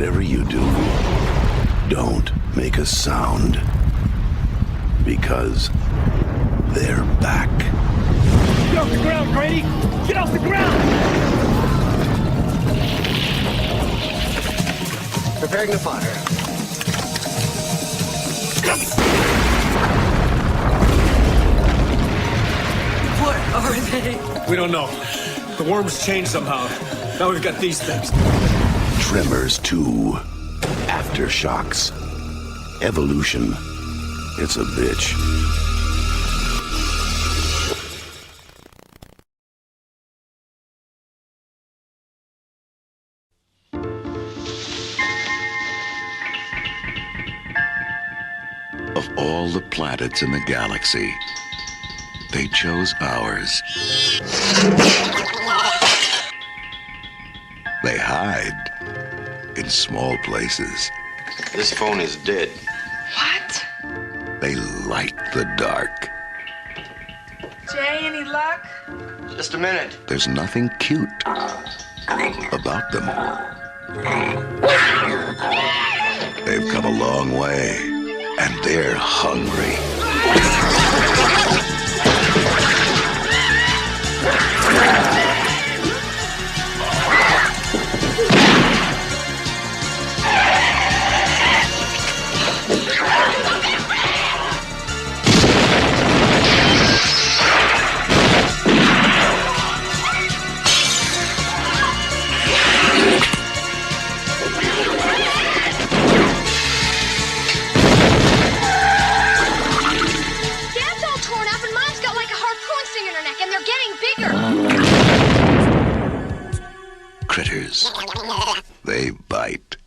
whatever you do, don't make a sound. Because they're back. Get off the ground, Brady! Get off the ground! Preparing to fire. What are they? We don't know. The worms changed somehow. Now we've got these things. Tremors 2. Aftershocks. Evolution. It's a bitch. Of all the planets in the galaxy, they chose ours. They hide in small places. This phone is dead. What? They light the dark. Jay, any luck? Just a minute. There's nothing cute about them. They've come a long way, and they're hungry. Critters. They bite.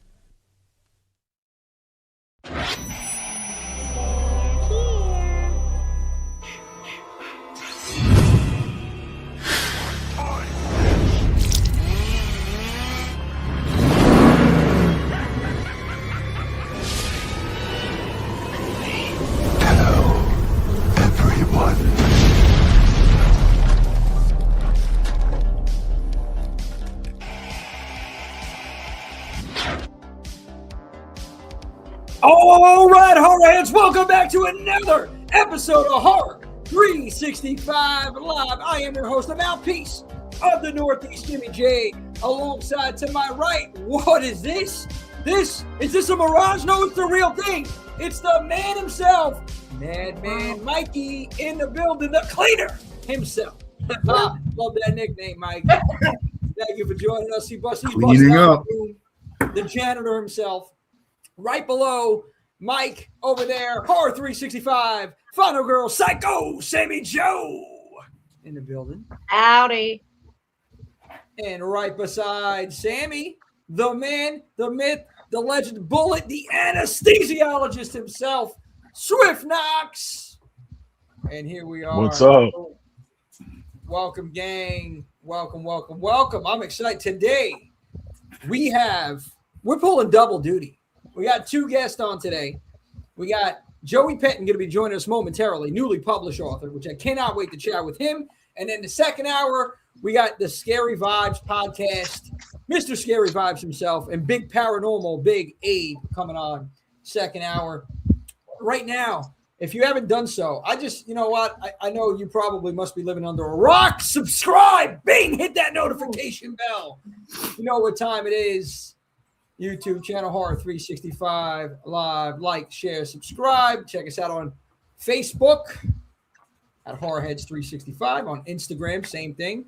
All right, horrorheads, welcome back to another episode of Horror 365 Live. I am your host, the mouthpiece of the Northeast, Jimmy J. Alongside to my right, what is this? Is this a mirage? No, it's the real thing. It's the man himself, Madman Mikey in the building, the cleaner himself. Love that nickname, Mike. Thank you for joining us. He's cleaning up. The janitor himself. Right below Mike over there, Horror 365, Final Girl, Psycho, Sammy Joe in the building. Howdy. And right beside Sammy, the man, the myth, the legend, Bullet, the anesthesiologist himself, Swift Knox. And here we are. What's up? Welcome, gang. Welcome. I'm excited. Today, we're pulling double duty. We got two guests on today. We got Joey Pettine going to be joining us momentarily, newly published author, which I cannot wait to chat with him. And then the second hour, we got the Scary Vibes podcast, Mr. Scary Vibes himself, and Big Paranormal, Big Abe coming on second hour. Right now, if you haven't done so, you know what? I know you probably must be living under a rock. Subscribe, bing, hit that notification bell. You know what time it is. YouTube channel Horror 365 Live. Like, share, subscribe. Check us out on Facebook at Horrorheads 365. On Instagram, same thing,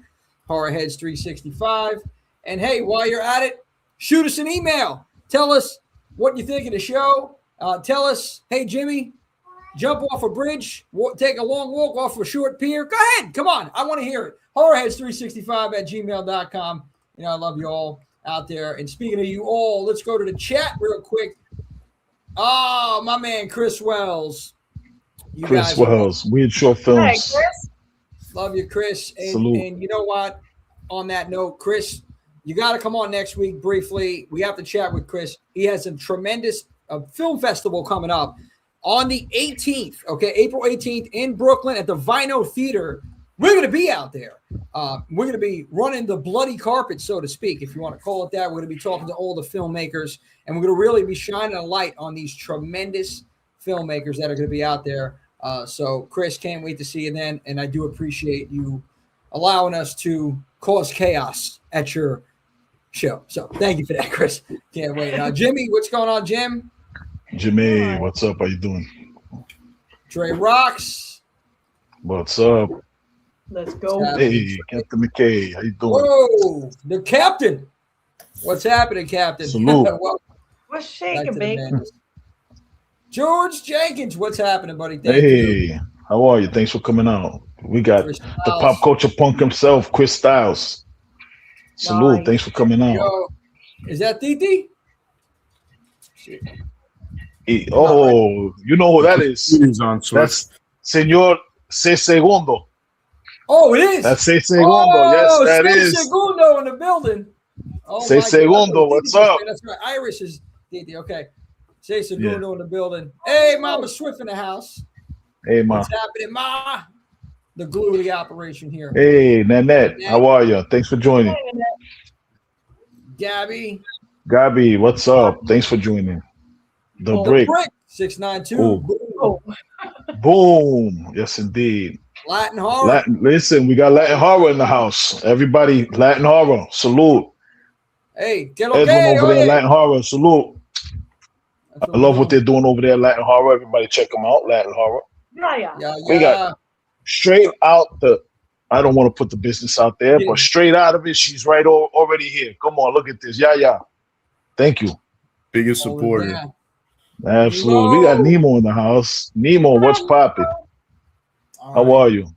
Horrorheads 365. And hey, while you're at it, shoot us an email. Tell us what you think of the show. Tell us, hey, Jimmy, jump off a bridge, take a long walk off a short pier. Go ahead. Come on. I want to hear it. Horrorheads365 at gmail.com. You know, I love you all out there. And speaking of you all, let's go to the chat real quick. Oh, my man, Chris Wells. Chris Wells, Weird Short Films. Hey, Chris. Love you, Chris. Salute. And you know what? On that note, Chris, you got to come on next week briefly. We have to chat with Chris. He has a tremendous film festival coming up on the 18th, okay, April 18th in Brooklyn at the Vino Theater. We're going to be out there. We're going to be running the bloody carpet, so to speak, if you want to call it that. We're going to be talking to all the filmmakers, and we're going to really be shining a light on these tremendous filmmakers that are going to be out there. So, Chris, can't wait to see you then, and I do appreciate you allowing us to cause chaos at your show. So, thank you for that, Chris. Can't wait. Jimmy, what's going on, Jim? Jimmy, what's up? How you doing? Trey Rocks. What's up? Let's go. Hey, Captain McKay, how you doing? Whoa, the captain. What's happening, Captain? Salute. What's shaking, baby? George Jenkins, what's happening, buddy? Thank Hey, you. how are you? Thanks for coming out. We got Chris the Styles. pop culture punk himself, Chris Styles. Salute. Nice. Thanks for coming out. Yo, is that Titi? Oh, you know who that is? He's on That's Señor C. Segundo. Oh, it is. That's C. Segundo. Yes, that Steve is. Segundo in the building. Oh, C. my God. Segundo, what's up? That's right. Irish is Titi. Okay. C. Segundo in the building. Hey, Mama Swift in the house. Hey, ma. What's happening, Ma? The glue of the operation here. Hey, Nanette. How are you? Thanks for joining. Gabby. Gabi, what's up? Thanks for joining. The break. 692. Oh. Boom. Yes, indeed. Latin horror. Listen, we got Latin horror in the house. Everybody, Latin horror. Salute. Hey, get Edwin okay. over there, Oye. Latin horror. Salute. I love what they're doing over there, Latin horror. Everybody check them out, Latin horror. Yeah, We got straight out the, I don't want to put the business out there, but straight out of it, she's right already here. Come on, look at this. Yeah. Thank you. biggest supporter. Yeah. Absolutely. We got Nemo in the house. Nemo, what's popping? How are you?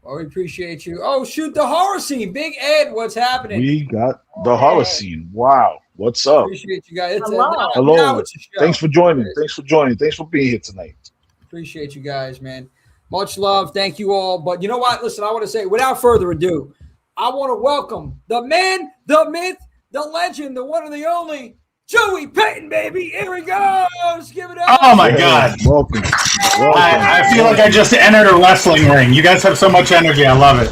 Oh, we appreciate you. Oh, shoot, the horror scene. Big Ed, what's happening? We got the horror scene. Wow. What's up? Appreciate you guys. Hello. Now it's a show. Thanks for joining. Thanks for joining. Thanks for being here tonight. Appreciate you guys, man. Much love. Thank you all. But you know what? Listen, I want to say, without further ado, I want to welcome the man, the myth, the legend, the one and the only, Joey Pettine, baby. Here he goes. Give it up. Oh, my God. Welcome. I feel like I just entered a wrestling ring. You guys have so much energy. I love it.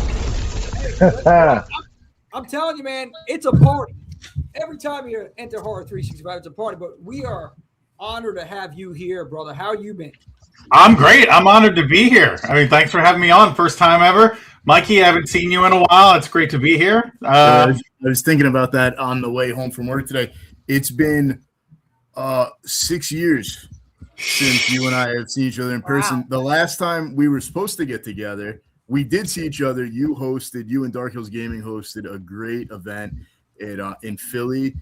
I'm telling you, man, it's a party. Every time you enter Horror 365, it's a party. But we are honored to have you here, brother. How you been? I'm great. I'm honored to be here. I mean, thanks for having me on. First time ever. Mikey, I haven't seen you in a while. It's great to be here. I was thinking about that on the way home from work today. It's been 6 years since you and I have seen each other in person. Wow. The last time we were supposed to get together, we did see each other. You and Dark Hills Gaming hosted a great event in Philly.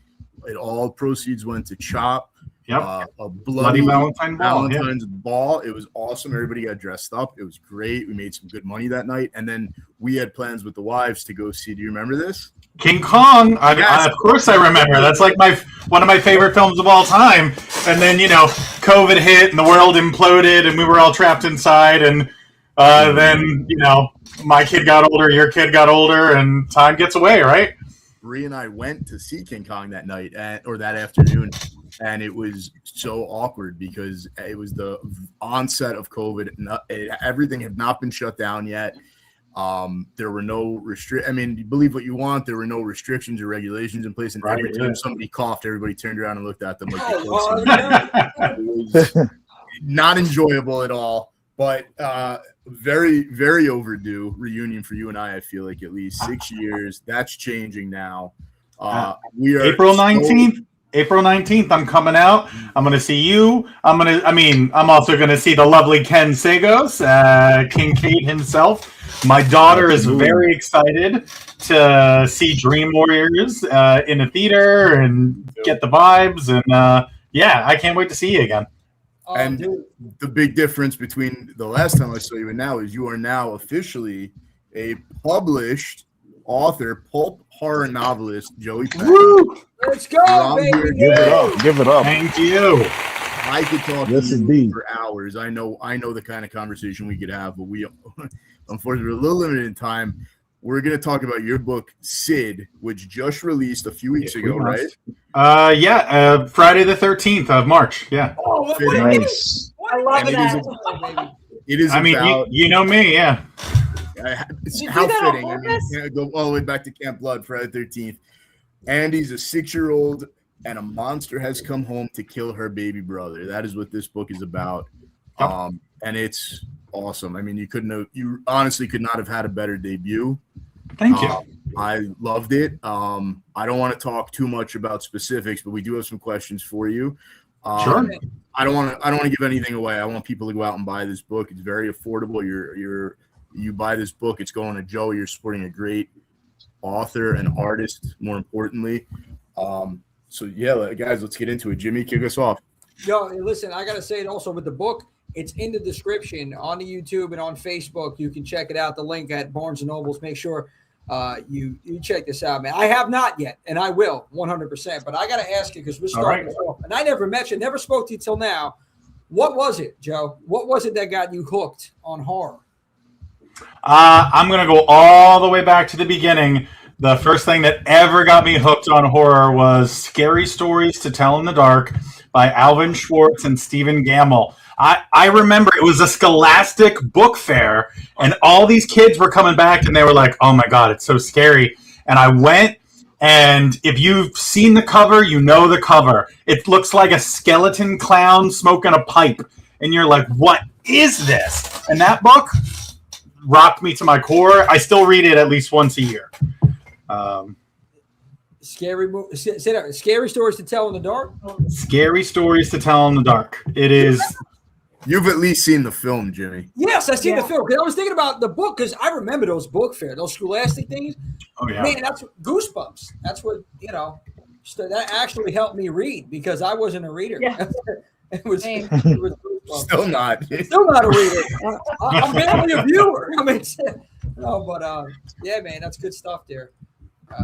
All proceeds went to Chop. Yep. A bloody Valentine's ball. It was awesome. Everybody got dressed up. It was great. We made some good money that night. And then we had plans with the wives to go see. Do you remember this? King Kong. Yes. Of course I remember. That's like one of my favorite films of all time. And then, COVID hit and the world imploded and we were all trapped inside. And then, my kid got older, your kid got older, and time gets away, right? Bree and I went to see King Kong that night or that afternoon, and it was so awkward because it was the onset of COVID. Everything had not been shut down yet. There were no you believe what you want. There were no restrictions or regulations in place, and every time somebody coughed, everybody turned around and looked at them like they it was not enjoyable at all. But very, very overdue reunion for you and I feel like at least 6 years. That's changing now. We are April 19th. April 19th, I'm coming out. I'm going to see you. I'm also going to see the lovely Ken Sagos, King Kate himself. My daughter is very excited to see Dream Warriors in a theater and get the vibes. And I can't wait to see you again. And the big difference between the last time I saw you and now is you are now officially a published author, pulp horror novelist, Joey Pettine. Let's go, baby. Give it up. Thank you. I could talk to you for hours. I know the kind of conversation we could have, but we unfortunately we're a little limited in time. We're going to talk about your book, Sid, which just released a few weeks ago, right? Friday the 13th of March. Yeah. Oh, Nice. I love that. It is. you know me, yeah. you how do that on fitting. I mean, purpose? go all the way back to Camp Blood, Friday the 13th. Andy's a 6-year-old, and a monster has come home to kill her baby brother. That is what this book is about. And it's awesome. I mean, you honestly could not have had a better debut. Thank you. I loved it. I don't want to talk too much about specifics, but we do have some questions for you. Sure. I don't want to give anything away. I want people to go out and buy this book. It's very affordable. You buy this book, it's going to Joe. You're supporting a great author and artist, more importantly. So yeah, guys, let's get into it. Jimmy, kick us off. Yo, listen, I gotta say it also with the book. It's in the description on the YouTube and on Facebook. You can check it out. The link at Barnes and Nobles. Make sure you check this out, man. I have not yet, and I will 100%. But I gotta ask you because we're starting off, and I never spoke to you till now. What was it, Joe? What was it that got you hooked on horror? I'm going to go all the way back to the beginning. The first thing that ever got me hooked on horror was Scary Stories to Tell in the Dark by Alvin Schwartz and Stephen Gamble. I remember it was a Scholastic book fair, and all these kids were coming back, and they were like, oh, my God, it's so scary. And I went, and if you've seen the cover, you know the cover. It looks like a skeleton clown smoking a pipe, and you're like, what is this? And that book rocked me to my core. I still read it at least once a year. Scary Stories to Tell in the Dark? Scary Stories to Tell in the Dark. It is. You've at least seen the film, Jimmy. Yes, I've seen the film. Because I was thinking about the book because I remember those book fairs, those Scholastic things. Oh, yeah. Man, that's Goosebumps. That's what, so that actually helped me read because I wasn't a reader. Yeah. it was Still not. Still not a reader. I'm barely a viewer. I mean, no, but yeah, man, that's good stuff there.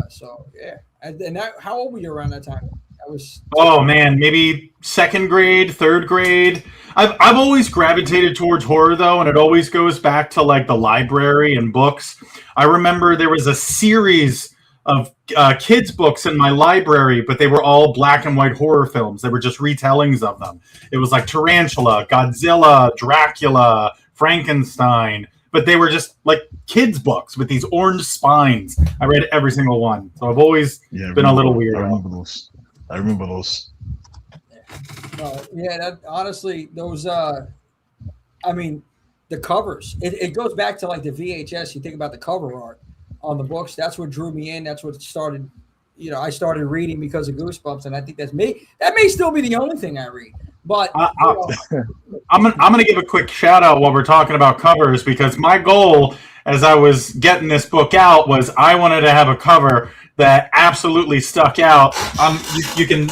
So yeah, and how old were you around that time? Oh man, maybe second grade, third grade. I've always gravitated towards horror though, and it always goes back to like the library and books. I remember there was a series of kids' books in my library, but they were all black and white horror films. They were just retellings of them. It was like Tarantula, Godzilla, Dracula, Frankenstein, but they were just like kids' books with these orange spines. I read every single one. So I've always been a little weird. I remember those. Honestly, those, the covers, it goes back to like the VHS. You think about the cover art on the books. That's what drew me in. That's what started, I started reading because of Goosebumps. And I think that may still be the only thing I read. But I'm gonna give a quick shout out while we're talking about covers, because my goal as I was getting this book out was I wanted to have a cover that absolutely stuck out. You can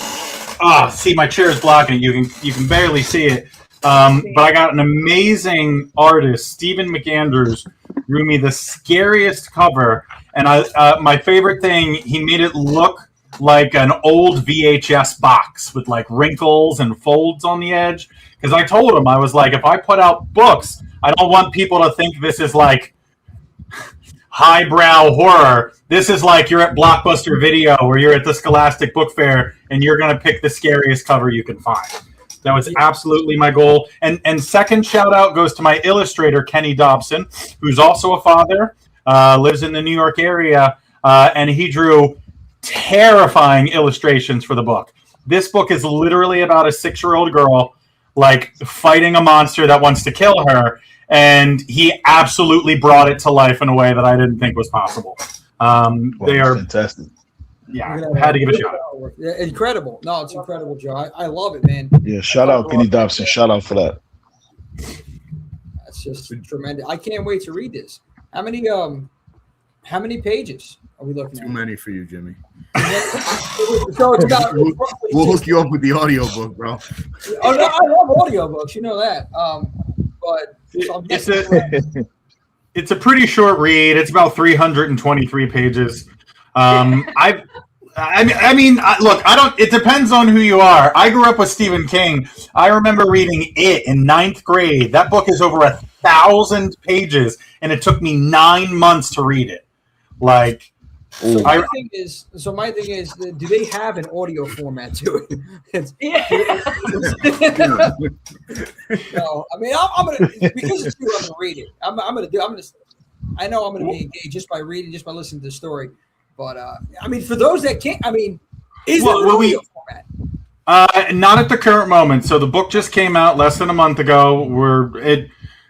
see my chair is blocking it. You can barely see it. But I got an amazing artist, Stephen McAndrews, drew me the scariest cover, and my favorite thing, he made it look like an old VHS box with like wrinkles and folds on the edge. Because I told him, I was like, if I put out books, I don't want people to think this is like highbrow horror. This is like you're at Blockbuster Video or you're at the Scholastic Book Fair and you're going to pick the scariest cover you can find. That was absolutely my goal. And second shout out goes to my illustrator, Kenny Dobson, who's also a father, lives in the New York area, and he drew terrifying illustrations for the book. This book is literally about a 6-year-old girl like fighting a monster that wants to kill her, and he absolutely brought it to life in a way that I didn't think was possible. They are fantastic. Yeah, I had to give a shout out. Yeah, incredible. No, it's incredible, Joe. I love it, man. Yeah, shout out Kenny Dobson. Shout out for that. That's just tremendous. I can't wait to read this. How many pages are we looking at? Too many for you, Jimmy. So it's got, we'll hook you up with the audiobook, bro. Oh no, I love audiobooks. You know that. But it's a pretty short read. It's about 323 pages. Look, it depends on who you are. I grew up with Stephen King. I remember reading it in 9th grade. That book is over 1,000 pages, and it took me 9 months to read it. Like, so my thing is, do they have an audio format to it? No, I mean, I'm gonna, because it's you, I'm gonna read it. I'm gonna I know I'm going to be engaged just by reading, just by listening to the story. But I mean, for those that can't, I mean, is there an audio format? Not at the current moment. So the book just came out less than a month ago.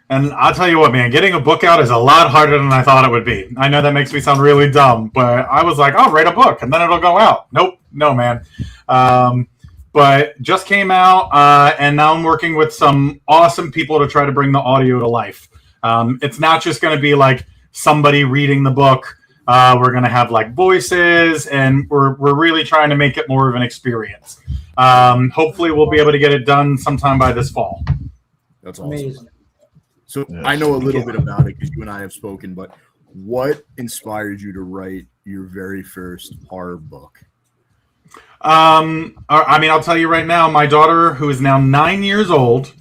And I'll tell you what, man, getting a book out is a lot harder than I thought it would be. I know that makes me sound really dumb, but I was like, I'll write a book and then it'll go out. Nope, no, man. But just came out, and now I'm working with some awesome people to try to bring the audio to life. It's not just going to be like somebody reading the book. We're going to have like voices, and we're really trying to make it more of an experience. Hopefully we'll be able to get it done sometime by this fall. That's awesome. Amazing. So I know a little bit about it because you and I have spoken, but what inspired you to write your very first horror book? I mean, I'll tell you right now, my daughter, who is now 9 years old,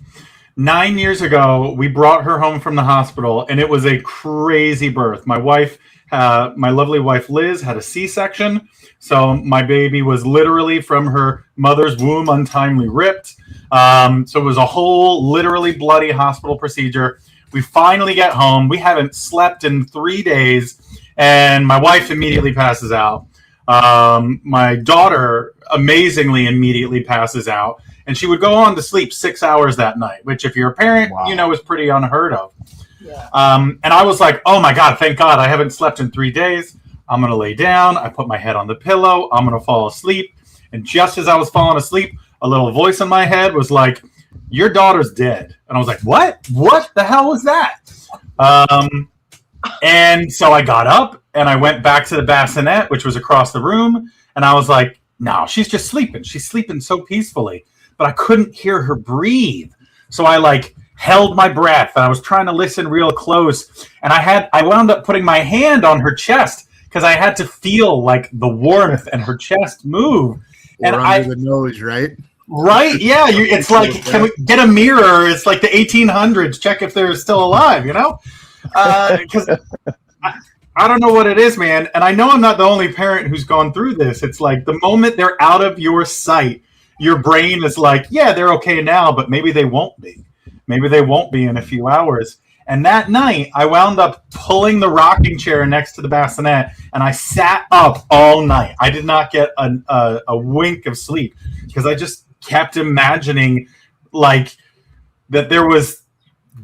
9 years ago, we brought her home from the hospital, and it was a crazy birth. My wife, my lovely wife, Liz, had a C-section. So my baby was literally from her mother's womb untimely ripped. So it was a whole literally bloody hospital procedure. We finally get home. We haven't slept in 3 days, and my wife immediately passes out. My daughter amazingly immediately passes out, and she would go on to sleep 6 hours that night, which if you're a parent, you know, is pretty unheard of. Yeah. And I was like, oh my God, thank God I haven't slept in 3 days. I'm going to lay down. I put my head on the pillow. I'm going to fall asleep. And just as I was falling asleep, a little voice in my head was like, your daughter's dead. And I was like, what? What the hell was that? And so I got up and I went back to the bassinet, which was across the room. And I was like, no, she's just sleeping. She's sleeping so peacefully. But I couldn't hear her breathe. So I like held my breath and I was trying to listen real close. And I wound up putting my hand on her chest because I had to feel like the warmth and her chest move. And under the nose, right? Right, yeah. It's like, can we get a mirror? It's like the 1800s. Check if they're still alive, you know? Because I don't know what it is, man. And I know I'm not the only parent who's gone through this. It's like the moment they're out of your sight, your brain is like, yeah, they're okay now, but maybe they won't be. Maybe they won't be in a few hours. And that night, I wound up pulling the rocking chair next to the bassinet, and I sat up all night. I did not get a wink of sleep because I just kept imagining, like, that there was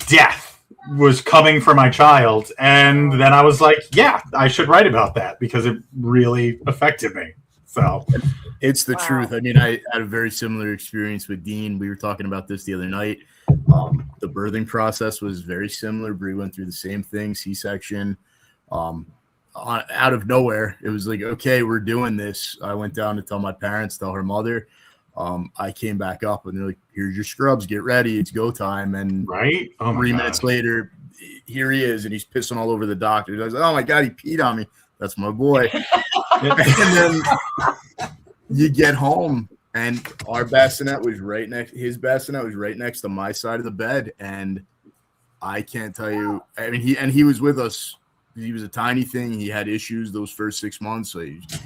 death was coming for my child. And then I was like, yeah, I should write about that because it really affected me. So it's the truth. I mean, I had a very similar experience with Dean. We were talking about this the other night. The birthing process was very similar. Bree went through the same thing, C-section. Out of nowhere, it was like, okay, we're doing this. I went down to tell my parents, tell her mother. I came back up and they're like, here's your scrubs, get ready, it's go time. And right, 3 minutes later, here he is, and he's pissing all over the doctor. I was like, oh my God, he peed on me. That's my boy. And then you get home, and our bassinet was right next. His bassinet was right next to my side of the bed, and I can't tell you. I mean, he was with us. He was a tiny thing. He had issues those first 6 months. So he was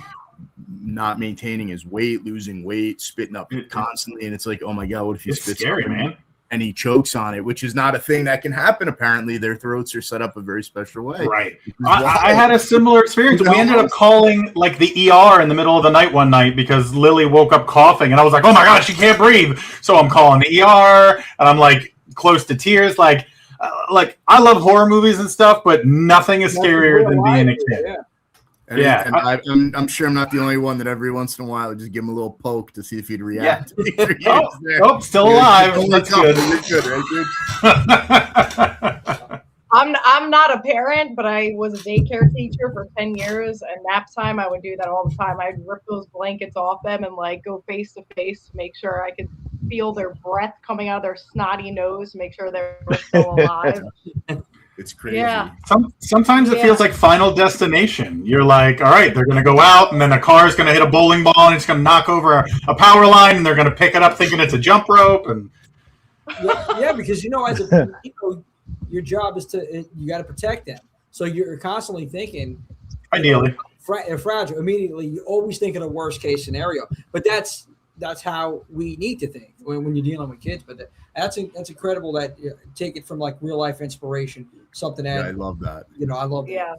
not maintaining his weight, losing weight, spitting up constantly, and it's like, oh my God, what if he spits scary, up man? And he chokes on it, which is not a thing that can happen. Apparently, their throats are set up a very special way. Right. I had a similar experience. We ended up calling like the ER in the middle of the night one night because Lily woke up coughing, and I was like, "Oh my God, she can't breathe!" So I'm calling the ER, and I'm like close to tears. Like I love horror movies and stuff, but nothing is scarier than being a kid. Yeah. And I'm sure I'm not the only one that every once in a while I just give him a little poke to see if he'd react. Yeah. Oh, still alive. That's good. You're good, right, dude? I'm not a parent, but I was a daycare teacher for 10 years, and nap time I would do that all the time. I'd rip those blankets off them and like go face to face to make sure I could feel their breath coming out of their snotty nose, make sure they were still alive. It's crazy. Yeah. Sometimes it feels like Final Destination. You're like, all right, they're going to go out, and then a car is going to hit a bowling ball, and it's going to knock over a power line, and they're going to pick it up thinking it's a jump rope. And yeah, because as a your job is you got to protect them. So you're constantly thinking, ideally, fragile. Immediately, you always think of the worst case scenario. But that's that's how we need to think when you're dealing with kids. But that's incredible that you take it from like real life inspiration, something that I love that. I love that. Yeah.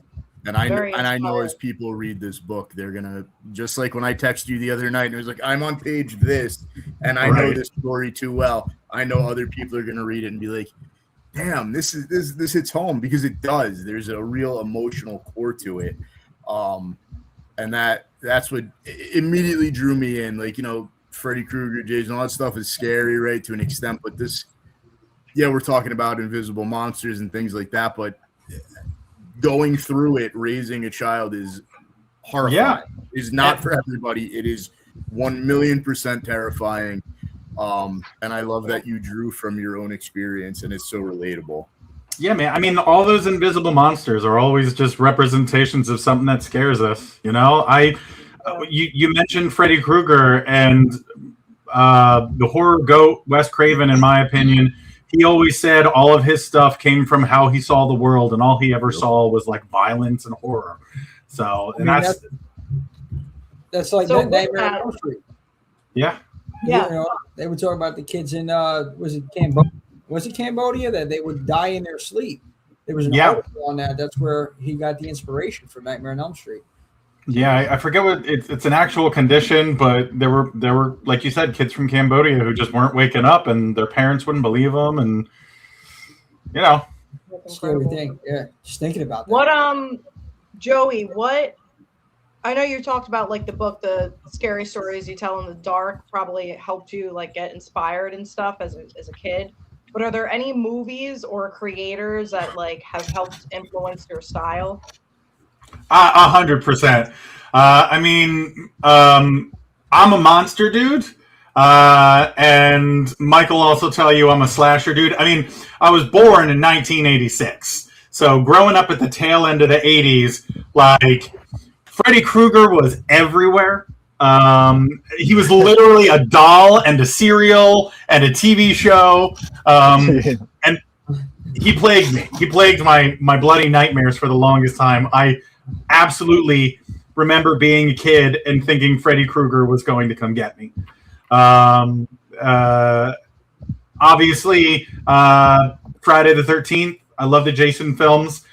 And I know as people read this book, they're gonna, just like when I texted you the other night and it was like, I'm on page this and I know this story too well. I know other people are gonna read it and be like, damn, this hits home, because it does. There's a real emotional core to it. And that's what immediately drew me in. Like, Freddy Krueger, Jason, all that stuff is scary, right, to an extent, but this, we're talking about invisible monsters and things like that, but going through it, raising a child is horrifying. Yeah. Is not for everybody. It is 1,000,000% terrifying. And I love that you drew from your own experience, and it's so relatable. Yeah, man. I mean, all those invisible monsters are always just representations of something that scares us. You mentioned Freddy Krueger and the horror goat, Wes Craven, in my opinion. He always said all of his stuff came from how he saw the world, and all he ever saw was like violence and horror. So, that's like that Nightmare on Elm Street. Yeah. Yeah. They were talking about the kids in was it Cambodia that they would die in their sleep. There was an article on that. That's where he got the inspiration for Nightmare on Elm Street. Yeah, I forget what it's an actual condition, but there were like you said, kids from Cambodia who just weren't waking up, and their parents wouldn't believe them, and scary thing. Yeah, just thinking about that. What Joey, I know you talked about like the book, the scary stories you tell in the dark probably helped you like get inspired and stuff as a kid. But are there any movies or creators that like have helped influence your style? 100%. I mean, I'm a monster dude, and Mike will also tell you I'm a slasher dude. I mean, I was born in 1986, so growing up at the tail end of the 80s, like Freddy Krueger was everywhere. He was literally a doll and a cereal and a TV show, and he plagued me. He plagued my bloody nightmares for the longest time. I absolutely remember being a kid and thinking Freddy Krueger was going to come get me. Obviously, Friday the 13th. I love the Jason films.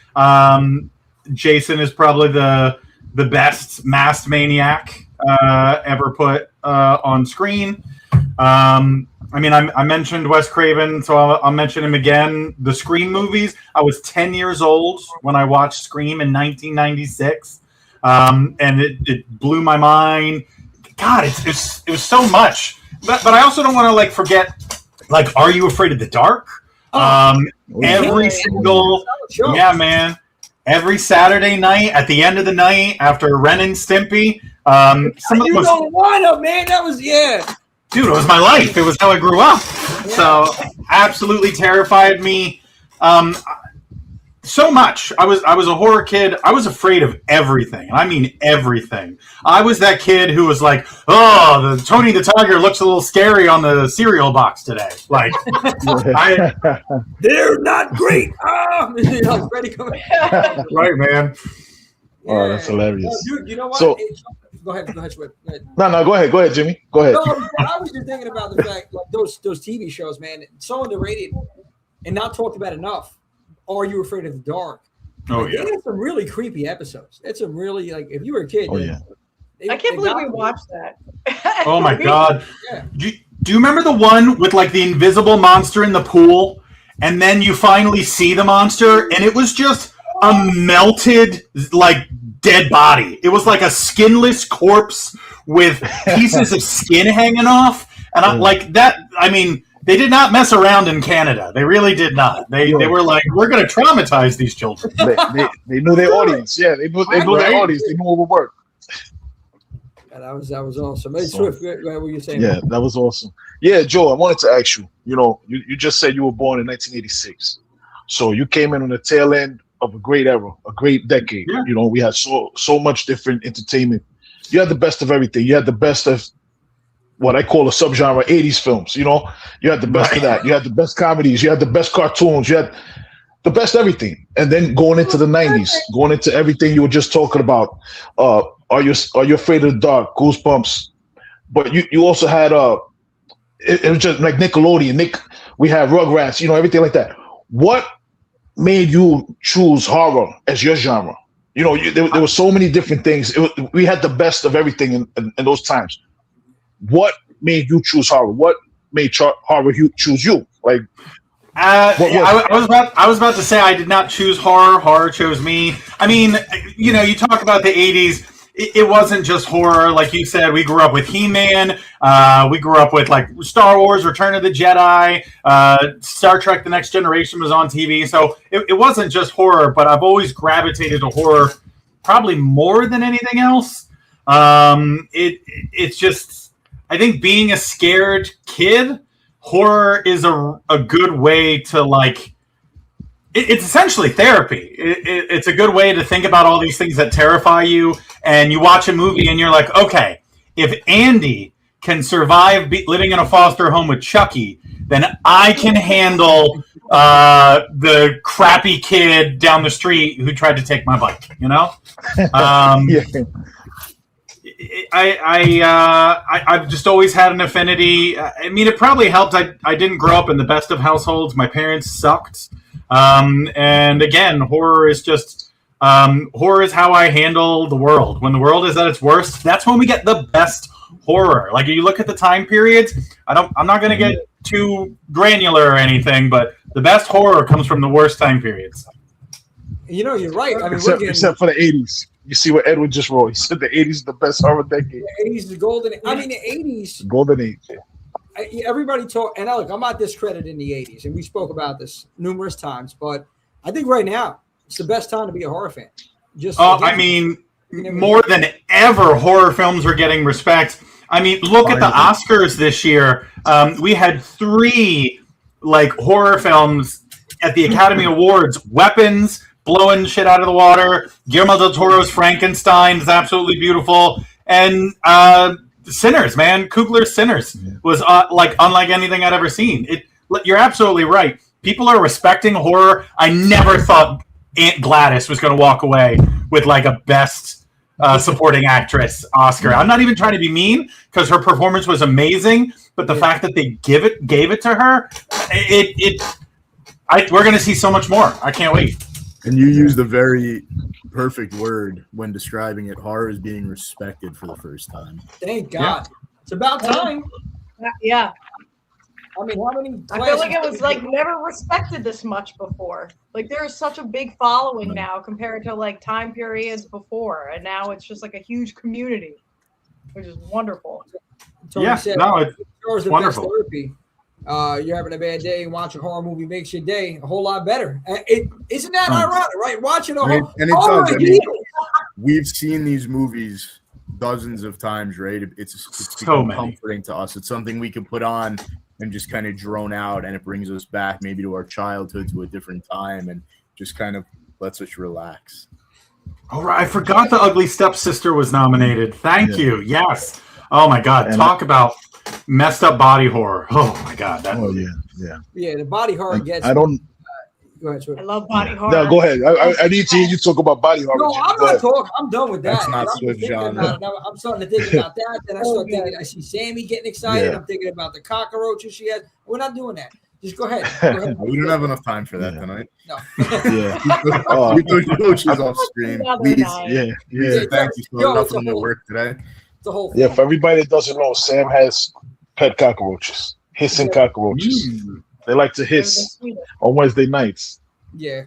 Jason is probably the best masked maniac ever put on screen. I mean, I mentioned Wes Craven, so I'll mention him again. The Scream movies. I was 10 years old when I watched Scream in 1996, and it blew my mind. God, it was so much. But I also don't want to like forget, like, Are You Afraid of the Dark? Every single, man. Every Saturday night, at the end of the night, after Ren and Stimpy, some of them don't want to, man. That was dude, it was my life. It was how I grew up. Yeah. So absolutely terrified me. So much. I was a horror kid. I was afraid of everything. I mean everything. I was that kid who was like, oh, the Tony the Tiger looks a little scary on the cereal box today. Like, they're not great. Right, man. Oh, that's hilarious. Dude, you know what? So, Go ahead, Swift. No, go ahead, Jimmy. Go ahead. No, I was just thinking about the fact, like those TV shows, man, so underrated and not talked about enough. Are You Afraid of the Dark? Oh, yeah. They had some really creepy episodes. It's a really, like, if you were a kid. I can't believe we watched that. Oh, my God. Yeah. Do you remember the one with, like, the invisible monster in the pool? And then you finally see the monster, and it was just a melted, like, dead body. It was like a skinless corpse with pieces of skin hanging off. And I'm like that. I mean, they did not mess around in Canada. They really did not. They were like, we're going to traumatize these children. They knew their audience. Yeah, they knew their audience. They knew what would work. Yeah, that was awesome. Hey, Swift, what were you saying? Yeah, that was awesome. Yeah, Joe, I wanted to ask you. You just said you were born in 1986, so you came in on the tail end of a great era, a great decade. Yeah. We had so much different entertainment. You had the best of everything. You had the best of what I call a subgenre 80s films. You had the best of that. You had the best comedies. You had the best cartoons. You had the best everything. And then going into the 90s, going into everything you were just talking about. Are you Afraid of the Dark? Goosebumps. but you also had it was just like Nickelodeon. We had Rugrats, everything like that. What made you choose horror as your genre? There were so many different things. We had the best of everything in those times. What made you choose horror? What made horror choose you? Like, I was about to say I did not choose horror. Horror chose me. I mean, you talk about the 80s. It wasn't just horror. Like you said, we grew up with He-Man. We grew up with like Star Wars, Return of the Jedi, Star Trek: The Next Generation was on TV. So it wasn't just horror, but I've always gravitated to horror probably more than anything else. It's just, I think being a scared kid, horror is a good way to like, it's essentially therapy. It's a good way to think about all these things that terrify you. And you watch a movie and you're like, okay, if Andy can survive living in a foster home with Chucky, then I can handle the crappy kid down the street who tried to take my bike, I've just always had an affinity. I mean, it probably helped. I didn't grow up in the best of households. My parents sucked. And again, horror is how I handle the world. When the world is at its worst, that's when we get the best horror. Like, you look at the time periods, I'm not going to get too granular or anything, but the best horror comes from the worst time periods. You're right. I mean, except for the 80s. You see what Edward just wrote. He said the 80s is the best horror decade. The 80s is the golden. I mean, the 80s. Golden age. Everybody talk, and look, I'm not discrediting the 80s, and we spoke about this numerous times, but I think right now it's the best time to be a horror fan. I mean, more than ever, horror films are getting respect. I mean, look at the Oscars this year. We had 3 like horror films at the Academy Awards. Weapons, blowing shit out of the water. Guillermo del Toro's Frankenstein is absolutely beautiful, and Sinners, man, Coogler's Sinners was like unlike anything I'd ever seen. You're absolutely right. People are respecting horror. I never thought Aunt Gladys was going to walk away with like a best supporting actress Oscar. I'm not even trying to be mean because her performance was amazing, but the fact that they gave it to her, we're going to see so much more. I can't wait. And you used a very perfect word when describing it. Horror is being respected for the first time. Thank God. Yeah. It's about time. Yeah. I mean, how many? I feel like it was like never respected this much before. Like, there is such a big following now compared to like time periods before, and now it's just like a huge community, which is wonderful. Tony said, it's wonderful. Best therapy. You're having a bad day, watch a horror movie makes your day a whole lot better. Isn't that ironic, right? Watching a horror does. I mean, we've seen these movies dozens of times, right? It's become comforting to us. It's something we can put on and just kind of drone out, and it brings us back maybe to our childhood, to a different time, and just kind of lets us relax. All right, I forgot The Ugly Stepsister was nominated. Thank you. Yes. Oh my God. Talk about messed up body horror. Oh my God. Yeah, the body horror gets. I don't. Go ahead, Swift. I love body horror. No, go ahead. I need to hear you talk about body horror. No, I'm not talking. I'm done with that. That's not Swift genre. I'm starting to think about that. Then I start thinking. I see Sammy getting excited. I'm thinking about the cockroaches she has. We're not doing that. Just go ahead. We don't have enough time for that tonight. No. We do she's off screen. Please. Yeah. Thank you for nothing to work today. The whole thing. Yeah, for everybody that doesn't know, Sam has pet cockroaches, hissing cockroaches. They like to hiss on Wednesday nights. Yeah.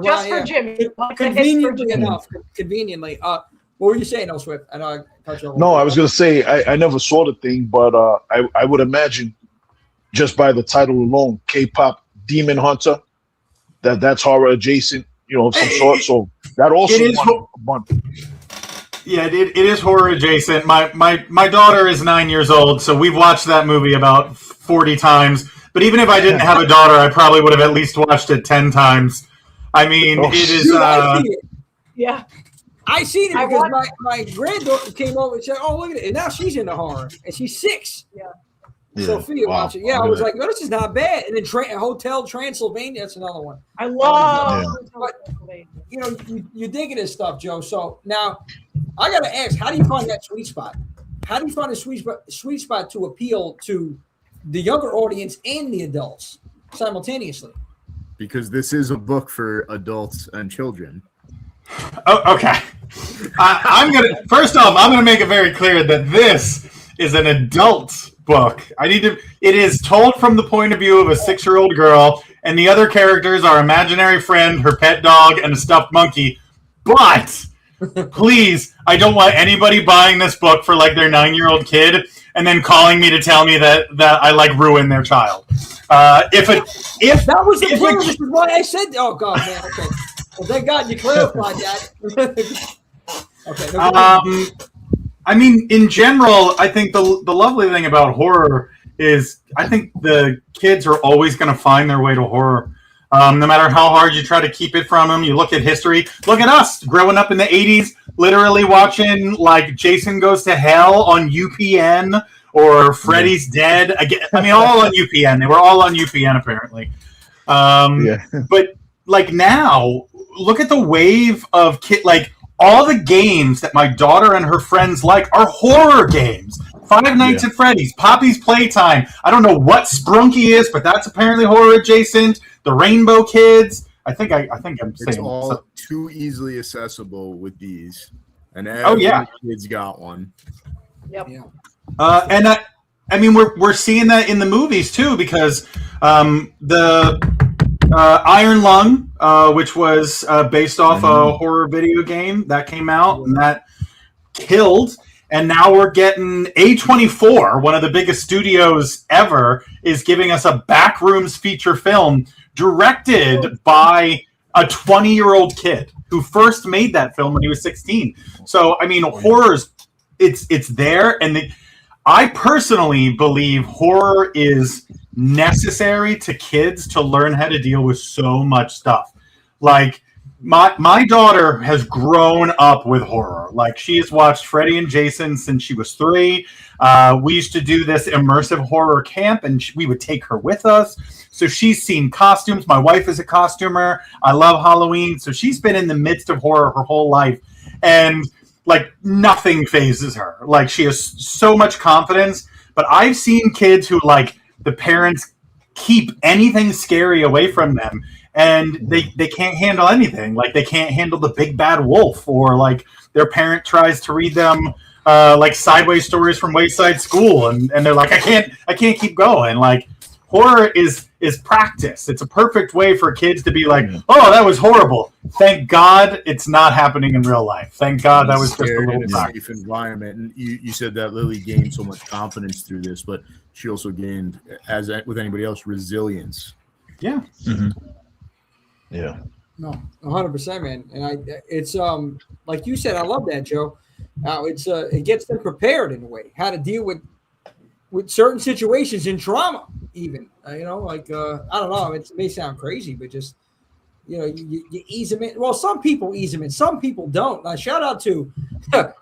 Just for Jimmy. Conveniently enough. Conveniently. What were you saying, Swift? I know I cut you off. No, I was going to say I never saw the thing, but I would imagine just by the title alone, K-pop Demon Hunter, that's horror adjacent, of some sort. So that also won. Yeah, it is horror adjacent. My daughter is 9 years old, so we've watched that movie about 40 times. But even if I didn't have a daughter, I probably would have at least watched it 10 times. I mean, it is. Yeah. I seen it because my granddaughter came over and said, "Oh, look at it!" And now she's into horror, and she's 6. Yeah. Sophia watched it. Yeah, I was like, "No, this is not bad." And then Hotel Transylvania, that's another one. I love. But you're digging this stuff, Joe. So now I got to ask, how do you find that sweet spot? how do you find a sweet spot to appeal to the younger audience and the adults simultaneously? Because this is a book for adults and children. Oh, okay. I'm gonna make it very clear that this is an adult book. It is told from the point of view of a 6-year-old girl, and the other characters are imaginary friend, her pet dog, and a stuffed monkey. But please, I don't want anybody buying this book for like their 9-year-old kid and then calling me to tell me that I like ruined their child. If that was the plan, this is why I said, oh God, man, okay. Well, thank God you clarified that. Okay. I mean, in general, I think the lovely thing about horror is I think the kids are always going to find their way to horror. No matter how hard you try to keep it from them, you look at history. Look at us growing up in the 80s, literally watching like Jason Goes to Hell on UPN or Freddy's Dead. Again, I mean, all on UPN. They were all on UPN apparently. But like now, look at the wave of like all the games that my daughter and her friends like are horror games. Five Nights at Freddy's, Poppy's Playtime. I don't know what Sprunky is, but that's apparently horror adjacent. The Rainbow Kids. I think I'm saying it's all too easily accessible with these, and kids got one. Yep. Yeah. And I mean, we're seeing that in the movies too, because the Iron Lung, which was based off a horror video game that came out and that killed. And now we're getting A24, one of the biggest studios ever, is giving us a Backrooms feature film directed by a 20-year-old kid who first made that film when he was 16. So, I mean, horror's, it's there. And I personally believe horror is necessary to kids to learn how to deal with so much stuff. Like, my daughter has grown up with horror. Like, she has watched Freddy and Jason since she was 3. We used to do this immersive horror camp, and we would take her with us. So she's seen costumes. My wife is a costumer. I love Halloween. So she's been in the midst of horror her whole life. And, like, nothing phases her. Like, she has so much confidence. But I've seen kids who, like, the parents keep anything scary away from them. And they can't handle anything. Like, they can't handle the big bad wolf, or like their parent tries to read them like sideways stories from Wayside School, and they're like, I can't keep going. Like, horror is practice. It's a perfect way for kids to be like, oh, that was horrible. Thank God it's not happening in real life. Thank God that was just a little safe environment. And you said that Lily gained so much confidence through this, but she also gained, as with anybody else, resilience. Yeah. Mm-hmm. Yeah. No, 100%, man. And it's like you said, I love that, Joe. It gets them prepared in a way, how to deal with certain situations in trauma, even. I don't know. It may sound crazy, but just you ease them in. Well, some people ease them in, some people don't. Shout out to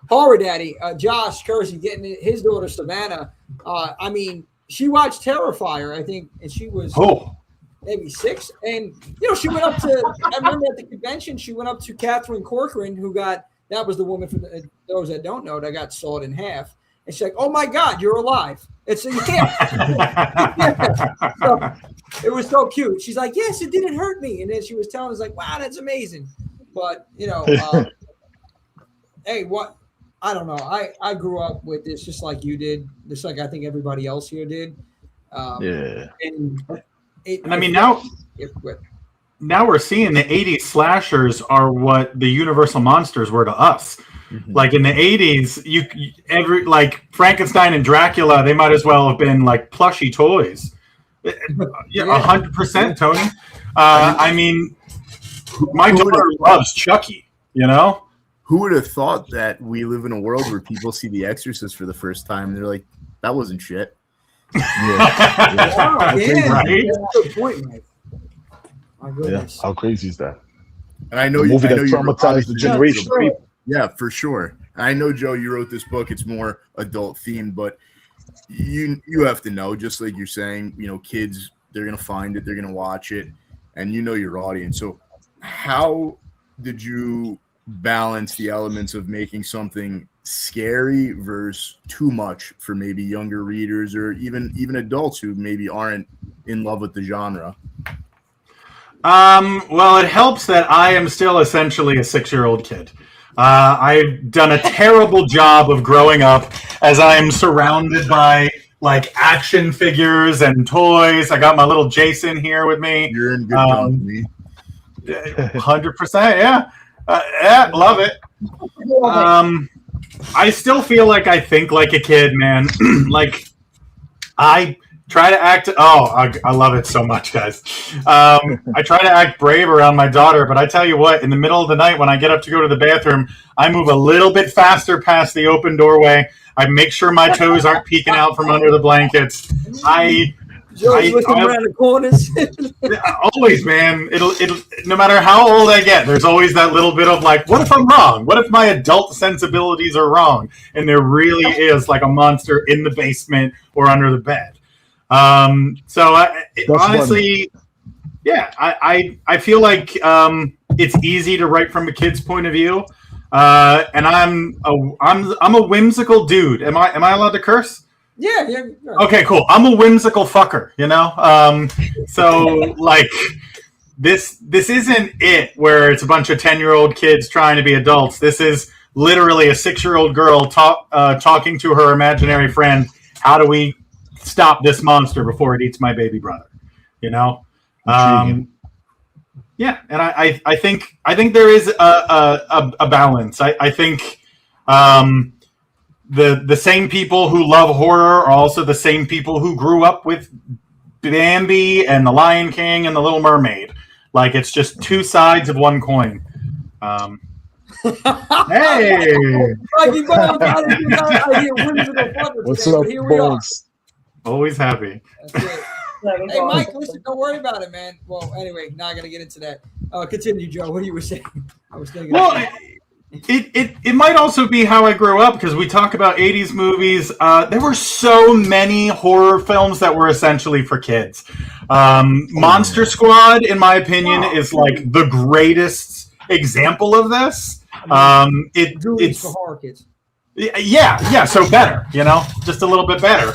Horror Daddy, Josh Kersey, getting his daughter Savannah. I mean, she watched Terrifier, I think, and she was maybe 6. And, she went up to, I remember at the convention, she went up to Catherine Corcoran, that was the woman, for those that don't know, that got sawed in half. And she's like, oh my God, you're alive. And so you can't. So, it was so cute. She's like, yes, it didn't hurt me. And then she was telling us like, wow, that's amazing. But, hey, what? I don't know. I grew up with this just like you did, just like I think everybody else here did. And I mean, now we're seeing the 80s slashers are what the Universal monsters were to us. Mm-hmm. Like in the 80s, like Frankenstein and Dracula, they might as well have been like plushy toys. 100%, Tony. I mean, my daughter loves Chucky, Who would have thought that we live in a world where people see The Exorcist for the first time and they're like, that wasn't shit. Wow, yeah. Right? That's a good point, Mike. My goodness. Yeah. How crazy is that? And I know a movie that traumatized the generation of people. Yeah, for sure. I know, Joe, you wrote this book. It's more adult themed, but you have to know, just like you're saying, kids, they're going to find it, they're going to watch it, and your audience. So how did you balance the elements of making something scary versus too much for maybe younger readers or even adults who maybe aren't in love with the genre? Well, it helps that I am still essentially a 6-year-old kid. I've done a terrible job of growing up as I am surrounded by like action figures and toys. I got my little Jason here with me. You're in good company. 100%, yeah. Yeah, love it. I still feel like I think like a kid, man. Like, I try to act. Oh, I love it so much, guys. I try to act brave around my daughter, but I tell you what, in the middle of the night when I get up to go to the bathroom, I move a little bit faster past the open doorway. I make sure my toes aren't peeking out from under the blankets. Joe's looking around the corners. Always, man. It'll no matter how old I get, there's always that little bit of like, what if I'm wrong? What if my adult sensibilities are wrong? And there really is like a monster in the basement or under the bed. Honestly, yeah, I feel like it's easy to write from a kid's point of view. And I'm a whimsical dude. Am I allowed to curse? Yeah. Okay, cool. I'm a whimsical fucker, you know? So, like, this isn't it where it's a bunch of 10-year-old kids trying to be adults. This is literally a 6-year-old girl talking to her imaginary friend, how do we stop this monster before it eats my baby brother, you know? Yeah, and I think there is a balance. I think the same people who love horror are also the same people who grew up with Bambi and The Lion King and The Little Mermaid. Like, it's just two sides of one coin. Hey! What's up, boys? Always happy. Hey, Mike, listen, don't worry about it, man. Well, anyway, now I got to get into that. Continue, Joe. What you were saying? I was thinking. Well, it might also be how I grew up, because we talk about 80s movies. There were so many horror films that were essentially for kids. Monster Squad, in my opinion, is like the greatest example of this. It's for horror kids. Yeah, so better, you know, just a little bit better.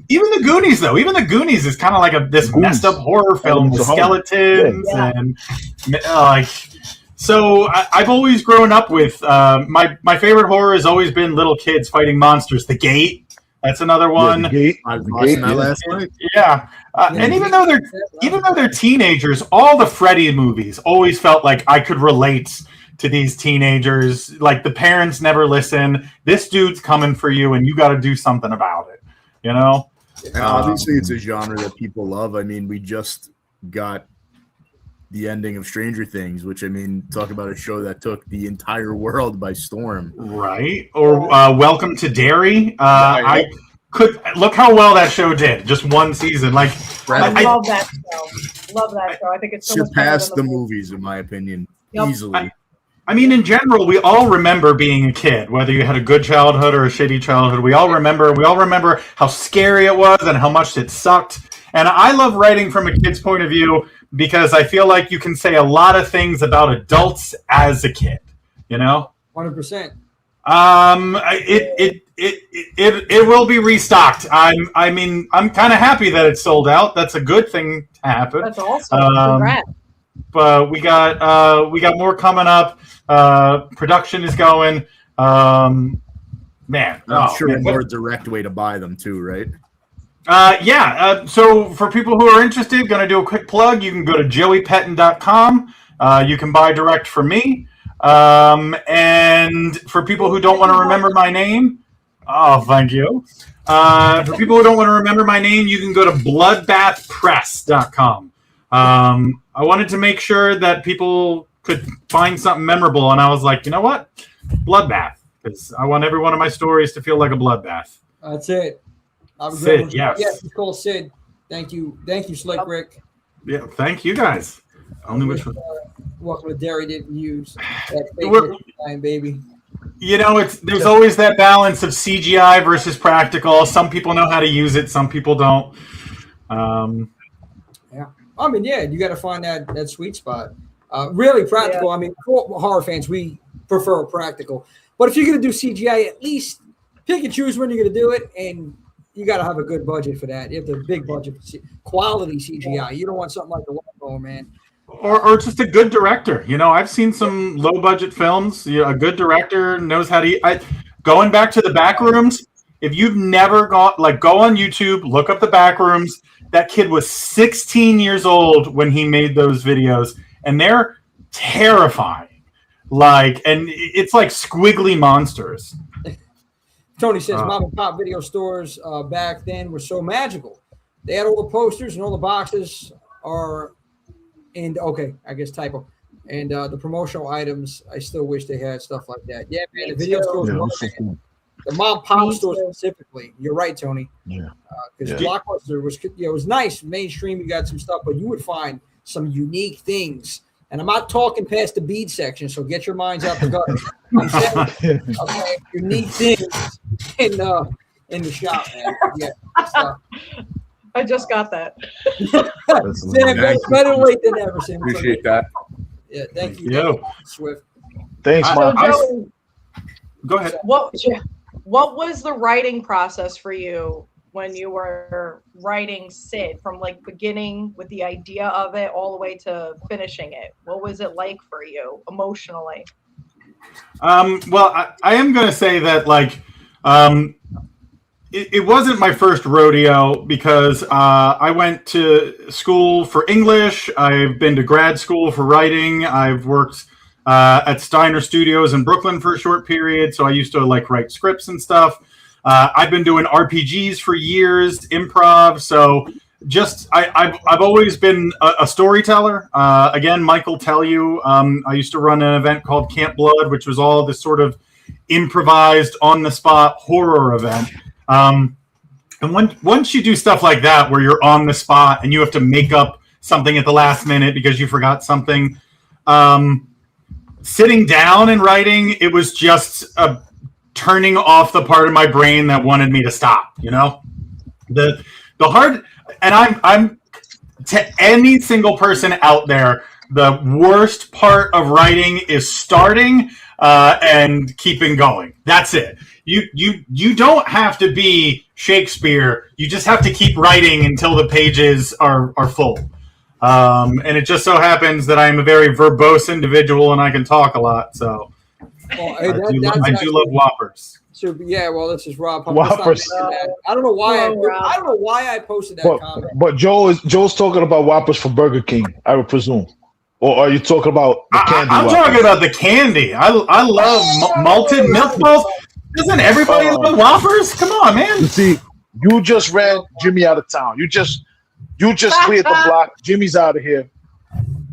Even the Goonies, though, is kind of like this messed up horror film with skeletons and like. So I've always grown up with my favorite horror has always been little kids fighting monsters. The Gate, that's another one. I was watching that last night. Yeah, and even though they're teenagers, all the Freddy movies always felt like I could relate to these teenagers. Like, the parents never listen. This dude's coming for you, and you got to do something about it. You know. And obviously, it's a genre that people love. I mean, we just got the ending of Stranger Things, which, I mean, talk about a show that took the entire world by storm. Right. Or Welcome to Derry. I could look how well that show did. Just one season. Like, I love that show. Love that show. I think it's so surpassed the movies, in my opinion, easily. I mean, in general, we all remember being a kid, whether you had a good childhood or a shitty childhood. We all remember how scary it was and how much it sucked. And I love writing from a kid's point of view because I feel like you can say a lot of things about adults as a kid, you know? 100%. It will be restocked. I'm kind of happy that it's sold out. That's a good thing to happen. That's awesome. Congrats. But we got more coming up. Production is going. Man, I'm sure a more direct way to buy them too, right? So for people who are interested, going to do a quick plug. You can go to joeypettine.com. You can buy direct from me. And for people who don't want to remember my name, oh, thank you. For people who don't want to remember my name, you can go to bloodbathpress.com. I wanted to make sure that people could find something memorable, and I was like, you know what? Bloodbath, because I want every one of my stories to feel like a bloodbath. That's it. Sid, yes. Yes, it's called Sid. Thank you, Slick Rick. Yeah, thank you guys. Only which one? Welcome to Derry didn't use that fake baby. You know, there's always that balance of CGI versus practical. Some people know how to use it, some people don't. Yeah, I mean, yeah, you got to find that sweet spot. Really practical. Yeah. I mean, for horror fans, we prefer practical. But if you're going to do CGI, at least pick and choose when you're going to do it, and you got to have a good budget for that. You have to have a big budget for quality CGI. You don't want something like the Lawnmower Man. Or just a good director. You know, I've seen some low budget films. A good director knows how to. Going back to the back rooms. If you've never gone, go on YouTube, look up the back rooms. That kid was 16 years old when he made those videos, and they're terrifying. And it's like squiggly monsters. Tony says mom and pop video stores back then were so magical. They had all the posters and all the boxes I guess typo. And the promotional items, I still wish they had stuff like that. Yeah, man, the video stores were the mom pop stores specifically. You're right, Tony. Yeah. Because Blockbuster was, it was nice, mainstream. You got some stuff, but you would find some unique things. And I'm not talking past the bead section, so get your minds out the gutter. Okay, unique things in the shop, man. Yeah. I just got that. Better late than never. Sam. Appreciate that. Yeah, thank you. Yo. Swift. Thanks, Mom. Go ahead. What was the writing process for you when you were writing Sid, from beginning with the idea of it all the way to finishing it? What was it like for you emotionally? Well, I am going to say that it wasn't my first rodeo because I went to school for English. I've been to grad school for writing. I've worked at Steiner Studios in Brooklyn for a short period. So I used to write scripts and stuff. I've been doing RPGs for years, improv. So I've always been a storyteller. Again, Mike will tell you, I used to run an event called Camp Blood, which was all this sort of improvised on the spot horror event. And once you do stuff like that, where you're on the spot and you have to make up something at the last minute because you forgot something, sitting down and writing, it was just turning off the part of my brain that wanted me to stop. The hard, and I'm to any single person out there, the worst part of writing is starting and keeping going. That's it. You don't have to be Shakespeare. You just have to keep writing until the pages are full. And it just so happens that I'm a very verbose individual and I can talk a lot. So I do love Whoppers. So this is Rob. Whoppers. I don't know why. I don't know why I posted that comment. But Joe's talking about Whoppers for Burger King, I would presume. Or are you talking about the candy? I'm talking about the candy. I love malted milk balls. Doesn't everybody love Whoppers? Come on, man. You see, you just ran Jimmy out of town. You just cleared the block. Jimmy's out of here.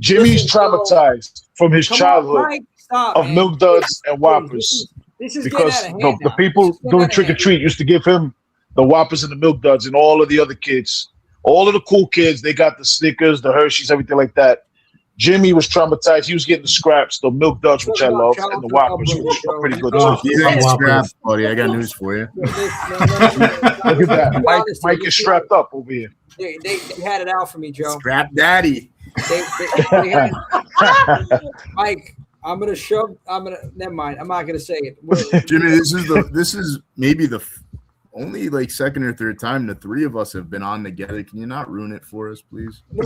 Jimmy's traumatized from his childhood of Milk Duds and Whoppers. This is because the people doing trick or treat used to give him the Whoppers and the Milk Duds, and all of the other kids, all of the cool kids, they got the Snickers, the Hershey's, everything like that. Jimmy was traumatized. He was getting the scraps, the Milk Duds, which I love, and the Whoppers, which are pretty good too. You ain't scraps, buddy. I got news for you. Look at that. Mike is strapped up over here. They had it out for me, Joe. Strap daddy. They had Mike, never mind. I'm not gonna say it. Jimmy, this is maybe the only second or third time the three of us have been on together. Can you not ruin it for us, please? No,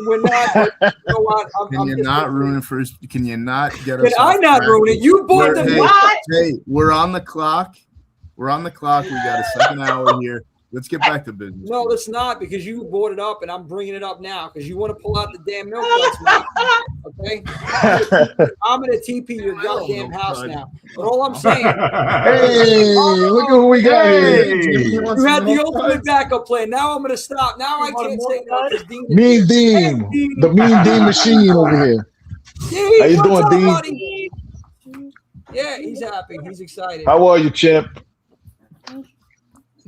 we're not. You know what? Can you not ruin it for us? Can you not get us? Can I not ruin it? You bought the what? Hey, we're on the clock. We got a second hour here. Let's get back to business. No, let's not, because you brought it up, and I'm bringing it up now because you want to pull out the damn milk duds, okay? I'm gonna TP your goddamn house now. But all I'm saying, hey, look at who we got here. You had the ultimate backup plan. Now I'm gonna stop. Now I can't say no. Mean Dean, the Mean Dean machine over here. Dean, how you doing, Dean? Buddy? Yeah, he's happy. He's excited. How are you, champ?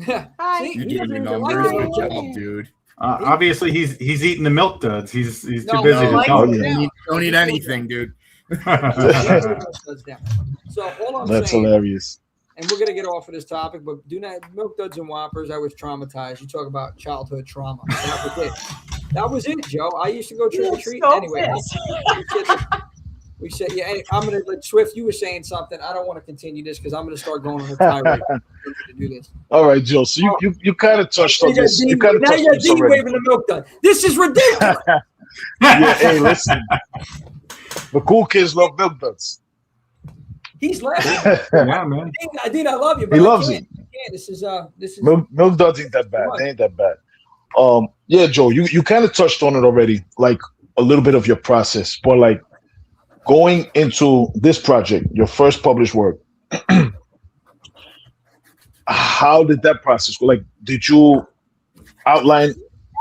Hi. You're doing your numbers. Good job, dude. Obviously, he's eating the Milk Duds. He's too busy to talk. Don't eat anything, dude. So all I'm That's saying, hilarious. and we're gonna get off of this topic, but do not Milk Duds and Whoppers. I was traumatized. You talk about childhood trauma. That was it, Joe. I used to go trick or treat anyway. We said, yeah. Hey, I'm gonna let Swift. You were saying something. I don't want to continue this because I'm gonna start going on a tirade to do this. All right, Joe. So you kind of touched on this. You kind of touched on this already. Waving the milk done. This is ridiculous. Yeah. Hey, listen. The cool kids love milk duds. He's laughing. Yeah, man. Dean, I love you. But He loves it. Yeah, this is milk duds ain't that bad. They ain't that bad. Yeah, Joe. You kind of touched on it already, like a little bit of your process, but like going into this project, your first published work. How did that process go? Like, did you outline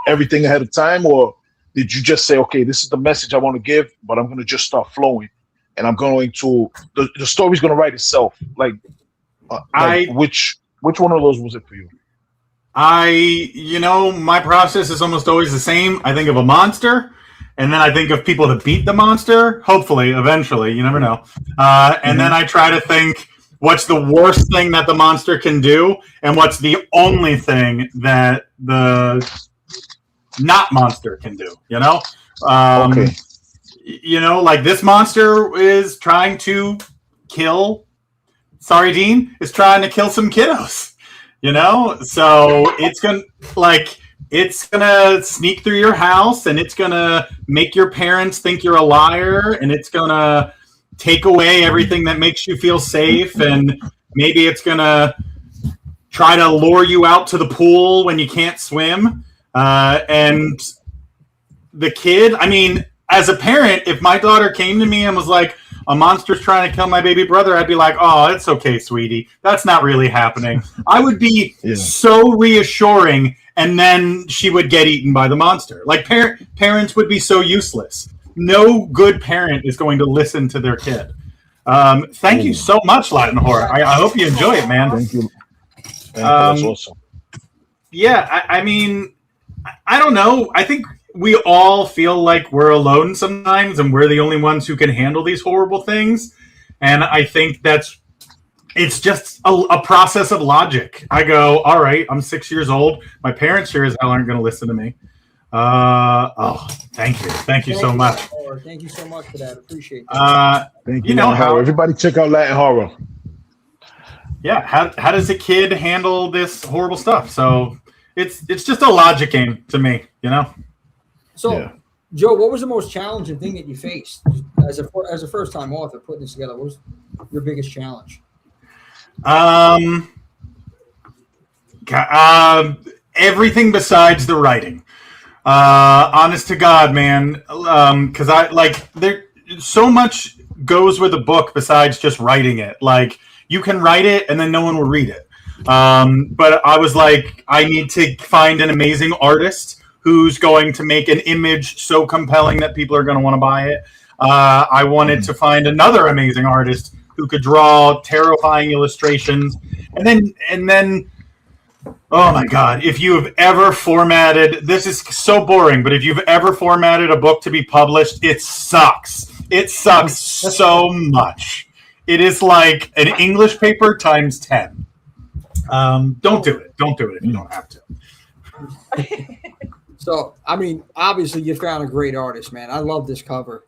everything ahead of time, or did you just say, okay, this is the message I want to give, but I'm going to just start flowing, and I'm going to the story's going to write itself? Like which one of those was it for you? My process is almost always the same. I think of a monster, and then I think of people to beat the monster. Hopefully, eventually, you never know. And then I try to think, what's the worst thing that the monster can do, and what's the only thing that the not monster can do, Okay. Like this monster is trying to kill, Dean, is trying to kill some kiddos, so it's gonna sneak through your house, and it's gonna make your parents think you're a liar, and it's gonna take away everything that makes you feel safe, and maybe it's gonna try to lure you out to the pool when you can't swim. And the kid, as a parent, if my daughter came to me and was like, a monster's trying to kill my baby brother, I'd be like, oh, it's okay, sweetie. That's not really happening. I would be so reassuring, and then she would get eaten by the monster. Like, parents would be so useless. No good parent is going to listen to their kid. Thank you so much, Latin Horror. I hope you enjoy it, man. Thank you. That's awesome. Yeah, I don't know. I think we all feel like we're alone sometimes, and we're the only ones who can handle these horrible things. And I think it's just a process of logic. I go, all right, I'm 6 years old. My parents sure as hell aren't going to listen to me. Thank you. Thank you so much. Thank you so much for that. Appreciate that. Thank you. Everybody check out Latin Horror. Yeah. How does a kid handle this horrible stuff? So it's just a logic game to me, So, Joe, what was the most challenging thing that you faced as a first-time author putting this together? What was your biggest challenge? Everything besides the writing. Honest to God, man, because there so much goes with a book besides just writing it. Like, you can write it and then no one will read it. But I was like, I need to find an amazing artist who's going to make an image so compelling that people are going to want to buy it. I wanted to find another amazing artist who could draw terrifying illustrations. And then, oh my God, if you have ever formatted, this is so boring, but if you've ever formatted a book to be published, it sucks. It sucks so much. It is like an English paper times 10. Don't do it. Don't do it if you don't have to. So, obviously you found a great artist, man. I love this cover.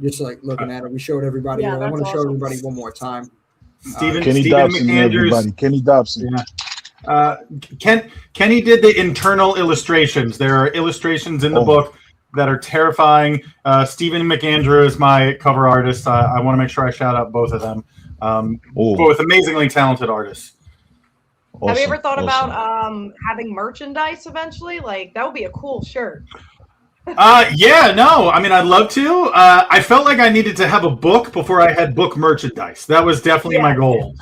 Just like looking at it, we showed everybody. Yeah, I want to awesome. show everybody one more time. Kenny Dobson, everybody. Kenny Dobson. Yeah. Kenny did the internal illustrations. There are illustrations in the book that are terrifying. Stephen McAndrew is my cover artist. I want to make sure I shout out both of them. Both amazingly talented artists. Awesome. Have you ever thought about having merchandise eventually? Like, that would be a cool shirt. Yeah, no. I'd love to. I felt like I needed to have a book before I had book merchandise. That was definitely my goal.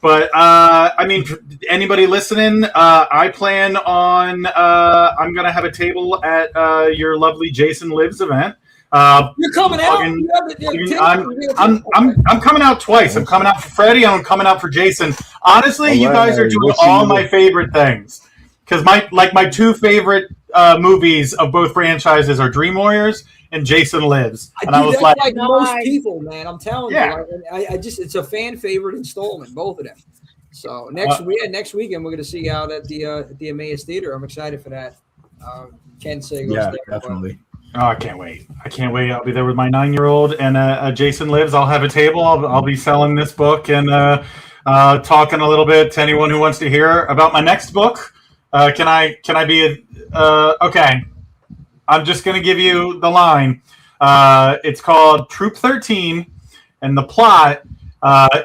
But for anybody listening, I plan on I'm gonna have a table at your lovely Jason Lives event. You're coming out. I'm coming out twice. I'm coming out for Freddie, and I'm coming out for Jason. Honestly, you guys are doing all my favorite things. Because my two favorite movies of both franchises are Dream Warriors and Jason Lives. And I was like most people, man. I'm telling you, it's a fan favorite installment, both of them. So next weekend we're going to see you out at the Emmaus Theater. I'm excited for that. Ken Sago's there, definitely. Oh, I can't wait. I can't wait. I'll be there with my 9-year-old and Jason Lives. I'll have a table. I'll be selling this book and talking a little bit to anyone who wants to hear about my next book. Can I be okay. I'm just going to give you the line. It's called Troop 13, and the plot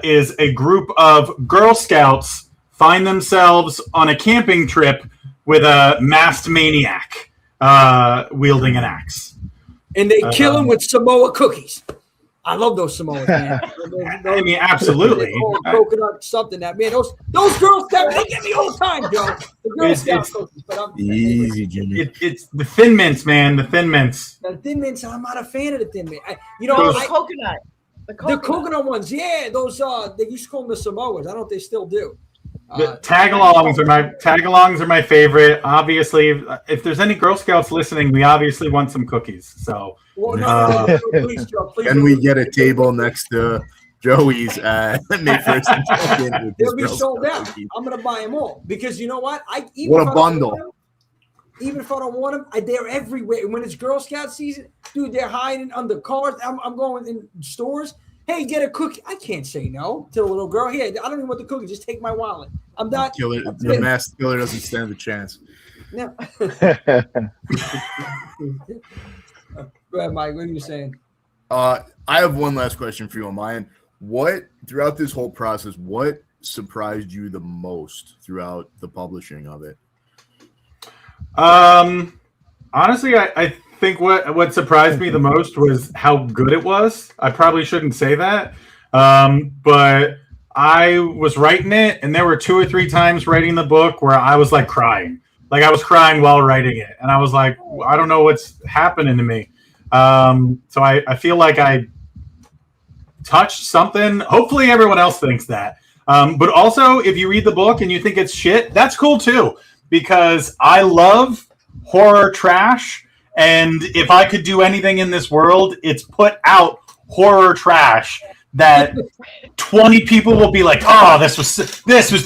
is a group of Girl Scouts find themselves on a camping trip with a masked maniac wielding an axe. And they kill him with Samoa cookies. I love those Samoas, man. I mean, absolutely. Coconut something that, man, those Girl Scouts, they get me all the time, Joe. The Girl Scout cookies. But Easy, Jimmy. It's the Thin Mints, man. The Thin Mints. The Thin Mints, I'm not a fan of the Thin Mint. Coconut. The coconut ones, yeah. Those they used to call them the Samoas. I don't know if they still do. Tag-alongs are my favorite. Obviously, if there's any Girl Scouts listening, we obviously want some cookies. So, please, Joe, please. Can we get a table next to Joey's May 1st? They'll be sold out. I'm gonna buy them all because you know what? What a bundle! Even if I don't want them, they're everywhere. When it's Girl Scout season, dude, they're hiding under cars. I'm going in stores. Hey, get a cookie. I can't say no to a little girl. Here, I don't even want the cookie. Just take my wallet. I'm not. The masked killer doesn't stand a chance. No. Go ahead, Mike. What are you saying? I have one last question for you on my end. What, throughout this whole process, what surprised you the most throughout the publishing of it? Honestly, I think what surprised me the most was how good it was. I probably shouldn't say that, but I was writing it, and there were 2 or 3 times writing the book where I was like crying. Like I was crying while writing it, and I was like, I don't know what's happening to me. So I feel like I touched something. Hopefully everyone else thinks that. But also, if you read the book and you think it's shit, that's cool too, because I love horror trash. And if I could do anything in this world, it's put out horror trash that 20 people will be like, oh, this was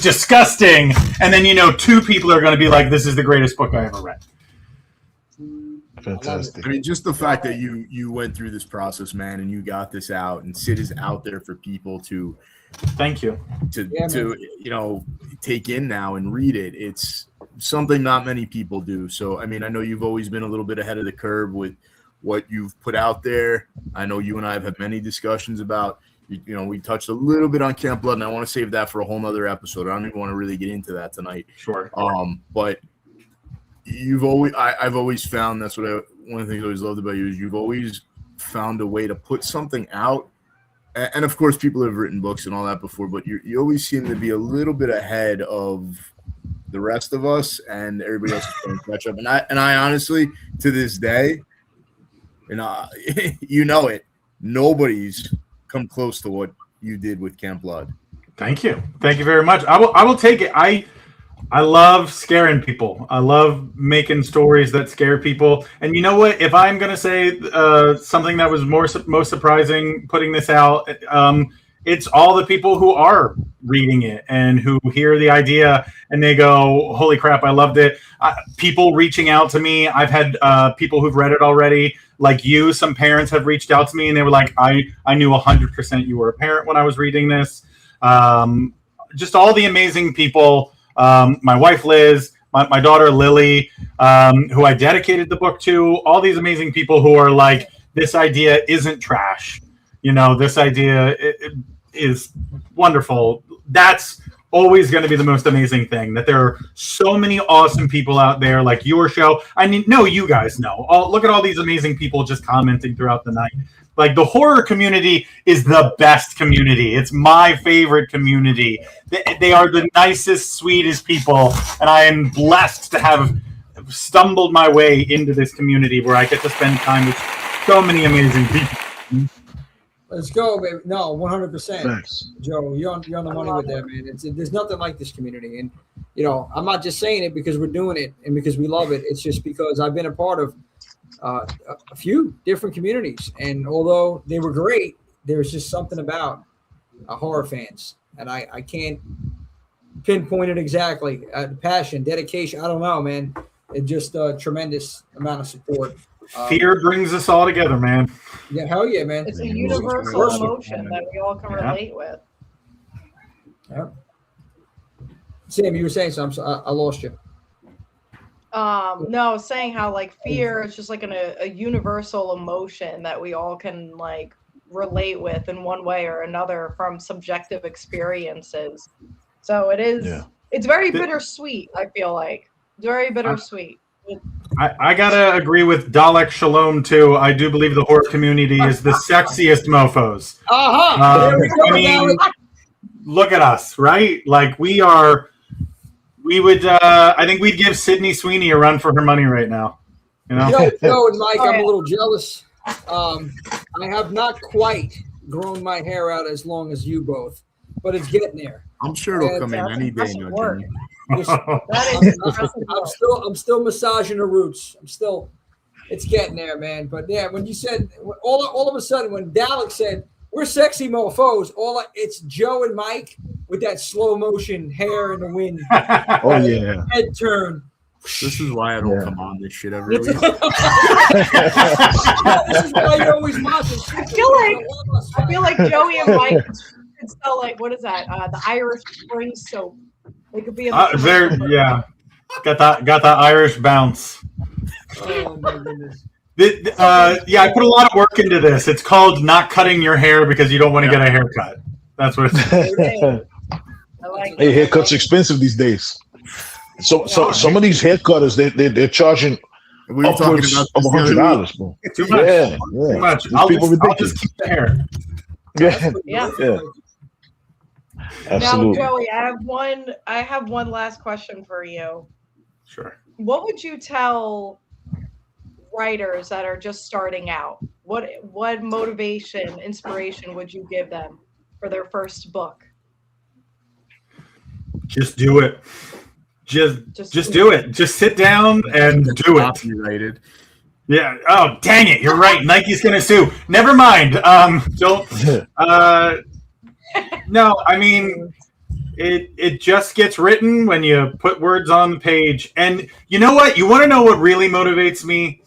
disgusting. And then, 2 people are going to be like, this is the greatest book I ever read. Fantastic. I mean, just the fact that you went through this process, man, and you got this out, and Sid is out there for people to thank you to take in now and read it. It's something not many people do. So I mean, I know you've always been a little bit ahead of the curve with what you've put out there. I know you and I have had many discussions about, we touched a little bit on Camp Blood, and I want to save that for a whole nother episode. I don't even want to really get into that tonight. Sure. But I've always found one of the things I always loved about you is you've always found a way to put something out. And of course, people have written books and all that before, but you always seem to be a little bit ahead of the rest of us, and everybody else is playing catch up. And I honestly, to this day, it, nobody's come close to what you did with Camp Blood. Thank you very much. I will take it. I love scaring people. I love making stories that scare people. And you know what? If I'm going to say something that was most surprising putting this out, it's all the people who are reading it and who hear the idea and they go, holy crap, I loved it. People reaching out to me. I've had people who've read it already. Like you, some parents have reached out to me and they were like, I knew 100% you were a parent when I was reading this. Just all the amazing people. My wife, Liz, my daughter, Lily, who I dedicated the book to, all these amazing people who are like, this idea isn't trash. This idea is wonderful. That's always going to be the most amazing thing, that there are so many awesome people out there like your show. I mean, you guys know. Look at all these amazing people just commenting throughout the night. Like, the horror community is the best community. It's my favorite community. They are the nicest, sweetest people, and I am blessed to have stumbled my way into this community where I get to spend time with so many amazing people. Let's go, baby. No, 100%. Joe, you're on the money with that, man. There's nothing like this community. And, I'm not just saying it because we're doing it and because we love it. It's just because I've been a part of a few different communities. And although they were great, there's just something about horror fans. And I can't pinpoint it exactly. Passion, dedication, I don't know, man. It's just a tremendous amount of support. Fear brings us all together, man. Yeah, hell yeah, man. It's a universal emotion that we all can relate with. Yeah. Sam, you were saying something. I lost you. No, saying how like fear is just like a universal emotion that we all can like relate with in one way or another from subjective experiences. So it is. Yeah. It's very bittersweet. I feel like it's very bittersweet. I gotta agree with Dalek Shalom too. I do believe the horror community is the sexiest mofos. There we go, I mean, Dalek. look at us, right? Like we are. We would. I think we'd give Sydney Sweeney a run for her money right now. You know. Joe and Mike, I'm a little jealous. I have not quite grown my hair out as long as you both, but it's getting there. I'm sure it'll come in any day now, Jimmy. I'm still massaging the roots. It's getting there, man. But yeah, when you said all of a sudden when Dalek said we're sexy mofos, it's Joe and Mike with that slow motion hair in the wind. Oh yeah, head turn. This is why I don't come on this shit every week. This is why you always watch it. I feel like Joey and Mike could sell like what is that? The Irish Spring soap. They could be in the yeah. Got that Irish bounce. Oh my goodness. Yeah, I put a lot of work into this. It's called not cutting your hair because you don't want to get a haircut. That's what it's Hey, haircuts expensive these days. So some of these haircutters they're charging upwards of $100, bro. Too much. Yeah. Too much. These I'll people ridiculous. just keep the hair. Yeah. Absolutely. Now, Joey, I have one last question for you. Sure. What would you tell writers that are just starting out? What motivation, inspiration would you give them for their first book? Just do it. Just do it. Just sit down and do it. Copyrighted. Yeah. Oh, dang it! You're right. Nike's gonna sue. Never mind. Don't. No, I mean, it just gets written when you put words on the page. And you know what? You want to know what really motivates me?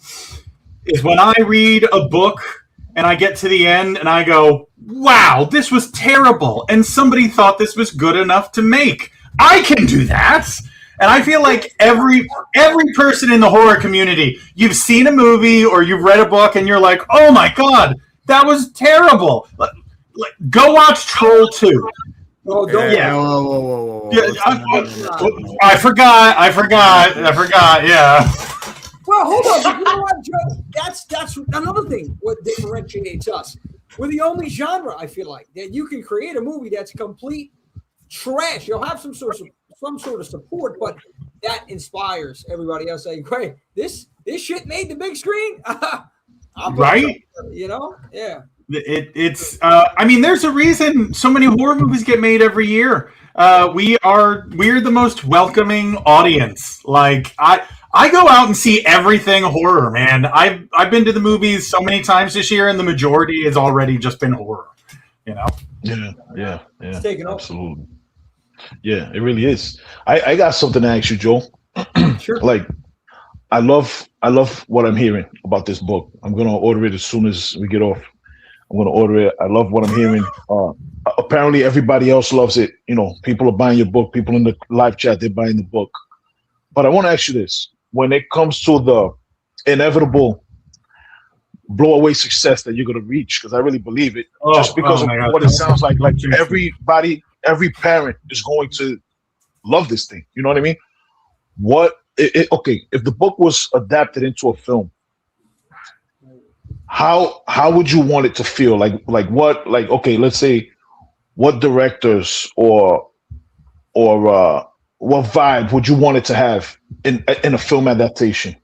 Is when I read a book and I get to the end and I go, wow, this was terrible. And somebody thought this was good enough to make. I can do that. And I feel like every person in the horror community, you've seen a movie or you've read a book and you're like, oh my God, that was terrible. Go watch Troll 2. Oh, don't. Yeah. Whoa. I forgot. Yeah. Well, hold on. You know what, Joe? That's another thing. What differentiates us? We're the only genre I feel like that you can create a movie that's complete trash. You'll have some sort of support, but that inspires everybody else. Saying, "Hey, this shit made the big screen." Right? You know? Yeah. It's I mean, there's a reason so many horror movies get made every year. We're the most welcoming audience. Like I go out and see everything horror, man. I've been to the movies so many times this year, and the majority has already just been horror. You know? Yeah. It's taken off. Absolutely. Yeah, it really is. I got something to ask you, Joe. Sure. Like, I love what I'm hearing about this book. I'm gonna order it as soon as we get off. I'm gonna order it. I love what I'm hearing. Apparently, everybody else loves it. You know, people are buying your book. People in the live chat, they're buying the book. But I want to ask you this: when it comes to the inevitable blow-away success that you're gonna reach, because I really believe it, just because of what it sounds like everybody, every parent is going to love this thing. You know what I mean? Okay, if the book was adapted into a film, how would you want it to feel? Okay, let's say what directors or what vibe would you want it to have in a film adaptation?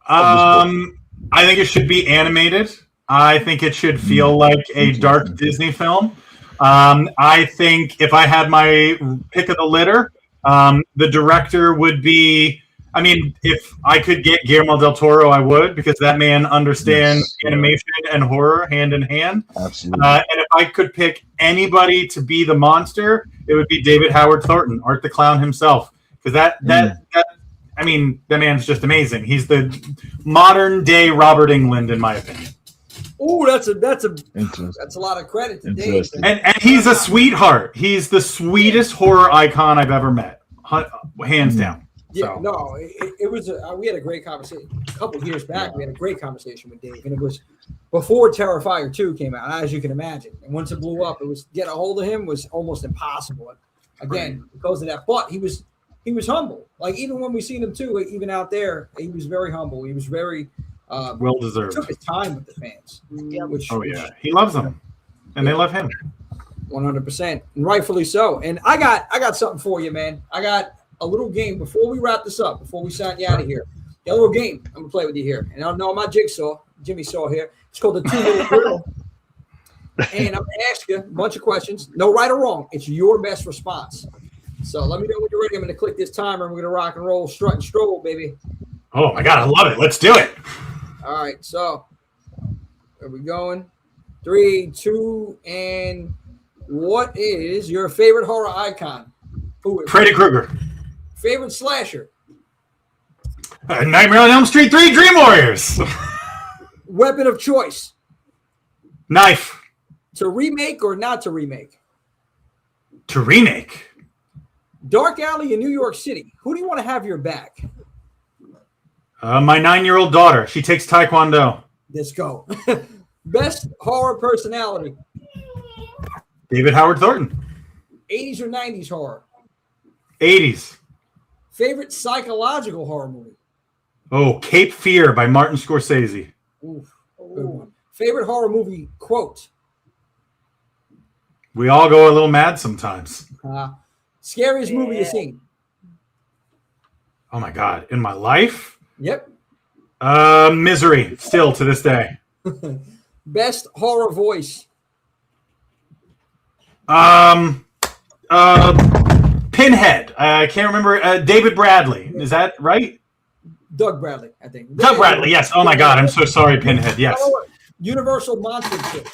I think it should be animated. I think it should feel like a dark Disney film. I think if I had my pick of the litter, the director would be, I mean, if I could get Guillermo del Toro, I would, because that man understands animation and horror hand in hand. Absolutely. And if I could pick anybody to be the monster, it would be David Howard Thornton, Art the Clown himself. Because I mean, the man's just amazing. He's the modern day Robert Englund, in my opinion. Oh, that's a lot of credit to Dave. And he's a sweetheart. He's the sweetest horror icon I've ever met, hands down. Yeah, So. no, it was. We had a great conversation a couple of years back. We had a great conversation with Dave, and it was before Terrifier 2 came out, as you can imagine. And once it blew up, it was get a hold of him was almost impossible. Again, because of that, but he was humble. Like even when we seen him too, even out there, he was very humble. He was very well deserved. Took his time with the fans. Which, he loves them, and they love him. 100%, and rightfully so. And I got something for you, man. I got a little game before we wrap this up, before we sign you out of here. Got a little game I'm gonna play with you here, and I know my jigsaw, Jimmy Saw here. It's called the 2 Minute Riddle. And I'm gonna ask you a bunch of questions. No right or wrong. It's your best response. So let me know when you're ready. I'm gonna click this timer, and we're gonna rock and roll, strut and stroll, baby. Oh my God, I love it. Let's do it. All right, so are we going? 3, 2, and what is your favorite horror icon? Freddy Krueger. Favorite slasher? Nightmare on Elm Street 3, Dream Warriors. Weapon of choice? Knife. To remake or not to remake? To remake. Dark alley in New York City. Who do you want to have your back? My 9-year-old daughter. She takes Taekwondo. Let's go. Best horror personality? David Howard Thornton. 80s or 90s horror? 80s. Favorite psychological horror movie? Oh, Cape Fear by Martin Scorsese. Oof, good one. Favorite horror movie quote? We all go a little mad sometimes. Scariest movie you've seen? Oh my God. In my life? Yep. Misery. Still to this day. Best horror voice? Pinhead. I can't remember. David Bradley. Is that right? Doug Bradley, I think. Doug Bradley, yes. Oh my God, I'm so sorry, Pinhead. Yes. Universal Monster Kid.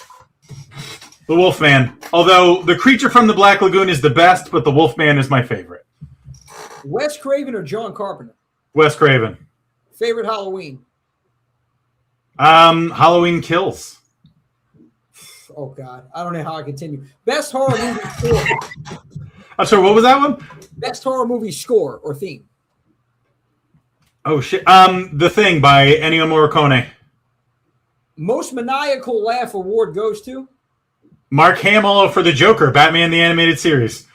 The Wolfman. Although the Creature from the Black Lagoon is the best, but the Wolfman is my favorite. Wes Craven or John Carpenter? Wes Craven. Favorite Halloween? Halloween Kills. Oh God, I don't know how I continue. Best horror movie score? I'm sorry, what was that one? Best horror movie score or theme? Oh shit. The Thing by Ennio Morricone. Most maniacal laugh award goes to? Mark Hamill for the Joker, Batman the Animated Series.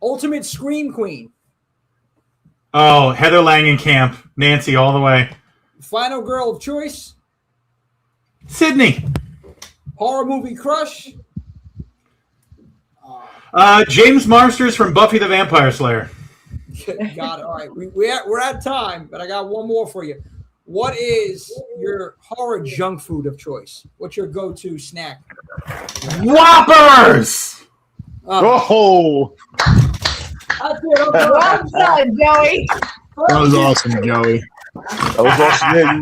Ultimate Scream Queen? Oh, Heather Langenkamp, Nancy all the way. Final girl of choice? Sydney. Horror movie crush? James Marsters from Buffy the Vampire Slayer. Got it. All right, we're at time, but I got one more for you. What is your horror junk food of choice? What's your go-to snack? Whoppers! Oh! That's it. Well done, Joey. That was awesome, Joey. That was awesome. Yeah,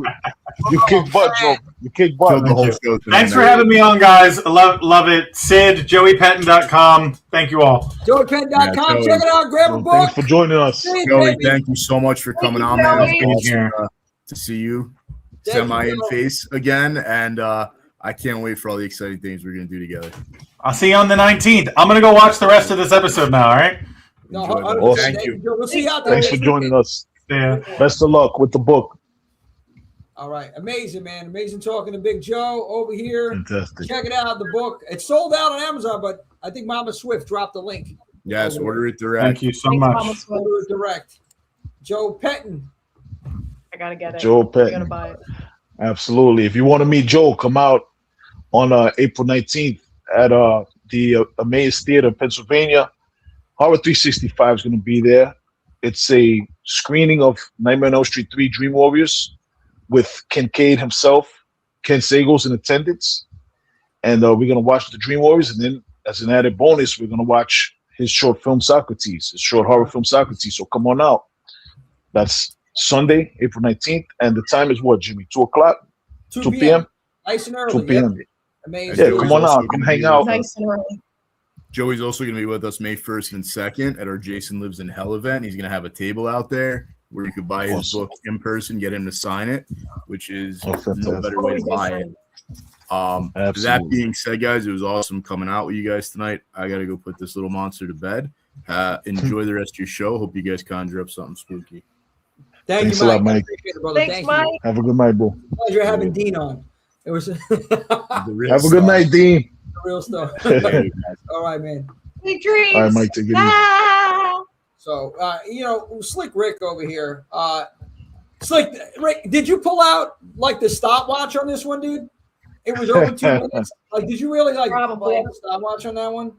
you kicked butt, Joe. You kicked butt. Killed the whole show tonight. Thanks for having me on, guys. I love it. Sid, joeypettine.com. Thank you all. joeypettine.com. Yeah, Check it out. Grab a book. Thanks for joining us. Hey, Joey, baby. thank you so much for coming on, man. It was awesome to see you semi in face again, and I can't wait for all the exciting things we're gonna do together. I'll see you on the 19th. I'm gonna go watch the rest of this episode now. All right. No, Awesome. Thank you. We'll see you out there. Thanks for joining us. Yeah. Best of luck with the book. All right. Amazing, man. Amazing talking to Big Joe over here. Fantastic. Check it out. The book. It's sold out on Amazon, but I think Mama Swift dropped the link. Yes, order it direct. Thank you so Thanks, much. Mama Swift. Order it direct. Joe Pettine. I gotta get it. Joe I Pettine. gotta buy it. Absolutely. If you want to meet Joe, come out on April 19th at the Amaze Theater in Pennsylvania. Horror 365 is going to be there. It's a screening of Nightmare on Elm Street 3 Dream Warriors with Kincaid himself. Ken Sago's in attendance. And we're going to watch the Dream Warriors. And then as an added bonus, we're going to watch his short film Socrates, his short horror film Socrates. So come on out. That's Sunday, April 19th. And the time is what, Jimmy? 2 o'clock? 2 p.m.? Nice and early. 2 p.m. Yep. Amazing. Yeah, come on out. Come hang out. Nice and early. Joey's also going to be with us May 1st and 2nd at our Jason Lives in Hell event. He's going to have a table out there. where you could buy his Awesome. book in person, get him to sign it, which is no fantastic. better way to buy it. That Absolutely. being said, guys, it was awesome coming out with you guys tonight. I got to go put this little monster to bed. Enjoy the rest of your show. Hope you guys conjure up something spooky. Thanks a lot, Mike. Appreciate it, brother. Thanks, Thank Mike. you. Have a good night, bro. Pleasure having Dean on. It was Have a good night, Dean. real stuff. All right, man. Sweet dreams. All right, Mike, take it easy. Ah! So, Slick Rick over here. Slick Rick, did you pull out like the stopwatch on this one, dude? It was over 2 minutes. Like, did you really Probably. pull out the stopwatch on that one?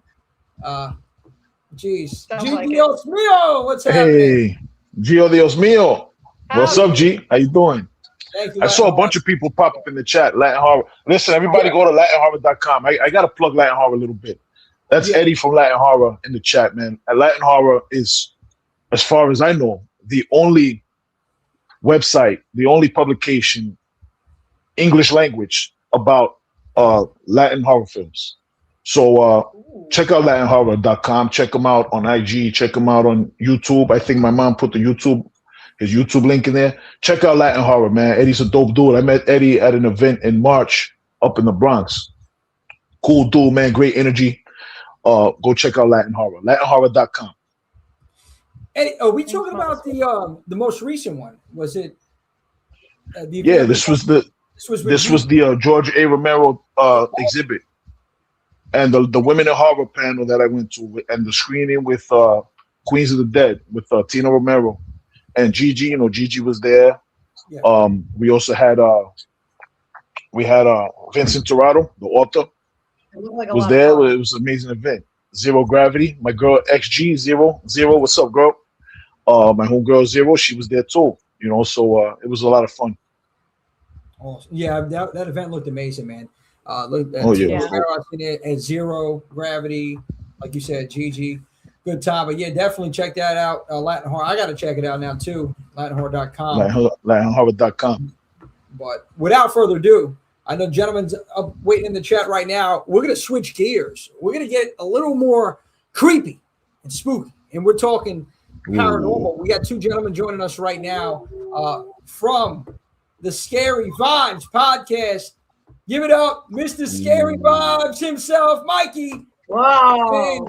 Geez. Sounds G. like it. Dios mío, what's happening? Hey, Gio Dios mío. What's up, G? How you doing? Thank you. I saw a bunch of people pop up in the chat. Latin Horror. Listen, everybody go to LatinHorror.com. I got to plug Latin Horror a little bit. That's Eddie from Latin Horror in the chat, man. And Latin Horror is, as far as I know, the only website, the only publication, English language, about Latin horror films. So check out LatinHorror.com. Check them out on IG. Check them out on YouTube. I think my mom put his YouTube link in there. Check out Latin Horror, man. Eddie's a dope dude. I met Eddie at an event in March up in the Bronx. Cool dude, man. Great energy. Go check out Latin Horror. LatinHorror.com. Eddie, are we talking about the most recent one? Was it? Yeah, this was the George A. Romero exhibit, and the Women in Horror panel that I went to, and the screening with Queens of the Dead with Tina Romero and Gigi. You know, Gigi was there. Yeah. We also had Vincent Torrado, the author, was there. It was an amazing event. Zero Gravity, my girl XG Zero. What's up, girl? My homegirl Zero, she was there too. You know, so it was a lot of fun. Awesome. Yeah, that event looked amazing, man. Look at at Zero Gravity, like you said, Gigi. Good time. But yeah, definitely check that out. Latin Horror. I got to check it out now too. LatinHorror.com. LatinHorror.com. But without further ado, I know gentlemen's up waiting in the chat right now. We're going to switch gears. We're going to get a little more creepy and spooky. And we're talking paranormal. We got two gentlemen joining us right now from the Scary Vibes podcast. Give it up, Mr. Scary Vibes himself, Mikey. Wow. And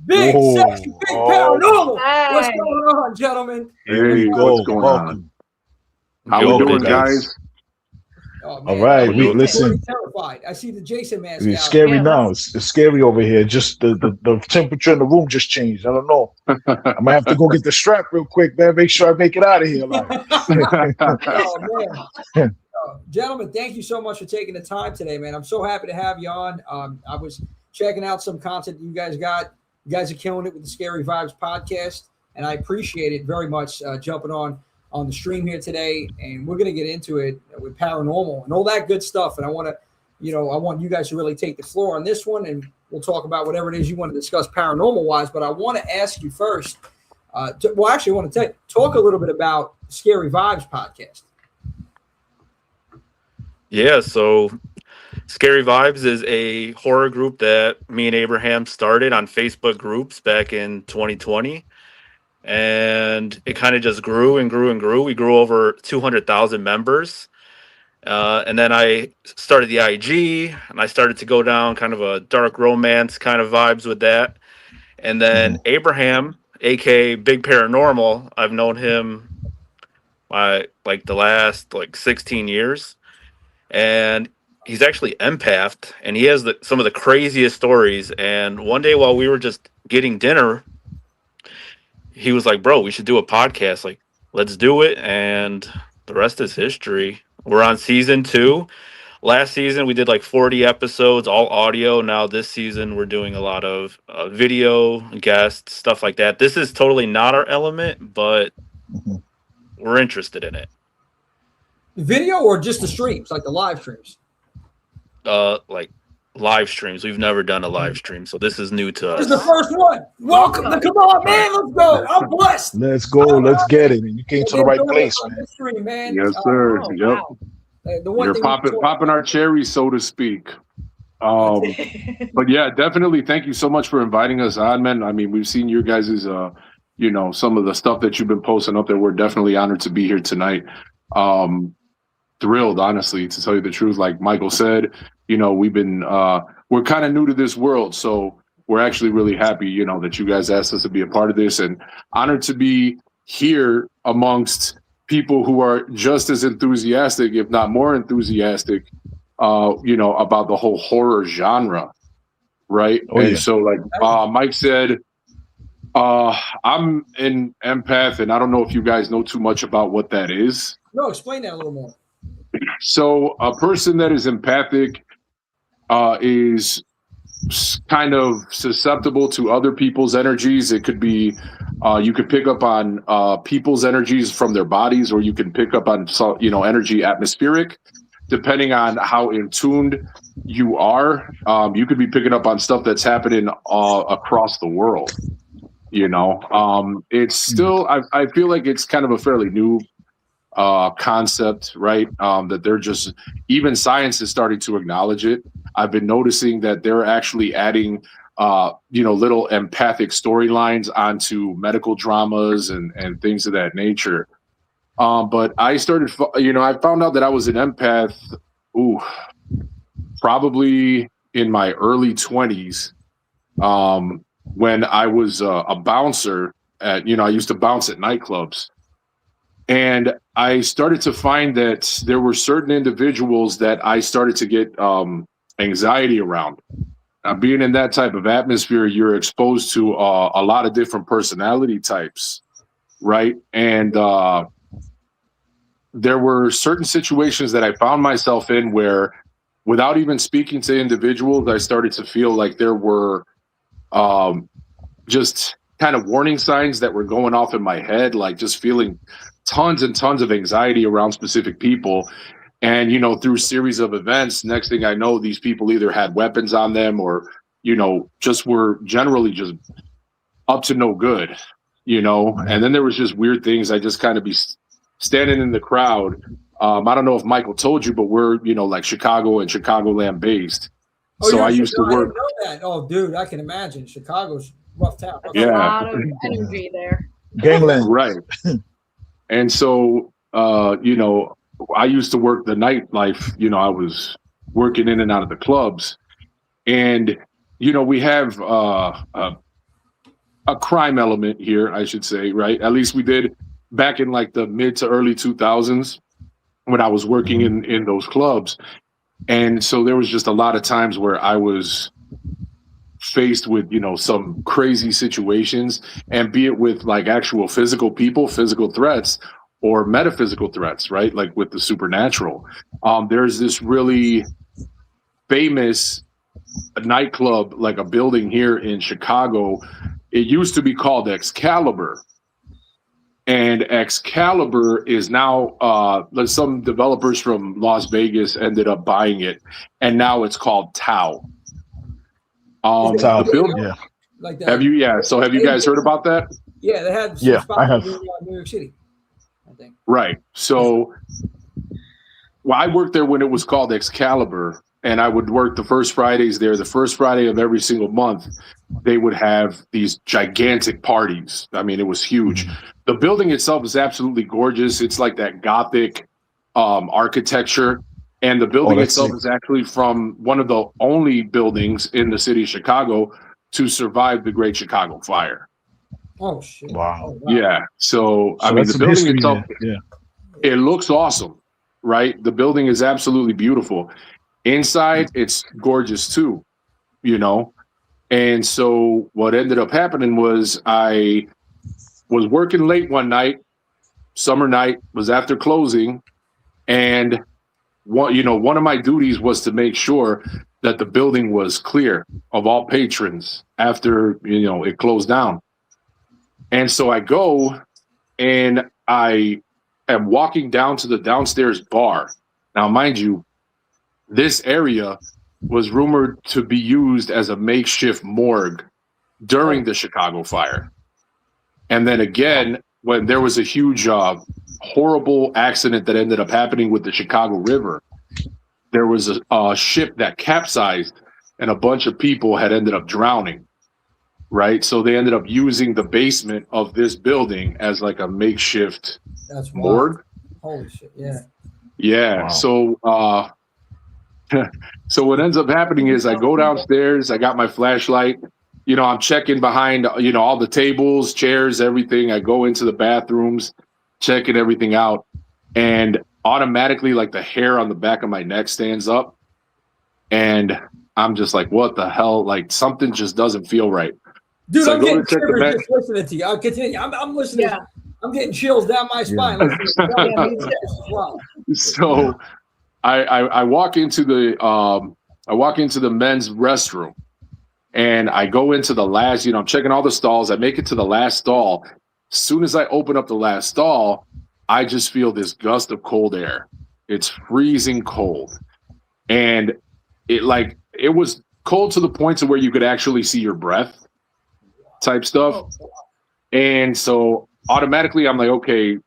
big, sexy, big paranormal. Hey. What's going on, gentlemen? Hey, what's going on? How we doing, guys? Oh, all right, we listen. Terrified. I see the Jason mask. It's scary now. It's scary over here. Just the temperature in the room just changed. I don't know. I might have to go get the strap real quick, man. Make sure I make it out of here. Oh man, gentlemen, thank you so much for taking the time today, man. I'm so happy to have you on. I was checking out some content you guys got. You guys are killing it with the Scary Vibes podcast, and I appreciate it very much. Jumping on the stream here today, and we're going to get into it with paranormal and all that good stuff. And I want you guys to really take the floor on this one, and we'll talk about whatever it is you want to discuss paranormal wise. But I want to ask you first. I want to talk a little bit about Scary Vibes podcast. Yeah, so Scary Vibes is a horror group that me and Abraham started on Facebook groups back in 2020. And it kind of just grew and grew and grew. We grew over 200,000 members. And then I started the IG, and I started to go down kind of a dark romance kind of vibes with that. And then Abraham, aka Big Paranormal, I've known him the last 16 years. And he's actually empathed, and he has some of the craziest stories. And one day while we were just getting dinner, he was like, bro, we should do a podcast. Like, let's do it. And the rest is history. We're on season 2. Last season, we did 40 episodes, all audio. Now this season, we're doing a lot of video, guests, stuff like that. This is totally not our element, but we're interested in it. Video or just the streams, like the live streams? Live streams. We've never done a live stream, so this is new to us. This is the first one. Welcome. Come on, man. Let's go. I'm blessed. Let's go. Let's get it. And you came to the right place, man. Yes, sir. Yep. Wow. You're popping our cherry, so to speak. But yeah, definitely. Thank you so much for inviting us on, man. I mean, we've seen your guys' some of the stuff that you've been posting up there. We're definitely honored to be here tonight. Thrilled, honestly, to tell you the truth. Like Michael said, we're kind of new to this world, so we're actually really happy, that you guys asked us to be a part of this, and honored to be here amongst people who are just as enthusiastic, if not more enthusiastic, about the whole horror genre, right? So, like Mike said, I'm an empath, and I don't know if you guys know too much about what that is. No, explain that a little more. So a person that is empathic is kind of susceptible to other people's energies. It could be you could pick up on people's energies from their bodies, or you can pick up on energy atmospheric, depending on how in tuned you are. You could be picking up on stuff that's happening across the world. It's still I feel like it's kind of a fairly new concept, right? That they're just, even science is starting to acknowledge it. I've been noticing that they're actually adding little empathic storylines onto medical dramas and things of that nature. But I started, I found out that I was an empath probably in my early 20s, when I was a bouncer at, I used to bounce at nightclubs. And I started to find that there were certain individuals that I started to get anxiety around. Now, being in that type of atmosphere, you're exposed to a lot of different personality types, right? And there were certain situations that I found myself in where, without even speaking to individuals, I started to feel like there were just kind of warning signs that were going off in my head, like just feeling tons and tons of anxiety around specific people. And, through a series of events, next thing I know, these people either had weapons on them or, just were generally just up to no good, and then there was just weird things. I just kind of be standing in the crowd. I don't know if Michael told you, but we're, like Chicago and Chicagoland based. So I used to work. I didn't know that. Oh, dude, I can imagine. Chicago's rough town. There's a lot of energy there. Gangland. Right. And so, I used to work the nightlife. I was working in and out of the clubs, and we have a crime element here, I should say, right? At least we did back in like the mid to early 2000s when I was working in those clubs. And so there was just a lot of times where I was faced with, some crazy situations, and be it with like actual physical people, physical threats, or metaphysical threats, right? Like with the supernatural. There's this really famous nightclub, like a building here in Chicago. It used to be called Excalibur. And Excalibur is now, some developers from Las Vegas ended up buying it, and now it's called Tau. Tau, the building, yeah. Like that. Have you? Yeah. So have you guys heard about that? Yeah, they had. Yeah, I have. In New York City, I think. Right. So, I worked there when it was called Excalibur, and I would work the first Fridays there. The first Friday of every single month, they would have these gigantic parties. I mean, it was huge. The building itself is absolutely gorgeous. It's like that Gothic architecture. And the building itself is actually from one of the only buildings in the city of Chicago to survive the Great Chicago Fire. Oh, shit. Wow. Oh, wow. Yeah. So I mean, the building itself, it looks awesome, right? The building is absolutely beautiful. Inside, it's gorgeous too, And so what ended up happening was I was working late one night, summer night, was after closing, and one of my duties was to make sure that the building was clear of all patrons after, it closed down. And so I go and I am walking down to the downstairs bar. Now, mind you, this area was rumored to be used as a makeshift morgue during the Chicago fire. And then again, when there was a huge, horrible accident that ended up happening with the Chicago River, there was a ship that capsized and a bunch of people had ended up drowning. right? So they ended up using the basement of this building as like a makeshift That's morgue. wild. Holy shit! Yeah. Yeah. Wow. So so what ends up happening is I go downstairs, I got my flashlight, you know, I'm checking behind, you know, all the tables, chairs, everything. I go into the bathrooms, checking everything out, and automatically like the hair on the back of my neck stands up. And I'm just like, what the hell? Like something just doesn't feel right. Dude, So I I'm go getting to check the shivers back. just listening to you. I'll continue. I'm listening. Yeah. I'm getting chills down my spine. Yeah. Listening to you. Yeah, me too. Wow. So I walk into the men's restroom, and I go into the last, you know, I'm checking all the stalls. I make it to the last stall. As soon as I open up the last stall, I just feel this gust of cold air. It's freezing cold. And it was cold to the point to where you could actually see your breath type stuff. And so automatically I'm like, okay,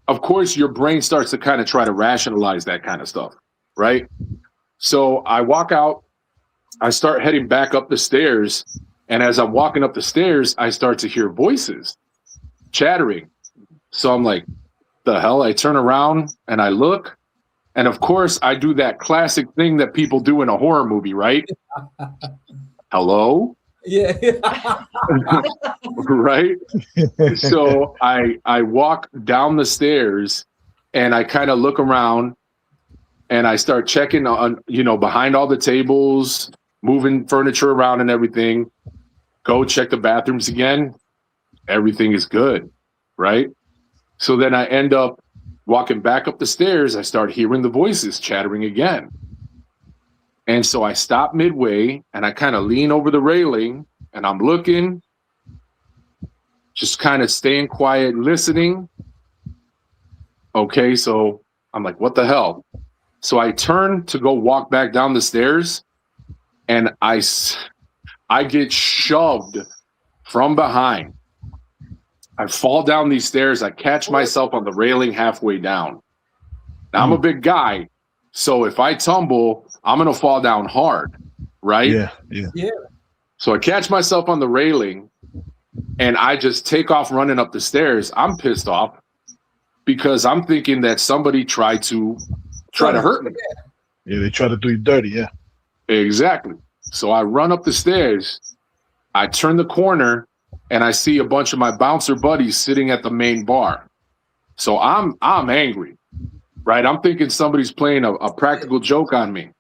of course your brain starts to kind of try to rationalize that kind of stuff, right? So I walk out, I start heading back up the stairs, and as I'm walking up the stairs, I start to hear voices chattering. So I'm like, the hell? I turn around and I look, and of course I do that classic thing that people do in a horror movie, right? Hello? Yeah. Right? So I walk down the stairs and I kind of look around and I start checking on, you know, behind all the tables, moving furniture around and everything. Go check the bathrooms again. Everything is good, right? So then I end up walking back up the stairs. I start hearing the voices chattering again. And so I stop midway and I kind of lean over the railing and I'm looking, just kind of staying quiet, listening. Okay, so I'm like, what the hell? So I turn to go walk back down the stairs, and I get shoved from behind. I fall down these stairs. I catch myself on the railing halfway down. Now, I'm a big guy, so if I tumble, I'm going to fall down hard, right? Yeah. So I catch myself on the railing, and I just take off running up the stairs. I'm pissed off because I'm thinking that somebody tried to hurt me. Yeah, they try to do you dirty, yeah. Exactly. So I run up the stairs, I turn the corner, and I see a bunch of my bouncer buddies sitting at the main bar. So I'm angry, right? I'm thinking somebody's playing a practical joke on me.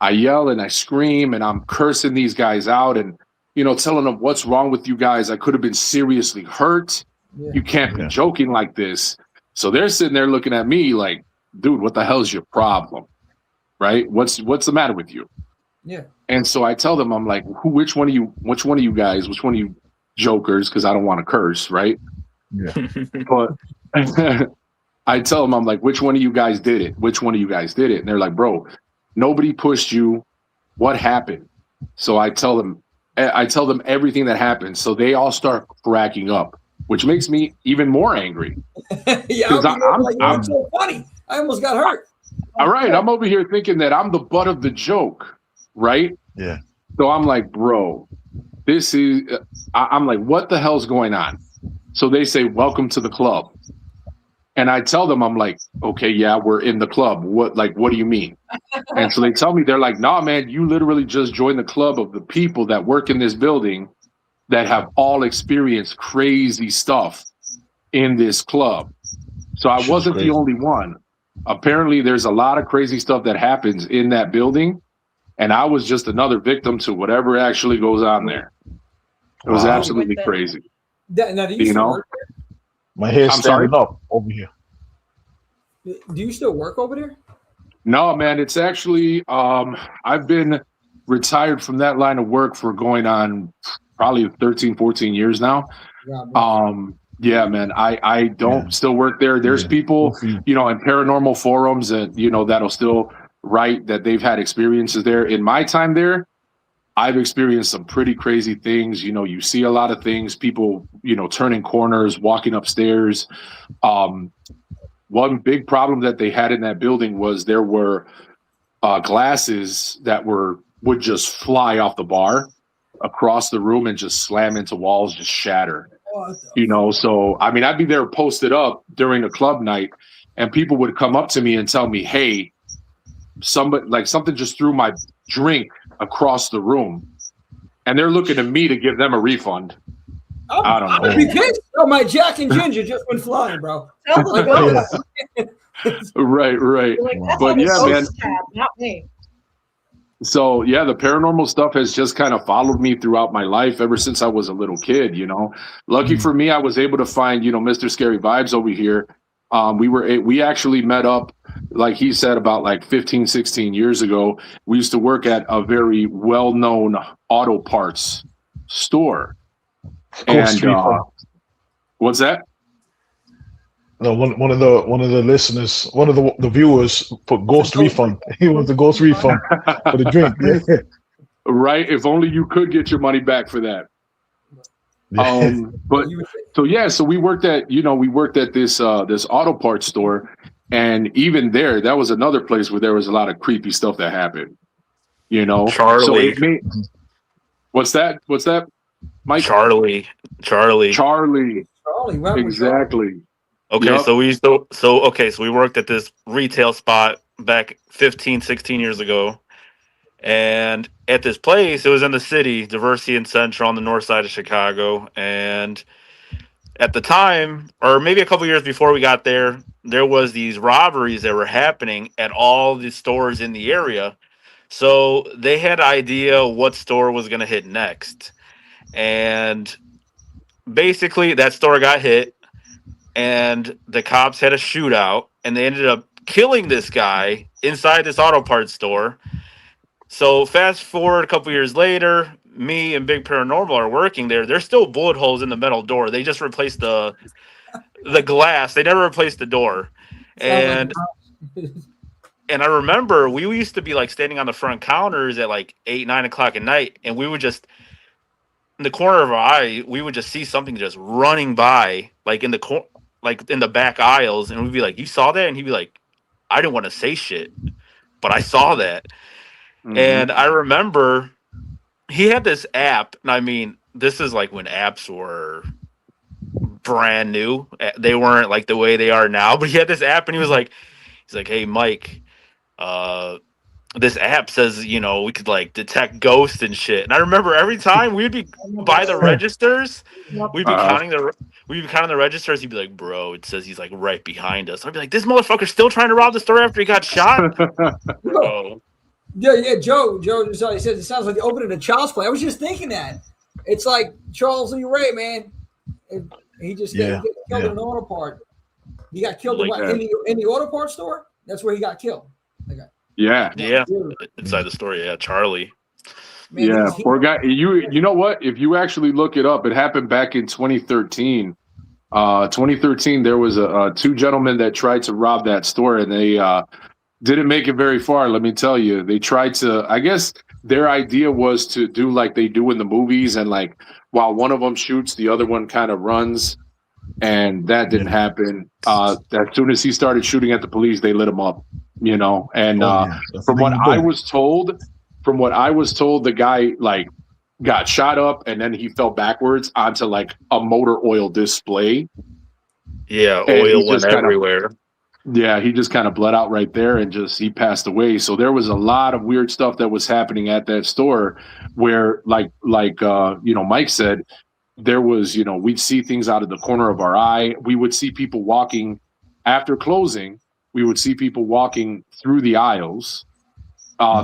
I yell and I scream and I'm cursing these guys out and, you know, telling them, what's wrong with you guys? I could have been seriously hurt. Yeah. You can't be joking like this. So they're sitting there looking at me like, dude, what the hell's your problem? Right? What's the matter with you? Yeah. And so I tell them, I'm like, which one of you guys, which one of you jokers, because I don't want to curse, right? Yeah. But I tell them, I'm like, which one of you guys did it? Which one of you guys did it? And they're like, bro, nobody pushed you. What happened? So I tell them everything that happened. So they all start cracking up, which makes me even more angry. Yeah, I'm so funny. I almost got hurt. All right, I'm over here thinking that I'm the butt of the joke, right? Yeah. So I'm like, bro, this is. I'm like, what the hell's going on? So they say, welcome to the club. And I tell them, I'm like, okay, yeah, we're in the club. What do you mean? And so they tell me, they're like, nah, man, you literally just joined the club of the people that work in this building that have all experienced crazy stuff in this club. So I wasn't the only one. Apparently, there's a lot of crazy stuff that happens in that building. And I was just another victim to whatever actually goes on there. It was absolutely crazy. Now, do you still work there? My hair's standing up over here. Do you still work over there? No, man. It's actually, I've been retired from that line of work for going on probably 13, 14 years now. Yeah, man. I don't still work there. There's people, you know, in paranormal forums that, you know, that'll still write that they've had experiences there. In my time there, I've experienced some pretty crazy things. You know, you see a lot of things, people, you know, turning corners, walking upstairs. One big problem that they had in that building was there were glasses that would just fly off the bar. across the room and just slam into walls, just shatter. You know, so I mean, I'd be there posted up during a club night, and people would come up to me and tell me, "Hey, something just threw my drink across the room," and they're looking to me to give them a refund. I don't know. Be pissed. Oh, my Jack and Ginger just went flying, bro. Right. Like, that's But on the yeah, man. ghost tab, not me. So yeah, the paranormal stuff has just kind of followed me throughout my life ever since I was a little kid, you know. Lucky for me, I was able to find, you know, Mr. Scary Vibes over here. We actually met up, like he said, about like 15, 16 years ago. We used to work at a very well-known auto parts store. Ghost refund. What's that? No, one of the listeners, one of the viewers put ghost refund. He wants a ghost refund for the drink. Yeah. Right. If only you could get your money back for that. So we worked at this auto parts store, and even there, that was another place where there was a lot of creepy stuff that happened. You know, Charlie. What's that, Mike? Charlie. Exactly. Okay, Yep. so we worked at this retail spot back 15, 16 years ago. And at this place, it was in the city, Diversity and Central on the north side of Chicago. And at the time, or maybe a couple years before we got there, there was these robberies that were happening at all the stores in the area. So they had an idea what store was going to hit next. And basically that store got hit, and the cops had a shootout, and they ended up killing this guy inside this auto parts store. So fast forward a couple years later, me and Big Paranormal are working there. There's still bullet holes in the metal door. They just replaced the glass. They never replaced the door. And I remember we used to be like standing on the front counters at like 8, 9 o'clock at night, and we would just, in the corner of our eye, we would just see something just running by, like in the back aisles, and we'd be like, "You saw that?" And he'd be like, "I didn't want to say shit, but I saw that." Mm-hmm. And I remember he had this app, and I mean, this is like when apps were brand new. They weren't like the way they are now, but he had this app, and he's like, "Hey, Mike, this app says, you know, we could like detect ghosts and shit." And I remember every time we'd be by the registers, we'd be counting the registers. He'd be like, "Bro, it says he's like right behind us." I'd be like, "This motherfucker's still trying to rob the store after he got shot." Bro. Yeah, Joe he says it sounds like the opening of Child's Play. I was just thinking that. It's like Charles Lee Ray, man. He just got killed in an auto part. He got killed in the auto part store? That's where he got killed. Yeah. Inside the story, Charlie. Man, poor guy. You know what? If you actually look it up, it happened back in 2013. 2013, there was two gentlemen that tried to rob that store, and they didn't make it very far. Let me tell you, they tried to. I guess their idea was to do like they do in the movies, and like while one of them shoots, the other one kind of runs, and that didn't happen. As soon as he started shooting at the police, they lit him up. You know, and from what I was told, the guy like got shot up and then he fell backwards onto like a motor oil display. Yeah, oil went everywhere. He just kind of bled out right there and he passed away. So there was a lot of weird stuff that was happening at that store where like Mike said, there was, we'd see things out of the corner of our eye. We would see people walking after closing. We would see people walking through the aisles.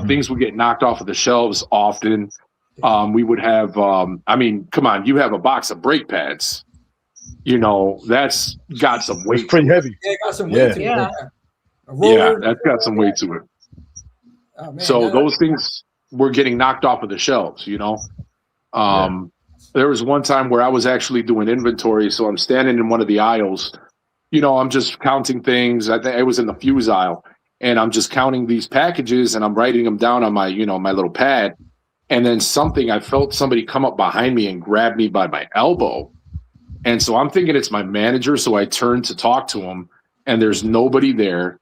Things would get knocked off of the shelves often. We would have, come on, you have a box of brake pads. That's got some weight. It's pretty heavy. Yeah, it got some weight to it. That's got some weight to it. Oh, man, so those things were getting knocked off of the shelves, There was one time where I was actually doing inventory. So I'm standing in one of the aisles. I'm just counting things. I think it was in the fuse aisle, and I'm just counting these packages and I'm writing them down on my, my little pad. And then I felt somebody come up behind me and grab me by my elbow. And so I'm thinking it's my manager. So I turned to talk to him, and there's nobody there.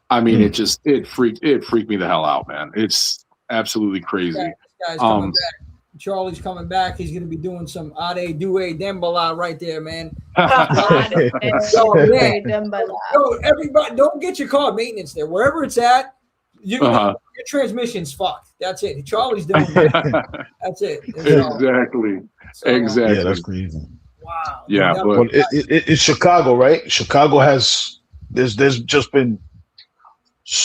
I mean, it freaked me the hell out, man. It's absolutely crazy. This guy's coming back. Charlie's coming back. He's going to be doing some Ade Due Dembala right there, man. Yo, everybody, don't get your car maintenance there. Wherever it's at, your transmission's fucked. That's it. Charlie's doing that. That's it. Exactly. Exactly. Yeah, that's crazy. Wow. Yeah, but it's Chicago, right? Chicago there's just been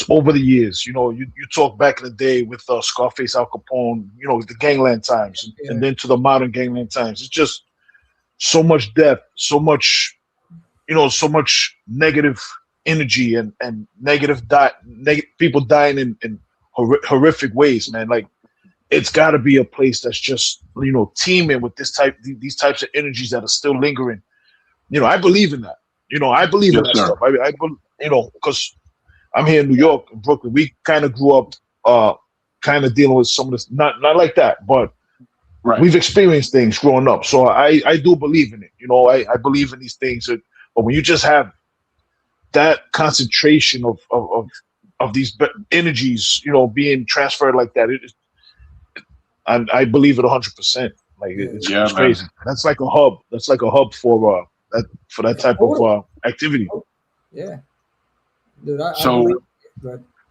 over the years, you talk back in the day with Scarface, Al Capone, the gangland times, and then to the modern gangland times. It's just so much death, so much negative energy and negative people dying in horrific ways, man. Like, it's got to be a place that's just teeming with these types of energies that are still lingering. I believe in that. I believe in that stuff. I because I'm here in New York, in Brooklyn. We kind of grew up kind of dealing with some of this, not like that, but we've experienced things growing up. So I do believe in it. I believe in these things. But when you just have that concentration of these energies, being transferred like that, I believe it 100%. Like, it's crazy. That's like a hub. That's like a hub for that type of activity. Yeah. Dude,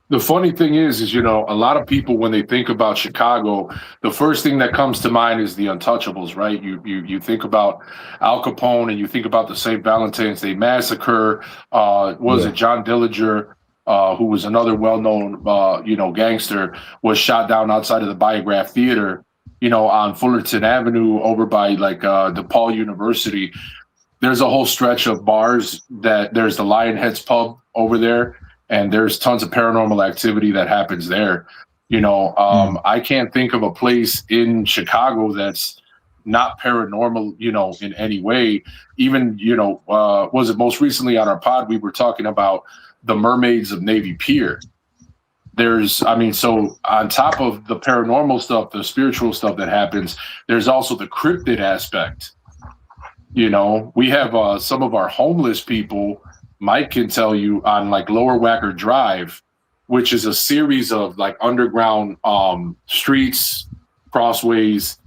the funny thing is a lot of people, when they think about Chicago, the first thing that comes to mind is the Untouchables, right? You think about Al Capone, and you think about the St. Valentine's Day Massacre. Was it John Dillinger, who was another well-known gangster, was shot down outside of the Biograph Theater, on Fullerton Avenue over by DePaul University. There's a whole stretch of bars there's the Lionheads pub over there, and there's tons of paranormal activity that happens there. I can't think of a place in Chicago that's not paranormal, in any way. Even, was it most recently on our pod, we were talking about the Mermaids of Navy Pier. So on top of the paranormal stuff, the spiritual stuff that happens, there's also the cryptid aspect. We have some of our homeless people, Mike can tell you, on Lower Wacker Drive, which is a series of underground streets, crossways.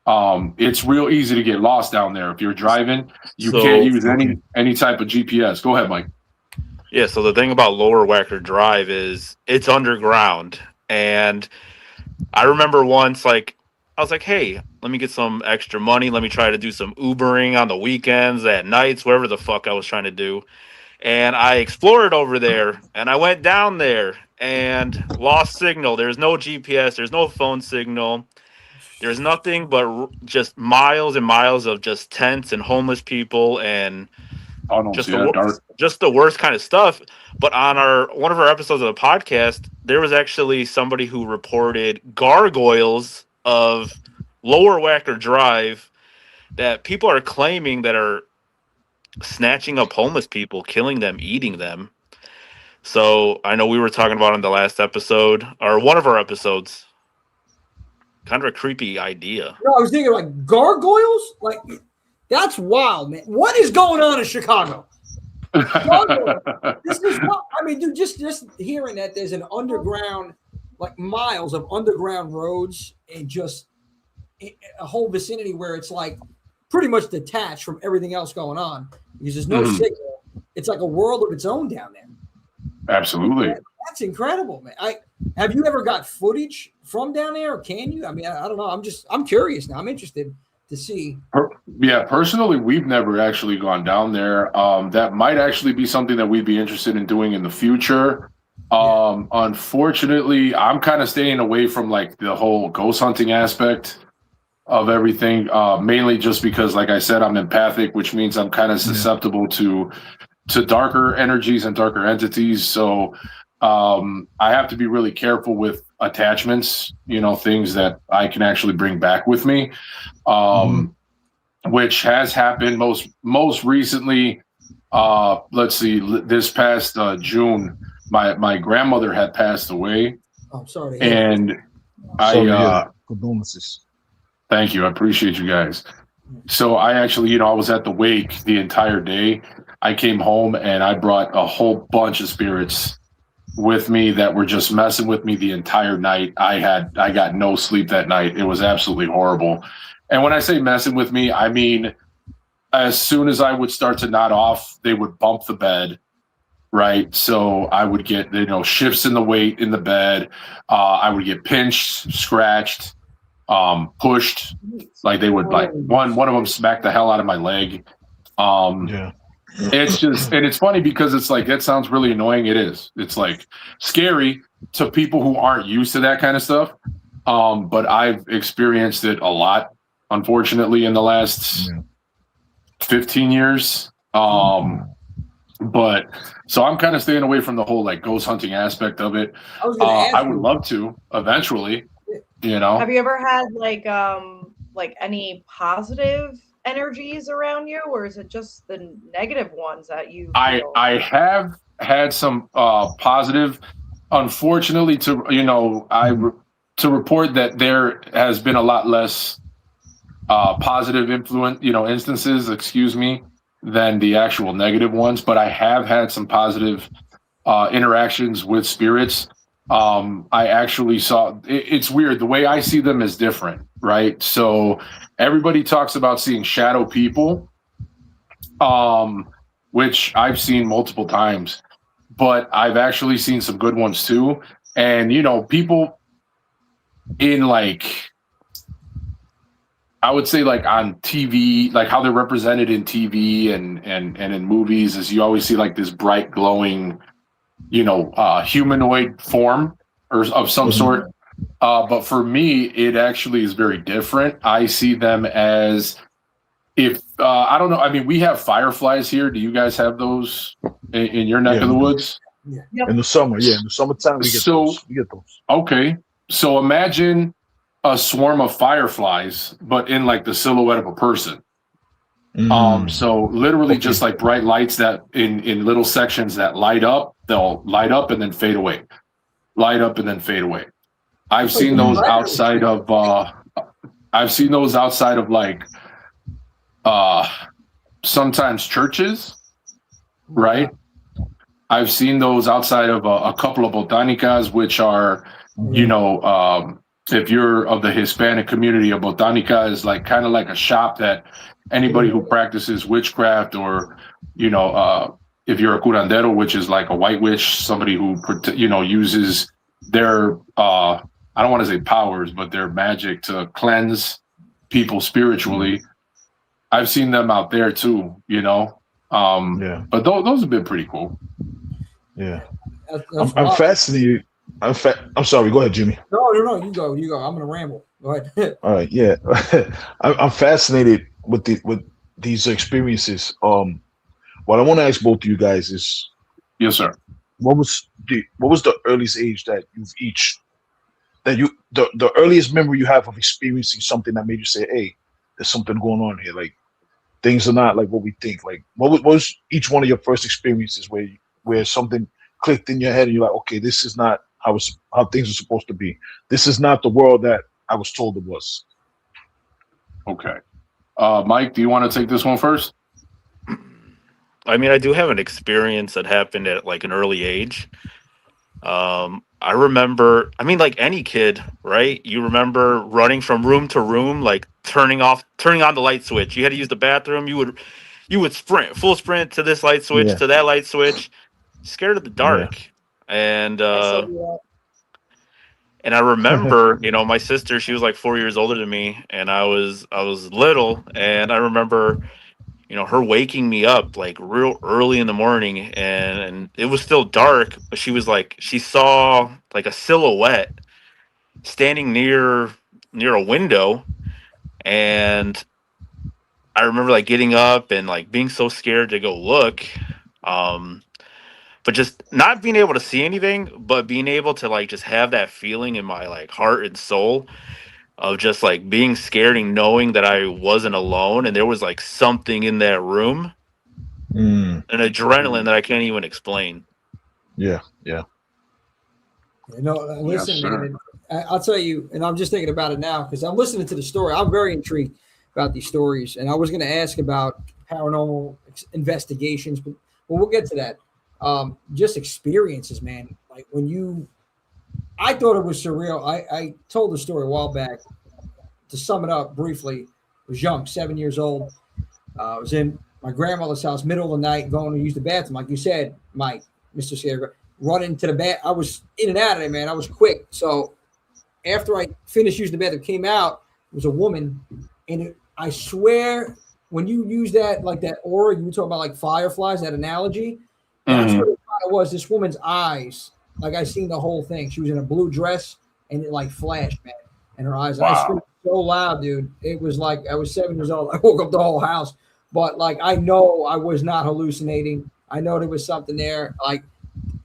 It's real easy to get lost down there. If you're driving, you can't use any type of GPS. Go ahead, Mike. Yeah, so the thing about Lower Wacker Drive is it's underground. And I remember once, I was like, hey, let me get some extra money. Let me try to do some Ubering on the weekends, at nights, wherever the fuck I was trying to do. And I explored over there, and I went down there and lost signal. There's no GPS. There's no phone signal. There's nothing but just miles and miles of just tents and homeless people and just the worst kind of stuff. But on one of our episodes of the podcast, there was actually somebody who reported gargoyles of Lower Wacker Drive that people are claiming that are snatching up homeless people, killing them, eating them. So I know we were talking about in the last episode, or one of our episodes, kind of a creepy idea. No, I was thinking gargoyles? That's wild, man. What is going on in Chicago? This is what I mean, dude. Just hearing that there's an underground, miles of underground roads, and just a whole vicinity where it's pretty much detached from everything else going on because there's no signal. It's like a world of its own down there. Absolutely. That's incredible, man. Have you ever got footage from down there, or can you? I mean, I don't know. I'm curious now. I'm interested to see. Yeah, personally, we've never actually gone down there. That might actually be something that we'd be interested in doing in the future. Unfortunately, I'm kind of staying away from the whole ghost hunting aspect of everything, mainly just because, like I said, I'm empathic, which means I'm kind of susceptible to darker energies and darker entities. So I have to be really careful with attachments, things that I can actually bring back with me, which has happened most recently. Let's see, this past June, my grandmother had passed away. Oh, sorry. And condolences. Thank you. I appreciate you guys. So I actually, I was at the wake the entire day. I came home and I brought a whole bunch of spirits with me that were just messing with me the entire night. I got no sleep that night. It was absolutely horrible. And when I say messing with me, I mean, as soon as I would start to nod off, they would bump the bed. Right. So I would get, shifts in the weight in the bed. I would get pinched, scratched, pushed. Like they would one of them smacked the hell out of my leg. It's just, and it's funny because it's like, that sounds really annoying. It is. It's like scary to people who aren't used to that kind of stuff. But I've experienced it a lot, unfortunately, in the last 15 years. But so I'm kind of staying away from the whole like ghost hunting aspect of it. I would love to eventually, Have you ever had like any positive energies around you, or is it just the negative ones that you feel? I have had some positive, unfortunately, to report that there has been a lot less positive instances, than the actual negative ones, but I have had some positive interactions with spirits. I actually saw, it's weird, the way I see them is different, right? So everybody talks about seeing shadow people, which I've seen multiple times, but I've actually seen some good ones too. And, people in I would say like on TV, like how they're represented in TV and in movies is you always see like this bright glowing, humanoid form or of some sort. But for me, it actually is very different. I see them as I don't know. I mean, we have fireflies here. Do you guys have those in your neck of the woods? Yeah. In the summer. Yeah. In the summertime, we get those. We get those. Okay. So imagine a swarm of fireflies, but in like the silhouette of a person. So literally just like bright lights that in little sections that light up, they'll light up and then fade away. Light up and then fade away. I've seen those outside of like sometimes churches, right? I've seen those outside of a couple of botanicas, which are, if you're of the Hispanic community, a botanica is like kind of like a shop that anybody who practices witchcraft or, if you're a curandero, which is like a white witch, somebody who, uses their, I don't want to say powers, but their magic to cleanse people spiritually. I've seen them out there too, but those have been pretty cool. Yeah. I'm fascinated. I'm sorry. Go ahead, Jimmy. No. You go. I'm gonna ramble. Go ahead. All right. Yeah. I'm fascinated with these experiences. What I want to ask both of you guys is, yes, sir. What was the earliest age that the earliest memory you have of experiencing something that made you say, "Hey, there's something going on here. Like things are not like what we think." Like what was each one of your first experiences where something clicked in your head and you're like, "Okay, this is not how things are supposed to be. This is not the world that I was told it was." Okay. Mike, do you want to take this one first? I mean, I do have an experience that happened at like an early age. I remember, like any kid, right? You remember running from room to room, like turning on the light switch. You had to use the bathroom. You would full sprint to this light switch, to that light switch, scared of the dark. And I remember, my sister, she was like 4 years older than me, and I was little, and I remember, her waking me up like real early in the morning, and it was still dark, but she saw like a silhouette standing near a window, and I remember like getting up and like being so scared to go look, but just not being able to see anything, but being able to like just have that feeling in my like heart and soul of just like being scared and knowing that I wasn't alone and there was like something in that room, an adrenaline that I can't even explain. Yeah. Listen, man, I'll tell you, and I'm just thinking about it now because I'm listening to the story. I'm very intrigued about these stories, and I was going to ask about paranormal investigations, but we'll get to that. Just experiences, man. like I thought it was surreal. I told the story a while back. To sum it up briefly, I was young, 7 years old. I was in my grandmother's house, middle of the night, going to use the bathroom. Like you said, Mike, Mr. Scarecrow, running to the bath. I was in and out of there, man. I was quick. So after I finished using the bathroom, came out, it was a woman. And I swear, when you use that, like that aura, you were talking about like fireflies, that analogy. That's what it was. This woman's eyes, like I seen the whole thing. She was in a blue dress and it like flashed, man. And her eyes, I screamed so loud, dude. It was like I was 7 years old. I woke up the whole house. But like I know I was not hallucinating. I know there was something there. Like,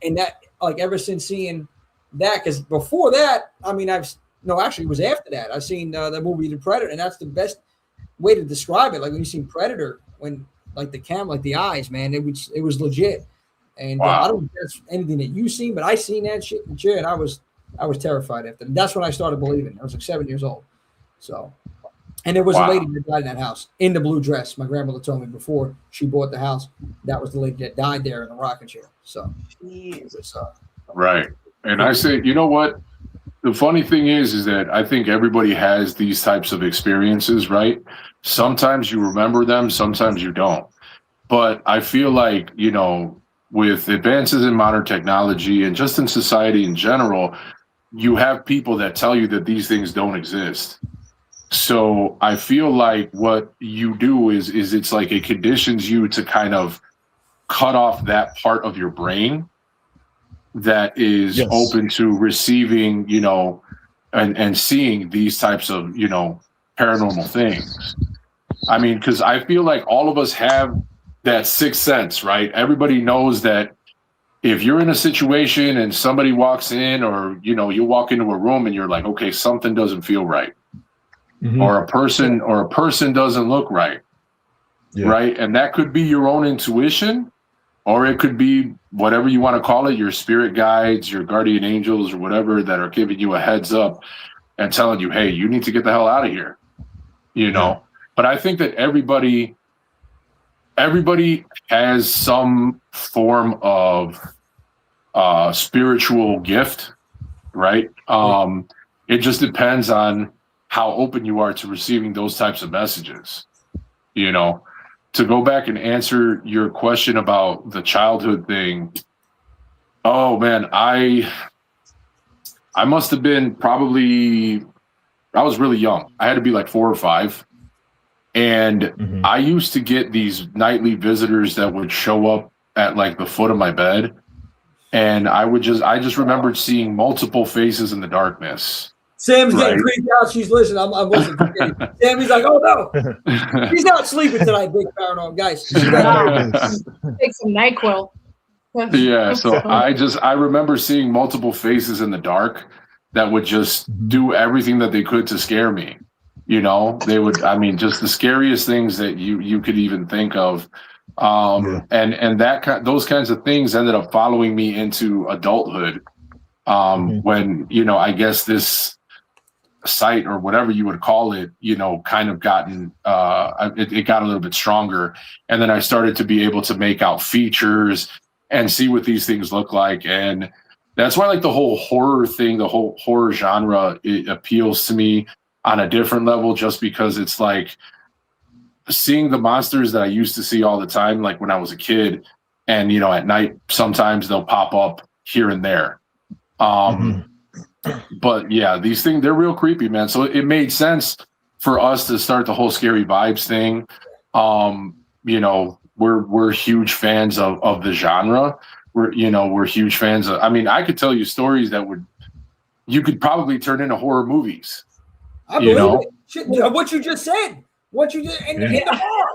and that, like, ever since seeing that, because before that, I mean, actually, it was after that. I've seen the movie The Predator, and that's the best way to describe it. Like when you seen Predator, when like the camera, like the eyes, man, it was legit. And I don't know if that's anything that you've seen, but I seen that shit in the chair, and I was terrified after. That's when I started believing. I was like 7 years old. So, and there was a lady that died in that house in the blue dress. My grandmother told me before she bought the house, that was the lady that died there in the rocking chair. So, it was, right. And I say, you know what? The funny thing is that I think everybody has these types of experiences, right? Sometimes you remember them, sometimes you don't. But I feel like, you know, with advances in modern technology and just in society in general, you have people that tell you that these things don't exist. So I feel like what you do is it's like it conditions you to kind of cut off that part of your brain that is open to receiving, you know, and seeing these types of, you know, paranormal things. I mean, because I feel like all of us have that sixth sense, right? Everybody knows that if you're in a situation and somebody walks in, or, you know, you walk into a room and you're like, okay, something doesn't feel right. Or a person doesn't look right. Right. And that could be your own intuition, or it could be whatever you want to call it, your spirit guides, your guardian angels, or whatever, that are giving you a heads up and telling you, hey, you need to get the hell out of here. You know, but I think that everybody has some form of spiritual gift, right? It just depends on how open you are to receiving those types of messages. You know, to go back and answer your question about the childhood thing. Oh man, I must have been I was really young. I had to be like 4 or 5. And I used to get these nightly visitors that would show up at like the foot of my bed. And I just remembered seeing multiple faces in the darkness. Sam's getting creeped out. She's listening. I'm listening. Sammy's like, oh no, he's not sleeping tonight. Big paranormal guys. Take some NyQuil. Yeah. So I remember seeing multiple faces in the dark that would just do everything that they could to scare me. You know, they would, I mean, just the scariest things that you could even think of. And those kinds of things ended up following me into adulthood. When, you know, I guess this site, or whatever you would call it, you know, kind of gotten, it got a little bit stronger. And then I started to be able to make out features and see what these things look like. And that's why, like, the whole horror thing, the whole horror genre, it appeals to me on a different level, just because it's like seeing the monsters that I used to see all the time, like when I was a kid, and, you know, at night, sometimes they'll pop up here and there. But yeah, these things, they're real creepy, man. So it made sense for us to start the whole scary vibes thing. You know, we're huge fans of the genre. We're huge fans of, I mean, I could tell you stories that you could probably turn into horror movies. I believe it. Shit, what you just said. What you did in the bar.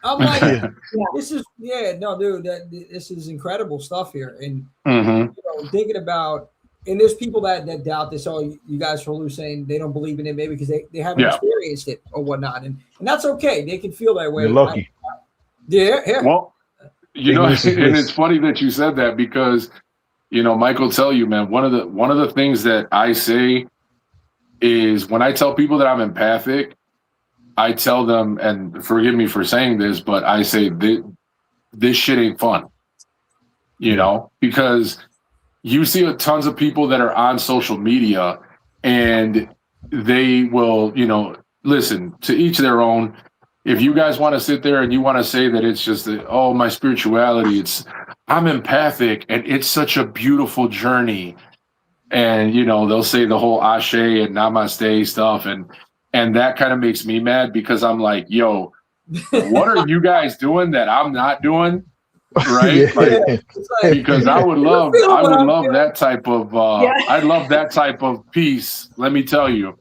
I'm like, this is dude, this is incredible stuff here. And you know, thinking about, and there's people that doubt this. Oh, you guys are hallucinating. They don't believe in it, maybe because they haven't experienced it or whatnot, and that's okay. They can feel that way. You're lucky. Well, you know, and it's funny that you said that, because, you know, Mike will tell you, man, one of the things that I say is, when I tell people that I'm empathic, I tell them, and forgive me for saying this, but I say this shit ain't fun, you know, because you see tons of people that are on social media and they will, listen, to each their own. If you guys want to sit there and you want to say that it's just that, oh, my spirituality, I'm empathic and it's such a beautiful journey. And, they'll say the whole ashe and namaste stuff. And that kind of makes me mad because I'm like, yo, what are you guys doing that I'm not doing? Right? Because I would love that type of I'd love that type of peace, let me tell you.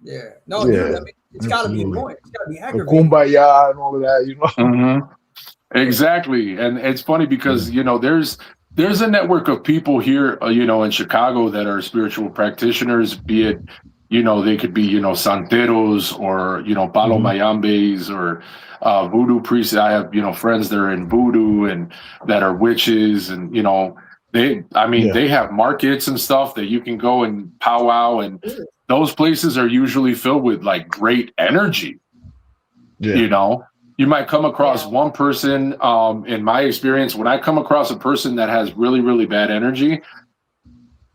Yeah. No, dude, I mean, it's gotta be annoying. It's gotta be aggravating. Kumbaya and all of that, Mm-hmm. Exactly. And it's funny because there's a network of people here, in Chicago that are spiritual practitioners, be it, they could be, santeros or, palo mayambes or voodoo priests. I have, friends that are in voodoo and that are witches and, they have markets and stuff that you can go and powwow, and those places are usually filled with like great energy. Yeah. You might come across one person, in my experience, when I come across a person that has really, really bad energy,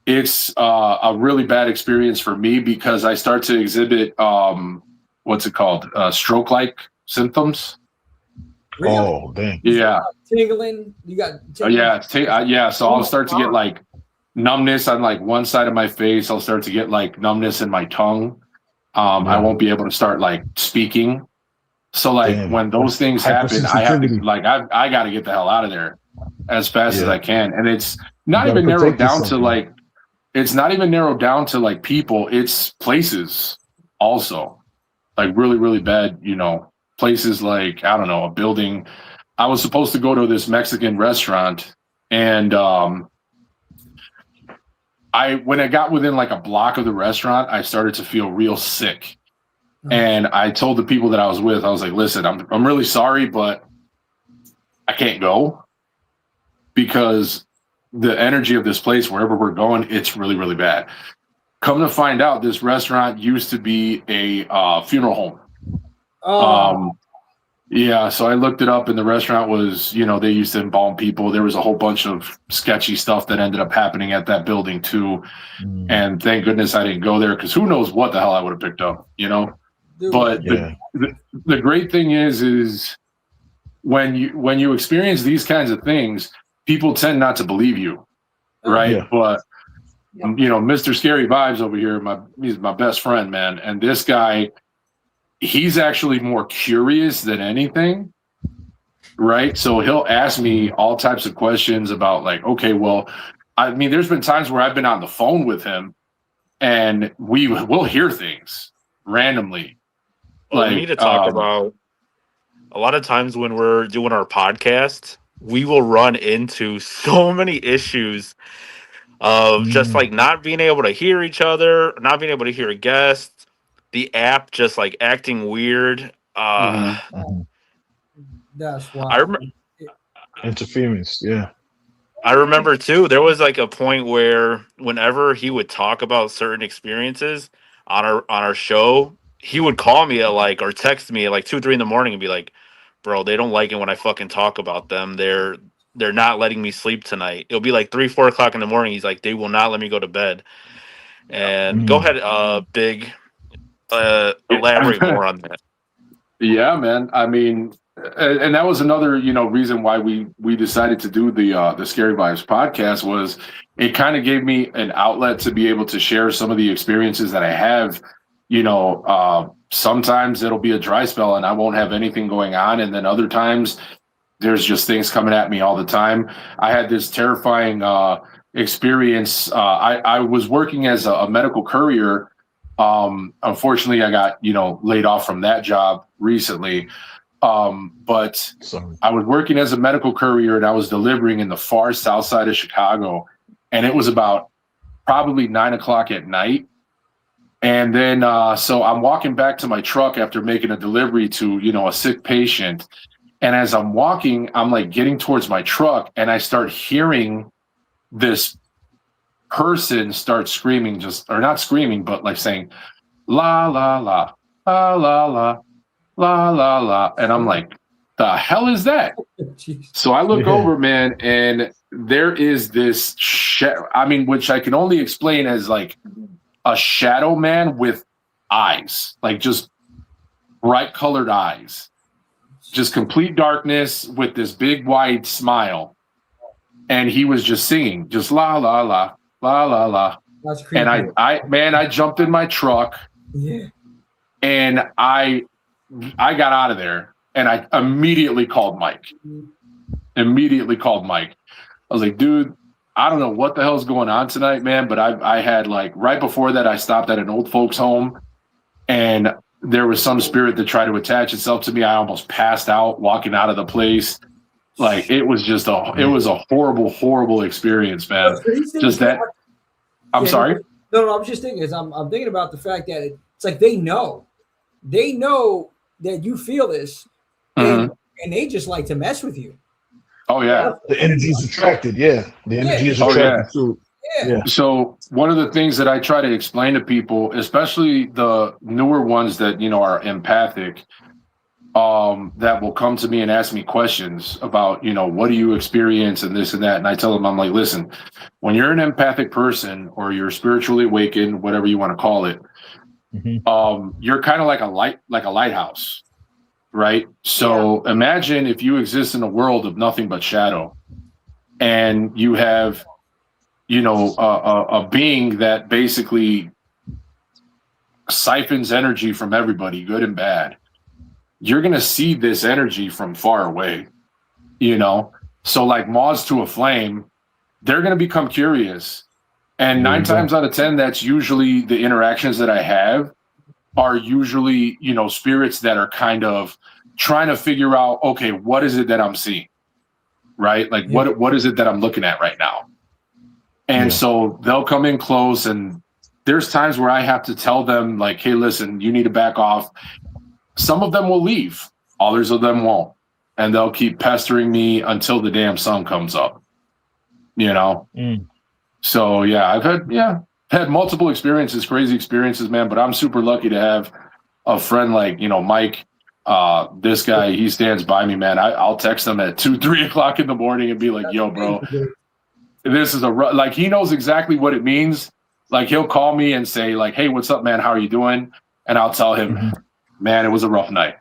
it's a really bad experience for me because I start to exhibit, what's it called? Stroke-like symptoms. Really? Oh, dang. Yeah. Tingling. You got tingling? Yeah. So I'll start to get like numbness on like one side of my face. I'll start to get like numbness in my tongue. I won't be able to start like speaking. So like when those things happen, I have to I got to get the hell out of there as fast as I can. And it's not even narrowed down to like, people, it's places also, like really, really bad, places like, I don't know, a building. I was supposed to go to this Mexican restaurant and when I got within like a block of the restaurant, I started to feel real sick. And I told the people that I was with, I was like, listen, I'm really sorry, but I can't go because the energy of this place, wherever we're going, it's really, really bad. Come to find out, this restaurant used to be a funeral home. Yeah, so I looked it up, and the restaurant was, they used to embalm people. There was a whole bunch of sketchy stuff that ended up happening at that building too. And thank goodness I didn't go there because who knows what the hell I would have picked up, But the great thing is when you experience these kinds of things, people tend not to believe you, right? Yeah. But Mr. Scary Vibes over here, he's my best friend, man. And this guy, he's actually more curious than anything, right? So he'll ask me all types of questions about like, okay, well, I mean, there's been times where I've been on the phone with him and we'll hear things randomly. Well, we need to talk about a lot of times when we're doing our podcast, we will run into so many issues of just like not being able to hear each other, not being able to hear a guest, the app just like acting weird. That's why interference. Yeah. I remember too, there was like a point where whenever he would talk about certain experiences on our show, he would call me or text me at like 2-3 in the morning and be like, bro, they don't like it when I fucking talk about them. They're not letting me sleep tonight. It'll be like 3-4 o'clock in the morning. He's like, they will not let me go to bed. And go ahead, Big, elaborate more on that. Yeah, man. I mean, and that was another, reason why we decided to do the Scary Vibes podcast was it kind of gave me an outlet to be able to share some of the experiences that I have. Sometimes it'll be a dry spell and I won't have anything going on. And then other times there's just things coming at me all the time. I had this terrifying experience. I was working as a medical courier. Unfortunately, I got, laid off from that job recently. But I was working as a medical courier and I was delivering in the far south side of Chicago. And it was about probably 9 o'clock at night. And then, so I'm walking back to my truck after making a delivery to, a sick patient. And as I'm walking, I'm like getting towards my truck and I start hearing this person start screaming, or not screaming, but like saying, la, la, la, la, la, la, la, la. And I'm like, the hell is that? So I look over, man, and there is this which I can only explain as like a shadow man with eyes, like just bright colored eyes, just complete darkness with this big wide smile. And he was just singing, just la la la la la la. That's creepy. And I jumped in my truck. Yeah. And I got out of there, and I immediately called Mike. I was like, dude, I don't know what the hell's going on tonight, man. But I had like right before that, I stopped at an old folks home, and there was some spirit that tried to attach itself to me. I almost passed out walking out of the place. Like it was just it was a horrible, horrible experience, man. Just that. I'm sorry. No, I was just thinking. I'm thinking about the fact that it's like they know that you feel this, and they just like to mess with you. Oh yeah, the energy is attracted. Yeah, the energy is attracted too. Yeah. So one of the things that I try to explain to people, especially the newer ones that are empathic, that will come to me and ask me questions about what do you experience and this and that, and I tell them, I'm like, listen, when you're an empathic person or you're spiritually awakened, whatever you want to call it, you're kind of like a lighthouse, right? So imagine if you exist in a world of nothing but shadow, and you have a being that basically siphons energy from everybody, good and bad. You're going to see this energy from far away, So like moths to a flame, they're going to become curious. And 9 times out of 10, that's usually the interactions that I have are usually, spirits that are kind of trying to figure out, okay, what is it that I'm seeing? Right? Like what is it that I'm looking at right now? And so they'll come in close, and there's times where I have to tell them like, hey, listen, you need to back off. Some of them will leave, others of them won't. And they'll keep pestering me until the damn sun comes up, So yeah, I've had multiple experiences, crazy experiences, man, but I'm super lucky to have a friend like, Mike. This guy, he stands by me, man. I'll text him at 2-3 o'clock in the morning and be like, yo, bro, this is like, he knows exactly what it means. Like he'll call me and say like, hey, what's up, man? How are you doing? And I'll tell him, man, it was a rough night.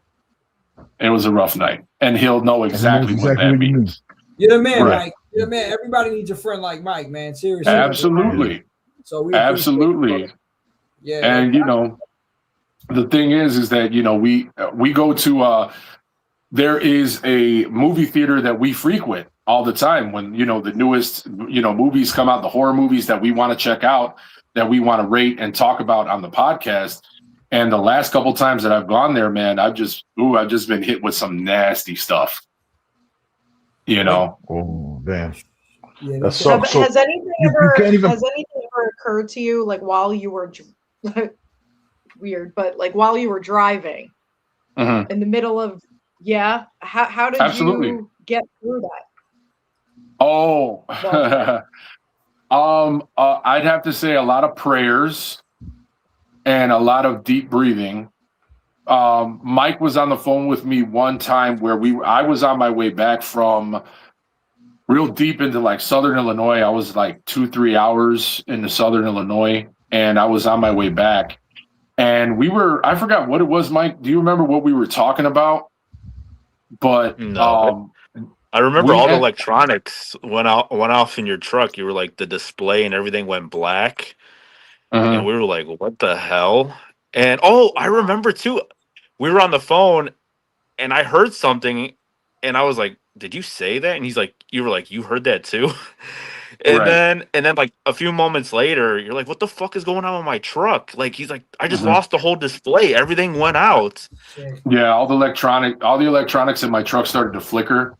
And he'll know exactly what that means. You're the man, Mike. You're the man. Everybody needs a friend like Mike, man. Seriously. Absolutely. So we absolutely. Yeah. And the thing is that we go to there is a movie theater that we frequent all the time when the newest movies come out, the horror movies that we want to check out, that we want to rate and talk about on the podcast. And the last couple times that I've gone there, man, I've just been hit with some nasty stuff. Oh damn. Yeah, has anything ever occurred to you like while you were weird, but like while you were driving in the middle of how did you get through that? Oh, I'd have to say a lot of prayers and a lot of deep breathing. Mike was on the phone with me one time where I was on my way back from real deep into like Southern Illinois. I was like 2-3 hours into Southern Illinois, and I was on my way back. And I forgot what it was, Mike. Do you remember what we were talking about? But no, I remember all the electronics went off in your truck. You were like, the display and everything went black. And we were like, what the hell? And I remember too, we were on the phone and I heard something and I was like, did you say that? And he's like, you were like, you heard that too? And then like a few moments later, you're like, what the fuck is going on with my truck? Like, he's like, I just lost the whole display. Everything went out. Yeah, all the electronics in my truck started to flicker.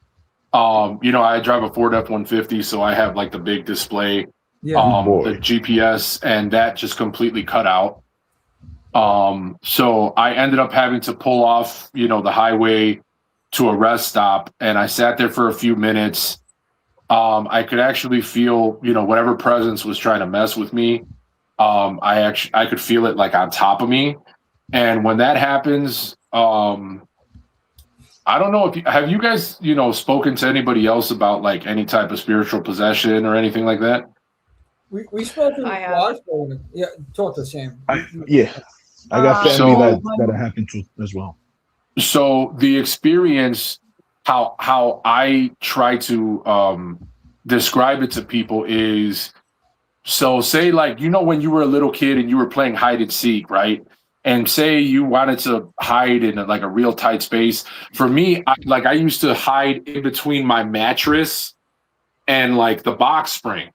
I drive a Ford F-150, so I have like the big display, the GPS, and that just completely cut out. So I ended up having to pull off, the highway to a rest stop, and I sat there for a few minutes. I could actually feel, whatever presence was trying to mess with me. I could feel it like on top of me. And when that happens, I I don't know if have you guys, spoken to anybody else about like any type of spiritual possession or anything like that? We spoke to yeah, talk to Sam. I got family that happened to as well. So the experience, how I try to describe it to people is, so say like, when you were a little kid and you were playing hide and seek, right? And say you wanted to hide in like a real tight space. For me, I used to hide in between my mattress and like the box spring.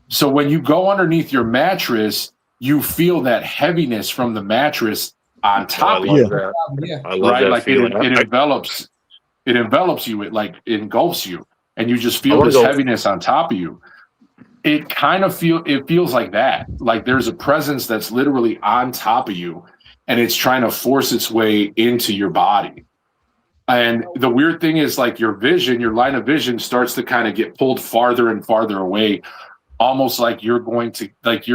So when you go underneath your mattress, you feel that heaviness from the mattress on top of you. I love right? that Like feeling. it envelops you. It engulfs you, and you just feel this heaviness on top of you. It kind of feels like that. Like there's a presence that's literally on top of you, and it's trying to force its way into your body. And the weird thing is, like, your line of vision starts to kind of get pulled farther and farther away, almost like you're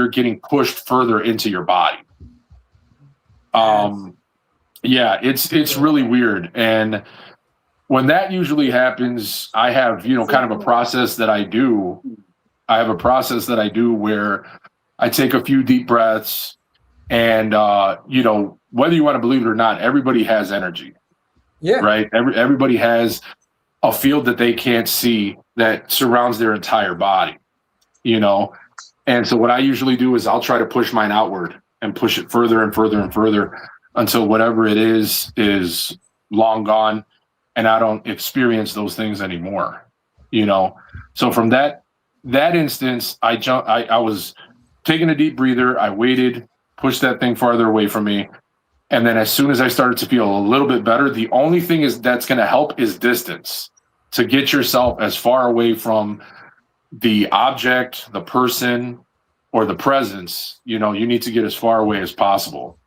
getting pushed further into your body. Yeah, it's really weird. And when that usually happens, I have, kind of a process that I do. I have a process that I do where I take a few deep breaths, and whether you want to believe it or not, everybody has energy. Yeah. Right. Everybody has a field that they can't see that surrounds their entire body. And so what I usually do is I'll try to push mine outward and push it further and further and further until whatever it is long gone, and I don't experience those things anymore. So from that instance, I was taking a deep breather. I waited, pushed that thing farther away from me. And then as soon as I started to feel a little bit better, the only thing that's going to help is distance, to get yourself as far away from the object, the person, or the presence. You need to get as far away as possible.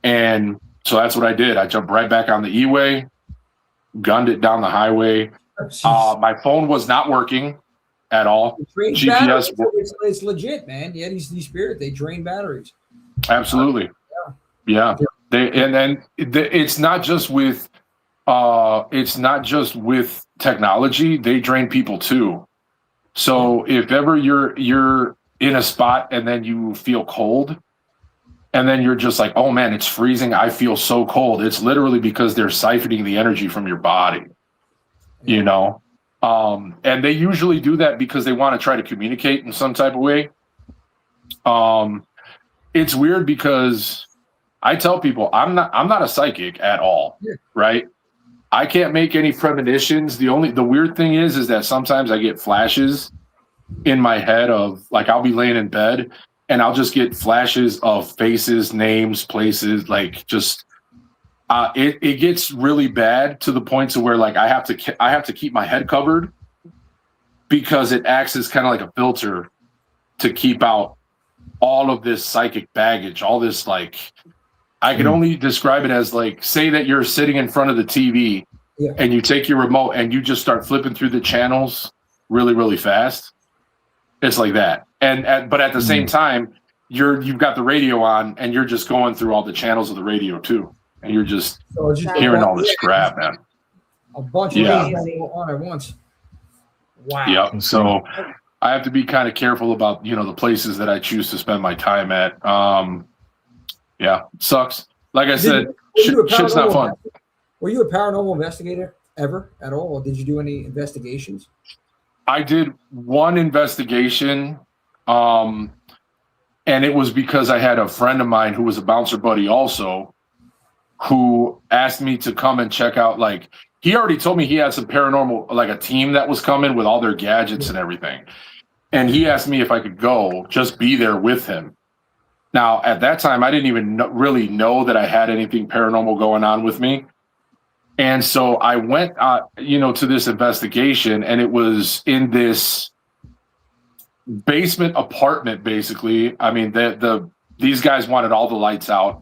And so that's what I did. I jumped right back on the E-way, gunned it down the highway. My phone was not working at all. GPS, it's legit, man. Yeah, these spirit, they drain batteries. Absolutely. Yeah. It's not just with technology. They drain people too. So if ever you're in a spot and then you feel cold, and then you're just like, oh man, it's freezing, I feel so cold. It's literally because they're siphoning the energy from your body. And they usually do that because they want to try to communicate in some type of way. It's weird because I tell people I'm not a psychic at all, right? I can't make any premonitions. The weird thing is that sometimes I get flashes in my head of, like, I'll be laying in bed and I'll just get flashes of faces, names, places, like just it gets really bad to the point to where, like, I have to keep my head covered because it acts as kind of like a filter to keep out all of this psychic baggage, all this, like, I can only describe it as, like, say that you're sitting in front of the TV and you take your remote and you just start flipping through the channels really, really fast. It's like that. But at the same time, you've got the radio on and you're just going through all the channels of the radio too. And you're just hearing all this crap, man. A bunch of things on at once. Wow. Yep. So I have to be kind of careful about, the places that I choose to spend my time at. Yeah, sucks. Like I said, shit's not fun. Were you a paranormal investigator ever at all? Or did you do any investigations? I did one investigation, and it was because I had a friend of mine who was a bouncer buddy also, who asked me to come and check out, like, he already told me he had some paranormal, like a team that was coming with all their gadgets and everything. And he asked me if I could go, just be there with him. Now, at that time, I didn't even really know that I had anything paranormal going on with me. And so I went, to this investigation, and it was in this basement apartment, basically. I mean, these guys wanted all the lights out.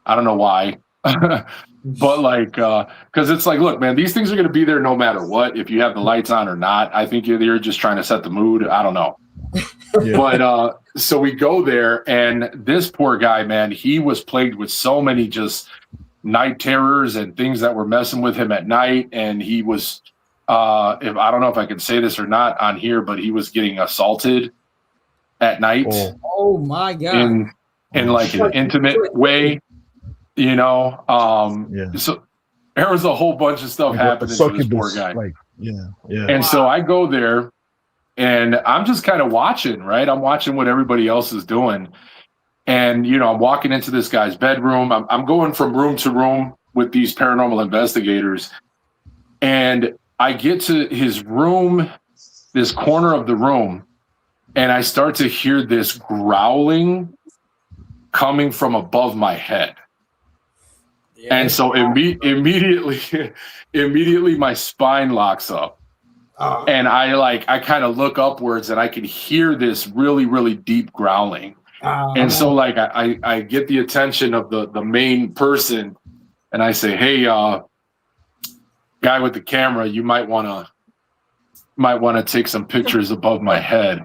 I don't know why. But, like, because it's like, look, man, these things are going to be there no matter what, if you have the lights on or not. I think you're just trying to set the mood. I don't know. But so we go there, and this poor guy, man, he was plagued with so many just night terrors and things that were messing with him at night. And he was, if I don't know if I can say this or not on here, but he was getting assaulted at night. Oh my God. In like an intimate way, you know. So there was a whole bunch of stuff happening to this poor guy. And so I go there and I'm just kind of watching, right? I'm watching what everybody else is doing. And, you know, I'm walking into this guy's bedroom. I'm going from room to room with these paranormal investigators. And I get to his room, this corner of the room, and I start to hear this growling coming from above my head. Yeah. And so immediately my spine locks up. And I kind of look upwards and I can hear this really, really deep growling. And so like I get the attention of the main person and I say, hey, guy with the camera, you might want to take some pictures above my head.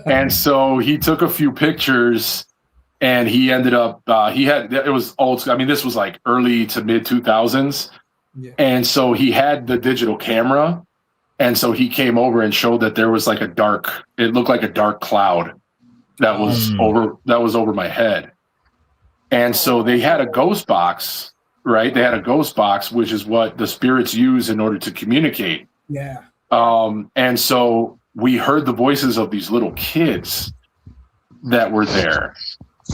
And so he took a few pictures and he ended up it was old. I mean, this was like early to mid 2000s. Yeah. And so he had the digital camera. And so he came over and showed that there was like it looked like a dark cloud that was over my head. And so they had a ghost box, right? They had a ghost box, which is what the spirits use in order to communicate. Yeah. And so we heard the voices of these little kids that were there,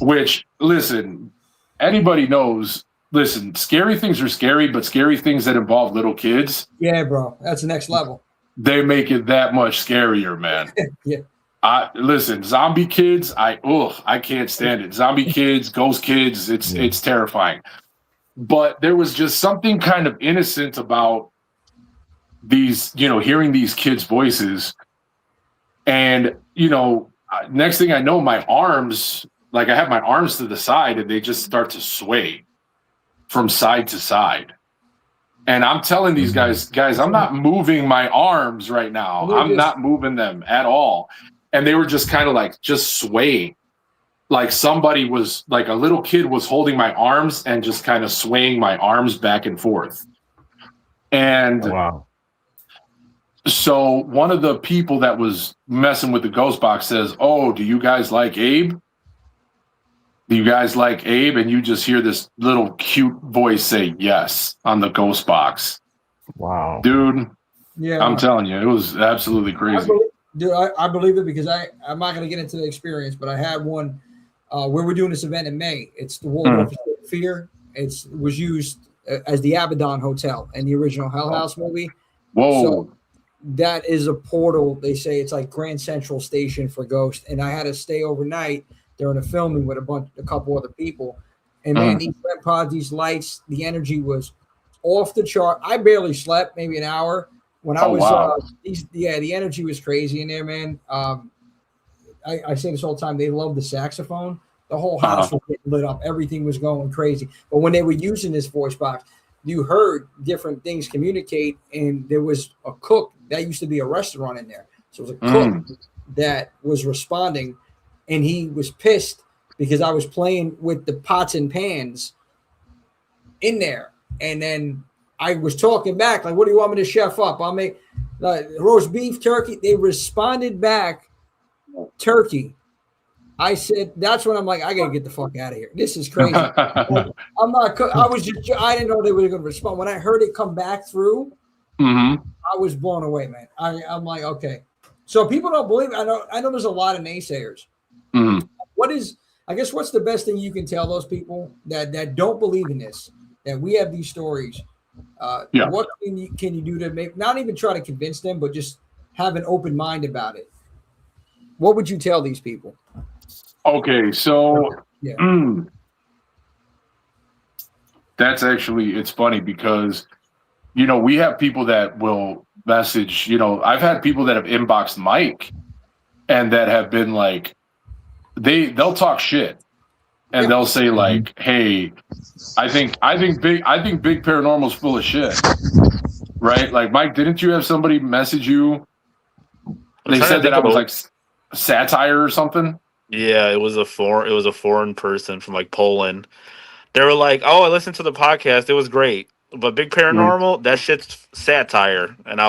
which, listen, anybody knows, listen, scary things are scary, but scary things that involve little kids. Yeah, bro. That's the next level. They make it that much scarier, man. Yeah. Listen, zombie kids, I can't stand it. Zombie kids, ghost kids, it's terrifying. But there was just something kind of innocent about these, you know, hearing these kids' voices. And, you know, next thing I know, my arms, like I have my arms to the side and they just start to sway from side to side. And I'm telling these guys, I'm not moving my arms right now. I'm not moving them at all. And they were just kind of like just swaying. Like somebody was, like a little kid was holding my arms and just kind of swaying my arms back and forth. And so one of the people that was messing with the ghost box says, oh, do you guys like Abe? Do you guys like Abe? And you just hear this little cute voice say yes on the ghost box. Wow. Dude, yeah, I'm telling you, it was absolutely crazy. I believe it because I'm not going to get into the experience, but I had one where we're doing this event in May. It's the Waldorf Fear. It was used as the Abaddon Hotel in the original Hell House movie. Whoa. So that is a portal. They say it's like Grand Central Station for ghosts. And I had to stay overnight during the filming with a couple other people. And man, these REM pods, these lights, the energy was off the chart. I barely slept, maybe an hour. When I was, the energy was crazy in there, man. I say this all the time. They love the saxophone. The whole house was getting lit up. Everything was going crazy. But when they were using this voice box, you heard different things communicate. And there was a cook. That used to be a restaurant in there. So it was a cook that was responding. And he was pissed because I was playing with the pots and pans in there. And then I was talking back, like, what do you want me to chef up? I'll make roast beef, turkey. They responded back, turkey. I said, that's when I'm like, I got to get the fuck out of here. This is crazy. I'm not, I didn't know they were going to respond. When I heard it come back through, I was blown away, man. I'm like, okay. So people don't believe, I know there's a lot of naysayers. What's the best thing you can tell those people that don't believe in this, that we have these stories? What can you do to make, not even try to convince them, but just have an open mind about it? What would you tell these people? Okay, so that's actually, it's funny because, you know, we have people that will message, you know, I've had people that have inboxed Mike and that have been like, they'll talk shit and they'll say like, hey, I think big Paranormal's full of shit. Right? Like, Mike, didn't you have somebody message you? They said that I was like satire or something. Yeah, it was a foreign person from like Poland. They were like, "Oh, I listened to the podcast. It was great." But Big Paranormal, that shit's satire. And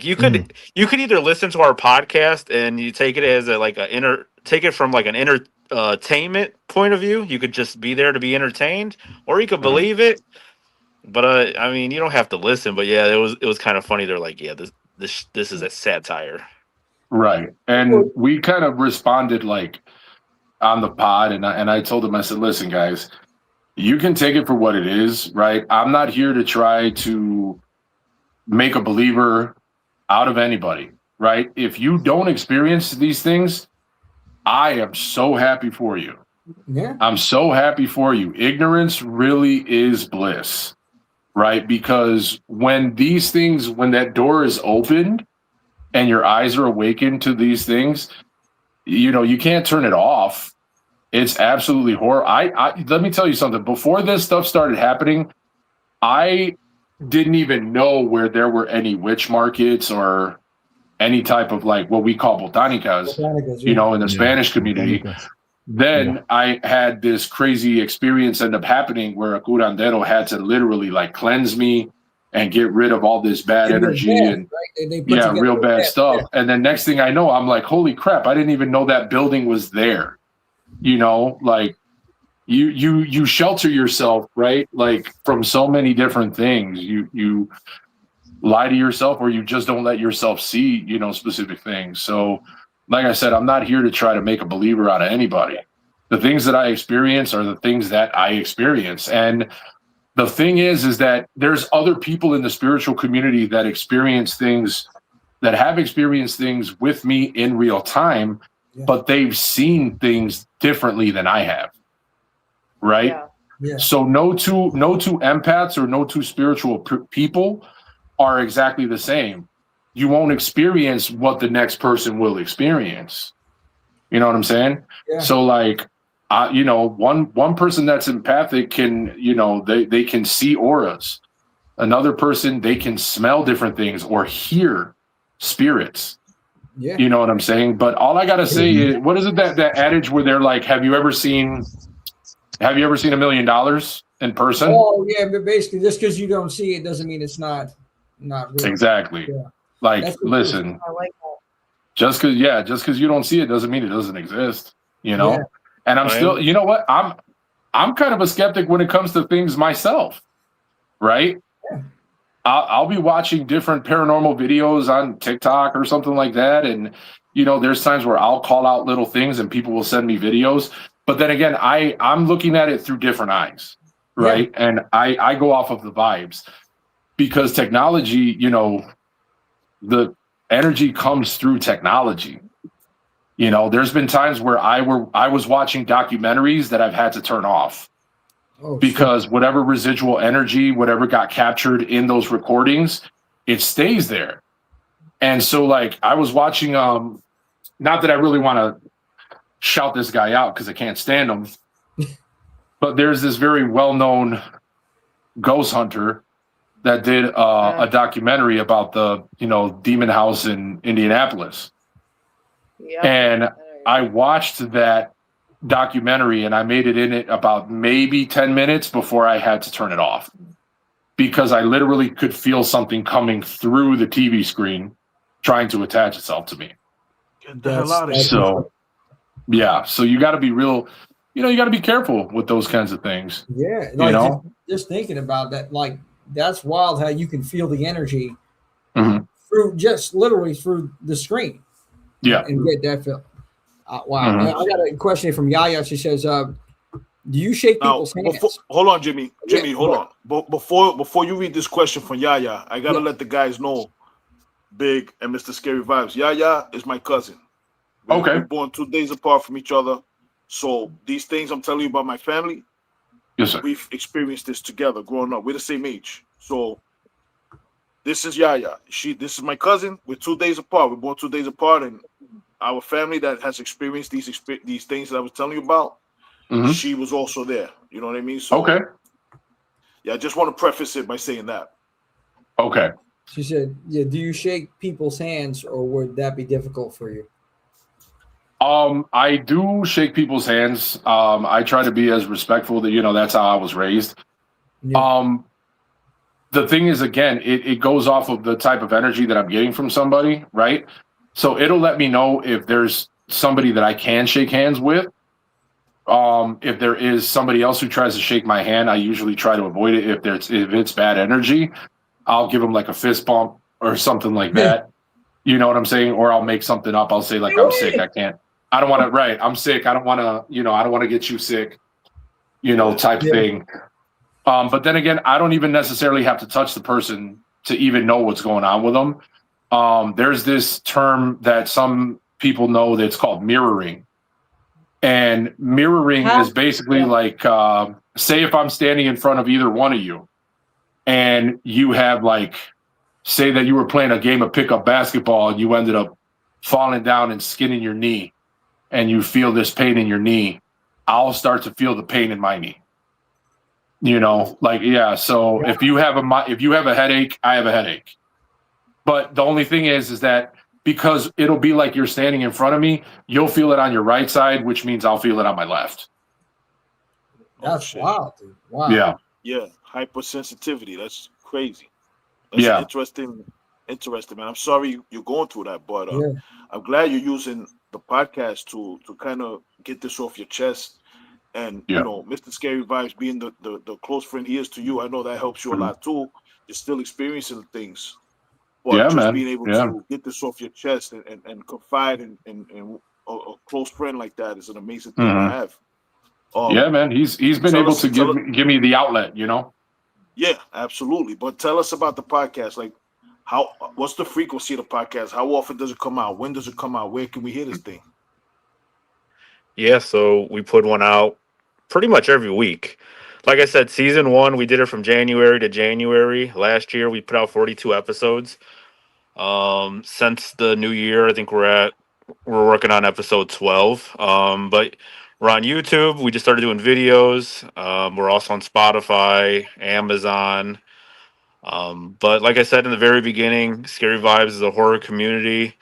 you could either listen to our podcast and you take it as take it from like an entertainment point of view. You could just be there to be entertained, or you could believe it. But I mean, you don't have to listen. But yeah, it was kind of funny. They're like, yeah, this is a satire. Right. And we kind of responded like on the pod, and I told them, I said, listen, guys, you can take it for what it is, right? I'm not here to try to make a believer out of anybody, right? If you don't experience these things, I am so happy for you. Yeah. I'm so happy for you. Ignorance really is bliss, right? Because when that door is opened and your eyes are awakened to these things, you can't turn it off. It's absolutely horrible. Let me tell you something. Before this stuff started happening, I didn't even know where there were any witch markets or any type of like what we call botanicas, in the Spanish community. Botanicas. Then I had this crazy experience end up happening where a curandero had to literally like cleanse me and get rid of all this bad energy and real bad stuff. Yeah. And then next thing I know, I'm like, holy crap, I didn't even know that building was there. Like you shelter yourself, right? Like from so many different things. You lie to yourself, or you just don't let yourself see, specific things. So like I said, I'm not here to try to make a believer out of anybody. The things that I experience are the things that I experience. And the thing is that there's other people in the spiritual community that have experienced things with me in real time, but they've seen things differently than I have. Right? Yeah. Yeah. So no two empaths or no two spiritual people are exactly the same. You won't experience what the next person will experience. You know what I'm saying? Yeah. So like, one person that's empathic can, they can see auras. Another person, they can smell different things or hear spirits. Yeah. You know what I'm saying? But all I got to say is, what is it that adage where they're like, have you ever seen $1 million in person? Oh yeah, but basically just because you don't see it doesn't mean it's not real. Exactly. Yeah. Like, listen, I like that. just because you don't see it doesn't mean it doesn't exist, Yeah. And I'm still, you know what? I'm kind of a skeptic when it comes to things myself, right? Yeah. I'll be watching different paranormal videos on TikTok or something like that. And, there's times where I'll call out little things and people will send me videos. But then again, I'm looking at it through different eyes, right? Yeah. And I go off of the vibes because technology, the energy comes through technology. There's been times where I was watching documentaries that I've had to turn off because whatever residual energy, whatever got captured in those recordings, it stays there. And so like I was watching, not that I really want to shout this guy out because I can't stand him, but there's this very well-known ghost hunter that did a documentary about the demon house in Indianapolis. Yep. And I watched that documentary and I made it in it about maybe 10 minutes before I had to turn it off because I literally could feel something coming through the TV screen trying to attach itself to me. Get the hell out of here. So yeah, so you got to be real, you got to be careful with those kinds of things. Yeah, like just thinking about that, like that's wild how you can feel the energy through just literally through the screen. Yeah, and get that feel. Wow, I got a question from Yaya. She says, "Do you shake people's hands?" Hold on, Jimmy. Hold on. Before you read this question from Yaya, I gotta let the guys know, Big and Mr. Scary Vibes. Yaya is my cousin. We're born 2 days apart from each other. So these things I'm telling you about my family, yes, sir. We've experienced this together growing up. We're the same age. So this is Yaya. This is my cousin. We're 2 days apart. We're born 2 days apart, and our family that has experienced these things that I was telling you about, she was also there. You know what I mean? So yeah, I just want to preface it by saying that. Okay. She said, "Yeah, do you shake people's hands, or would that be difficult for you?" I do shake people's hands. I try to be as respectful that, that's how I was raised. Yeah. The thing is, again, it goes off of the type of energy that I'm getting from somebody, right? So it'll let me know if there's somebody that I can shake hands with. If there is somebody else who tries to shake my hand, I usually try to avoid it. If it's bad energy, I'll give them like a fist bump or something like that. You know what I'm saying? Or I'll make something up. I'll say like, I'm sick. I can't. I don't want to. Right. I'm sick. I don't want to. I don't want to get you sick. Type thing. But then again, I don't even necessarily have to touch the person to even know what's going on with them. There's this term that some people know that's called mirroring. And mirroring is basically like, say if I'm standing in front of either one of you and you have like, say that you were playing a game of pickup basketball and you ended up falling down and skinning your knee and you feel this pain in your knee, I'll start to feel the pain in my knee. So if you have a headache, I have a headache. But the only thing is that because it'll be like you're standing in front of me, you'll feel it on your right side, which means I'll feel it on my left. That's wild, dude. Wow. Yeah. Yeah. Hypersensitivity. That's crazy. That's interesting, man. I'm sorry you're going through that, but I'm glad you're using the podcast to kind of get this off your chest. And Mr. Scary Vibes being the close friend he is to you, I know that helps you a lot too. You're still experiencing things. But being able to get this off your chest and confide in a close friend like that is an amazing thing to have. Man, he's been able to give me the outlet, Yeah, absolutely. But tell us about the podcast. Like, what's the frequency of the podcast? How often does it come out? When does it come out? Where can we hear this thing? Yeah, so we put one out pretty much every week. Like I said, season 1, we did it from January to January. Last year, we put out 42 episodes. Since the new year, I think we're working on episode 12. But we're on YouTube. We just started doing videos. We're also on Spotify, Amazon. But like I said in the very beginning, Scary Vibes is a horror community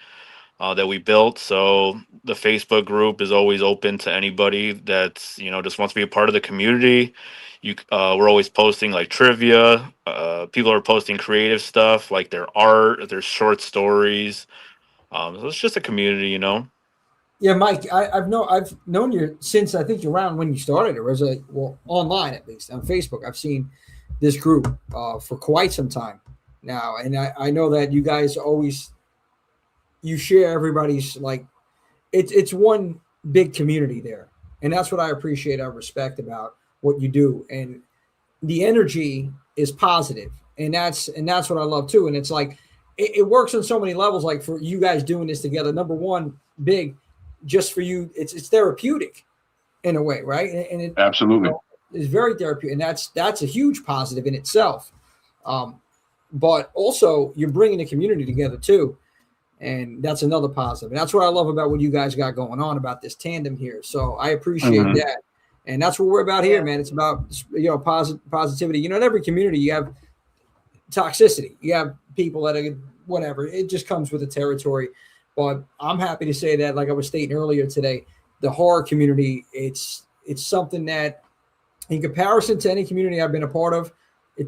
that we built. So the Facebook group is always open to anybody that's, just wants to be a part of the community. We're always posting like trivia. People are posting creative stuff like their art, their short stories. So it's just a community, Yeah, Mike, I've known you since I think around when you started. It was online at least on Facebook. I've seen this group for quite some time now, and I know that you guys always share everybody's it's one big community there, and that's what I appreciate. I respect about what you do, and the energy is positive, and that's what I love too. And it's like it works on so many levels. Like for you guys doing this together, number one, big. Just for you, it's therapeutic in a way, right? And it absolutely is very therapeutic, and that's a huge positive in itself. But also, you're bringing the community together too, and that's another positive. And that's what I love about what you guys got going on about this tandem here. So I appreciate that, and that's what we're about here, man. It's about positivity. In every community you have toxicity. You have people that are whatever. It just comes with the territory. But I'm happy to say that, like I was stating earlier today, the horror community, it's something that, in comparison to any community I've been a part of,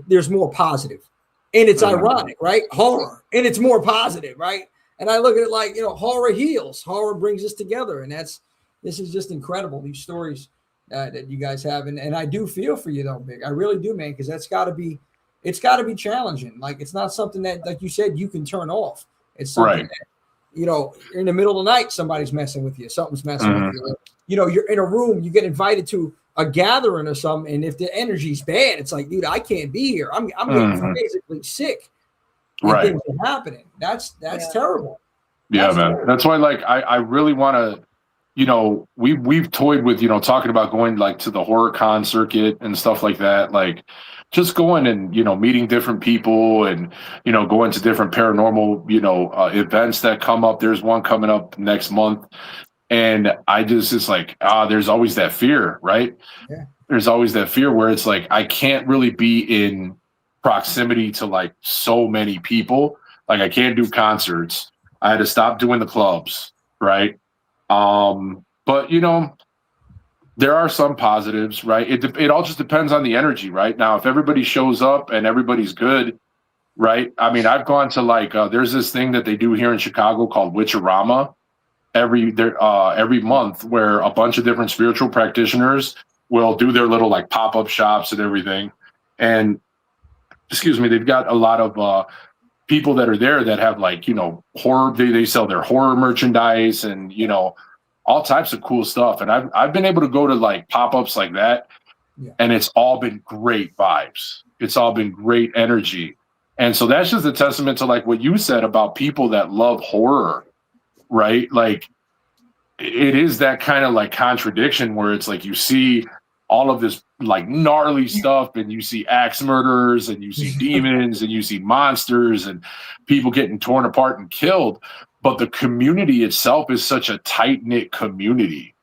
there's more positive. And it's ironic, right? Horror. And it's more positive, right? And I look at it like, horror heals. Horror brings us together. And this is just incredible, these stories that you guys have. And I do feel for you, though, Big. I really do, man, because it's got to be challenging. Like, it's not something that, like you said, you can turn off. It's something that, in the middle of the night, somebody's messing with you. Something's messing with you. You're in a room, you get invited to a gathering or something, and if the energy's bad, it's like, dude, I can't be here. I'm getting basically sick. Right. Things are happening. That's terrible. Yeah, man. That's why, I really want to, we've toyed with, talking about going to the horror con circuit and stuff like that. Just going and, meeting different people and, going to different paranormal, events that come up. There's one coming up next month. And I just, it's like, there's always that fear, right? Yeah. There's always that fear where it's like, I can't really be in proximity to so many people. I can't do concerts. I had to stop doing the clubs, right? But you know, there are some positives, right? It all just depends on the energy, right? Now, if everybody shows up and everybody's good, right? I mean, I've gone to like there's this thing that they do here in Chicago called Witcherama every month, where a bunch of different spiritual practitioners will do their little like pop-up shops and everything. And excuse me, they've got a lot of people that are there that have like, you know, horror, they sell their horror merchandise and, you know, all types of cool stuff. And I've been able to go to like pop-ups like that, and it's all been great vibes. It's all been great energy. And so that's just a testament to like what you said about people that love horror, right? Like it is that kind of like contradiction where it's like you see all of this like gnarly stuff, and you see axe murderers, and you see demons, and you see monsters, and people getting torn apart and killed. But the community itself is such a tight-knit community,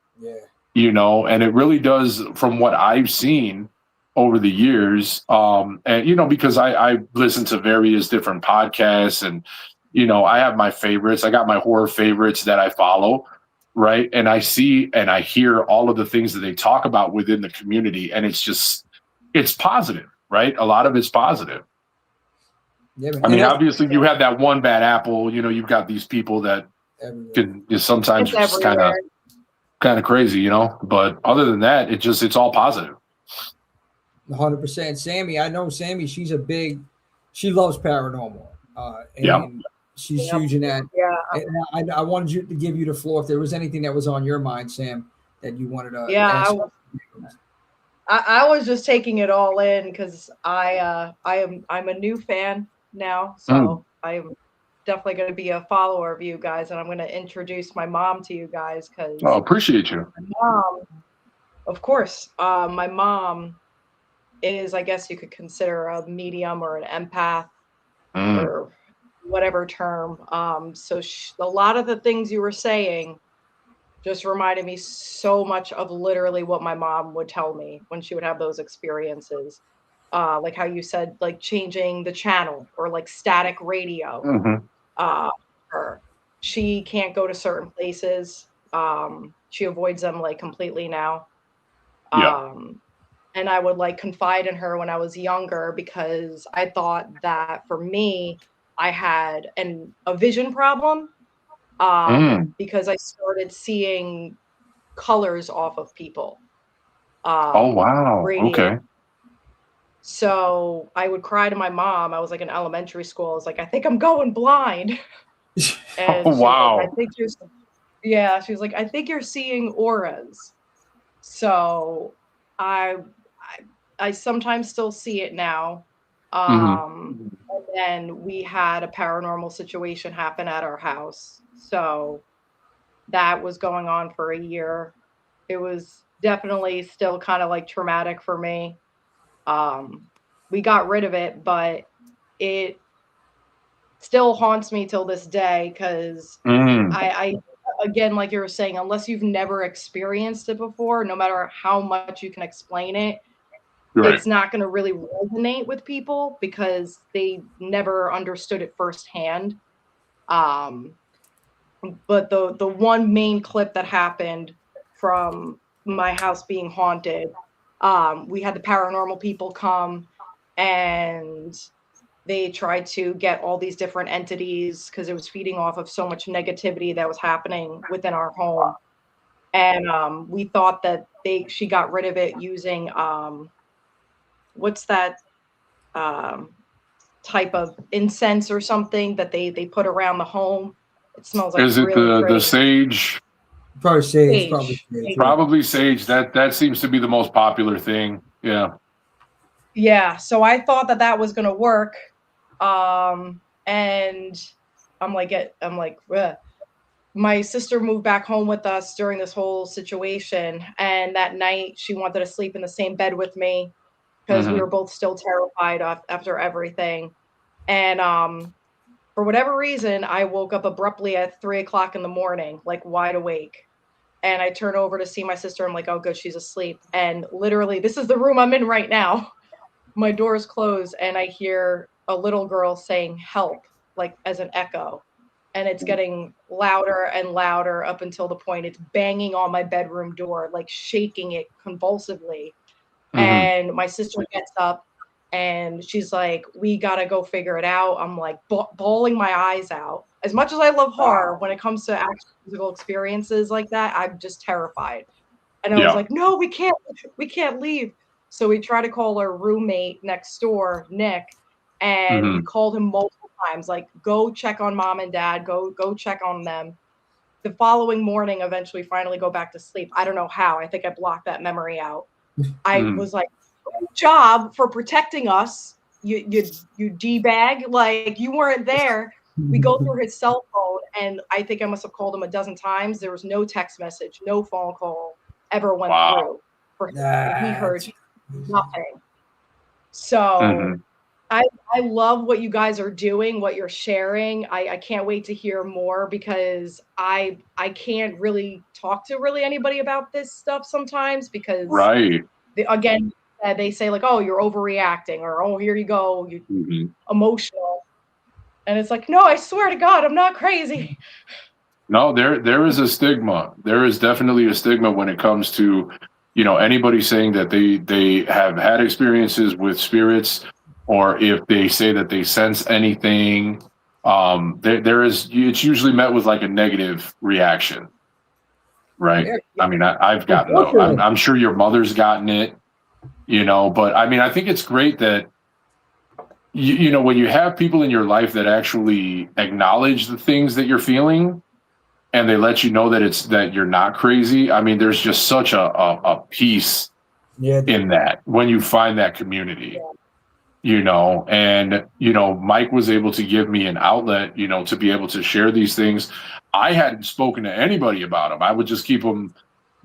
you know, and it really does, from what I've seen over the years. And, you know, because I listen to various different podcasts, and, you know, I have my favorites. I got my horror favorites that I follow. Right. And I see and I hear all of the things that they talk about within the community. And it's positive, right? A lot of it's positive. Yeah, I mean, obviously you have that one bad apple, you know, you've got these people that can sometimes just kind of crazy, you know, but other than that, it's all positive. 100%. Sammy, I know Sammy, she loves paranormal. And she's huge in that. Yeah. And I wanted to give you the floor if there was anything that was on your mind, Sam, that you wanted to ask. Ask. I was just taking it all in because I'm a new fan now, so I'm definitely going to be a follower of you guys, and I'm going to introduce my mom to you guys because appreciate you. My mom, of course, my mom is, I guess you could consider a medium or an empath or whatever term. So a lot of the things you were saying just reminded me so much of literally what my mom would tell me when she would have those experiences. Like how you said, like changing the channel or like static radio. She can't go to certain places. She avoids them like completely now. And I would like confide in her when I was younger because I thought that for me, I had a vision problem because I started seeing colors off of people. Oh, wow. Okay. So I would cry to my mom. I was like in elementary school. I was like, I think I'm going blind. And wow. Like, she was like, I think you're seeing auras. So I sometimes still see it now. And then we had a paranormal situation happen at our house. So that was going on for a year. It was definitely still kind of like traumatic for me. We got rid of it, but it still haunts me till this day because I again, like you were saying, unless you've never experienced it before, no matter how much you can explain it, it's not going to really resonate with people because they never understood it firsthand. But the one main clip that happened from my house being haunted, we had the paranormal people come and they tried to get all these different entities because it was feeding off of so much negativity that was happening within our home. And we thought that she got rid of it using what's that type of incense or something that they put around the home. It smells like Is it the sage? Probably sage. Probably sage. That seems to be the most popular thing. Yeah. Yeah. So I thought that was going to work. And I'm like, ugh. My sister moved back home with us during this whole situation. And that night she wanted to sleep in the same bed with me because we were both still terrified after everything. And, for whatever reason, I woke up abruptly at 3:00 in the morning, like wide awake. And I turn over to see my sister. I'm like, oh, good, she's asleep. And literally, this is the room I'm in right now. My door is closed, and I hear a little girl saying, help, like as an echo. and it's getting louder and louder up until the point it's banging on my bedroom door, like shaking it convulsively. And my sister gets up and she's like, we got to go figure it out. I'm like bawling my eyes out. As much as I love horror, when it comes to actual physical experiences like that, I'm just terrified. And I was like, no, we can't leave. So we try to call our roommate next door, Nick, and we called him multiple times, like, go check on mom and dad, go check on them. The following morning, eventually finally go back to sleep. I don't know how. I think I blocked that memory out. I was like, good job for protecting us. You D-bag, like you weren't there. We go through his cell phone, and I think I must have called him a dozen times. There was no text message, no phone call ever went through for him. He heard nothing. So I love what you guys are doing, what you're sharing. I can't wait to hear more, because I can't really talk to really anybody about this stuff sometimes, because again, they say like, oh, you're overreacting, or oh, here you go, you emotional. And it's like, no, I swear to God, I'm not crazy. No, there is a stigma. There is definitely a stigma when it comes to, anybody saying that they have had experiences with spirits, or if they say that they sense anything. It's usually met with like a negative reaction, right? I mean, I've gotten those. I'm sure your mother's gotten it, but I mean, I think it's great that when you have people in your life that actually acknowledge the things that you're feeling, and they let you know that you're not crazy. I mean, there's just such a peace in that when you find that community, and Mike was able to give me an outlet, to be able to share these things. I hadn't spoken to anybody about them. I would just keep them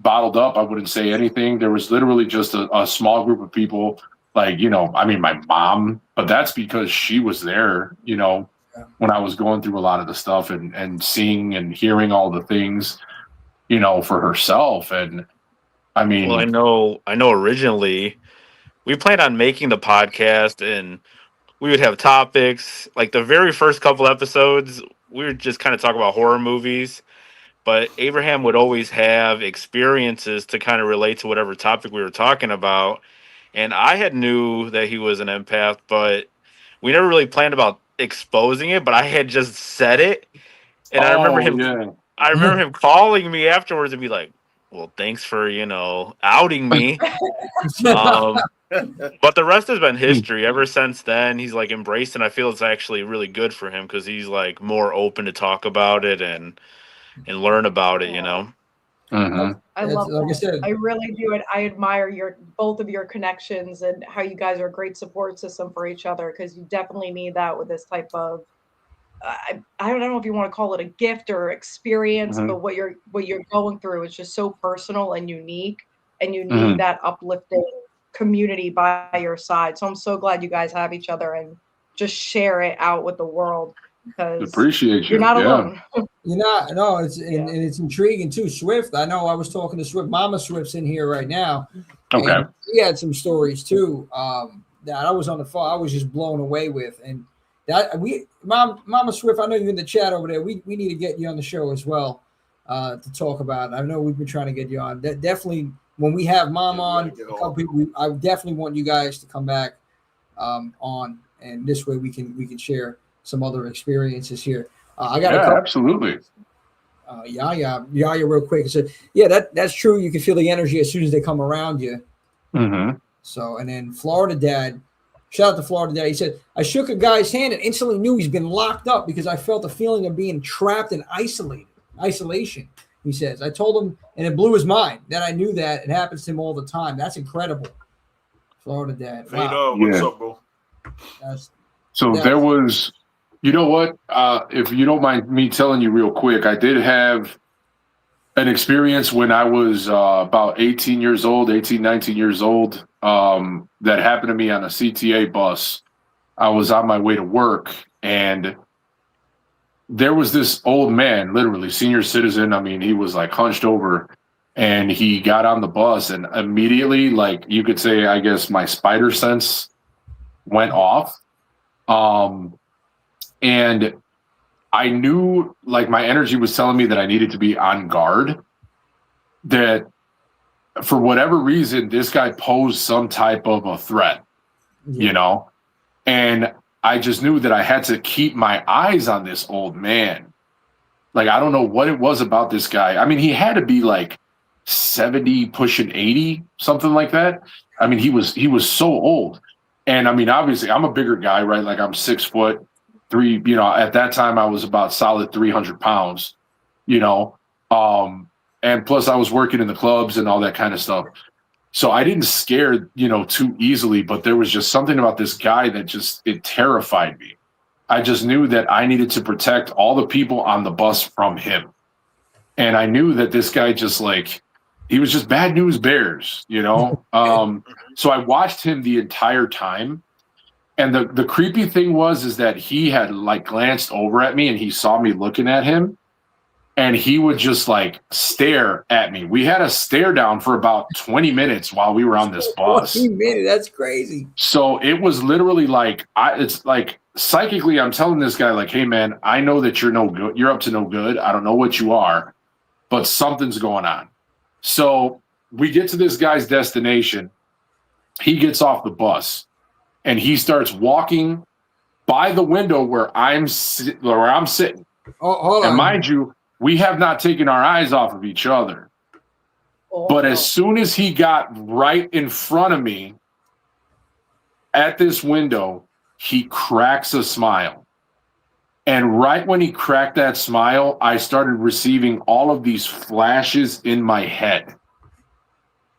bottled up. I wouldn't say anything. There was literally just a small group of people, like, I mean, my mom, but that's because she was there, when I was going through a lot of the stuff and seeing and hearing all the things, for herself. And I mean, well, I know originally we planned on making the podcast, and we would have topics. Like the very first couple episodes, we would just kind of talk about horror movies, but Abraham would always have experiences to kind of relate to whatever topic we were talking about. And I had knew that he was an empath, but we never really planned about exposing it, but I had just said it. And I remember him calling me afterwards and be like, well, thanks for, outing me. But the rest has been history. Ever since then, he's like embraced, and I feel it's actually really good for him, because he's like more open to talk about it and learn about it, I love that. I really do. And I admire both of your connections and how you guys are a great support system for each other, because you definitely need that with this type of I don't know if you want to call it a gift or experience, but what you're going through is just so personal and unique, and you need that uplifting community by your side. So I'm so glad you guys have each other and just share it out with the world, because appreciate you're not alone. You're not. No, it's and it's intriguing too. Swift, I know I was talking to Swift. Mama Swift's in here right now. Okay. He had some stories too. That I was on the phone. I was just blown away with. And that Mama Swift, I know you're in the chat over there. We need to get you on the show as well to talk about it. I know we've been trying to get you on. Definitely when we have Mom on, I definitely want you guys to come back on, and this way we can share some other experiences here. I got absolutely. Yaya, real quick. So that's true. You can feel the energy as soon as they come around you. So, and then Florida Dad, shout out to Florida Dad. He said, I shook a guy's hand and instantly knew he's been locked up because I felt a feeling of being trapped and isolation. He says, I told him, and it blew his mind that I knew that it happens to him all the time. That's incredible. Florida Dad. Wow. What's up, bro? There was, you know what? If you don't mind me telling you real quick, I did have an experience when I was about 19 years old, that happened to me on a CTA bus. I was on my way to work, and there was this old man, literally senior citizen. I mean, he was like hunched over, and he got on the bus, and immediately, like you could say, I guess my spider sense went off. And I knew, like, my energy was telling me that I needed to be on guard, that for whatever reason, this guy posed some type of a threat, you know? And I just knew that I had to keep my eyes on this old man. Like, I don't know what it was about this guy. I mean, he had to be like 70, pushing 80, something like that. I mean, he was so old. And I mean, obviously, I'm a bigger guy, right? Like, I'm 6'3", you know, at that time I was about solid 300 pounds, you know? And plus I was working in the clubs and all that kind of stuff. So I didn't scare, you know, too easily, but there was just something about this guy that it terrified me. I just knew that I needed to protect all the people on the bus from him. And I knew that this guy he was just bad news bears, you know? So I watched him the entire time. And the creepy thing is that he had like glanced over at me and he saw me looking at him. And he would just like stare at me. We had a stare down for about 20 minutes while we were on this bus. 20 minutes, that's crazy. So it was literally like, it's like psychically, I'm telling this guy like, hey man, I know that you're no good. You're up to no good. I don't know what you are, but something's going on. So we get to this guy's destination. He gets off the bus and he starts walking by the window where I'm sitting. Oh, hold on. And mind you, we have not taken our eyes off of each other. But as soon as he got right in front of me at this window, he cracks a smile. And right when he cracked that smile, I started receiving all of these flashes in my head.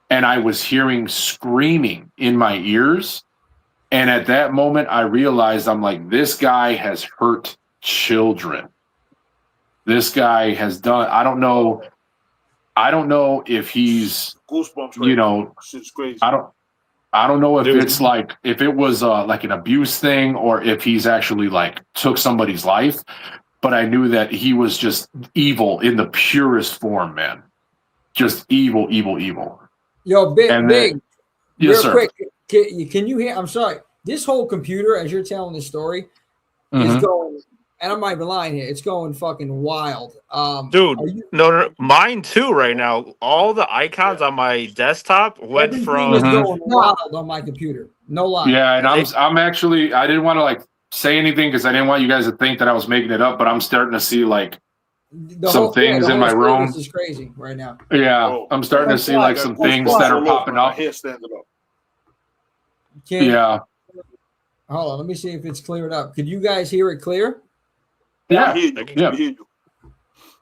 And I was hearing screaming in my ears. And at that moment, I realized, I'm like, this guy has hurt children. This guy has done, I don't know if he's, goosebumps, you know, shit's crazy. I don't know if it's like, if it was like an abuse thing or if he's actually like took somebody's life, but I knew that he was just evil in the purest form, man. Just evil, evil, evil. Yo, big. Yes, real sir. Quick, can you hear, I'm sorry, this whole computer, as you're telling the story, is going, and I'm not even lying here, it's going fucking wild. Dude, no, mine too right now. All the icons on my desktop went everything is from going wild on my computer. No lie. Yeah, and I'm actually, I didn't want to like say anything because I didn't want you guys to think that I was making it up, but I'm starting to see like some things in my room. This is crazy right now. Yeah, I'm starting to see like some things that are popping up. Yeah. Hold on, let me see if it's cleared up. Could you guys hear it clear? Yeah.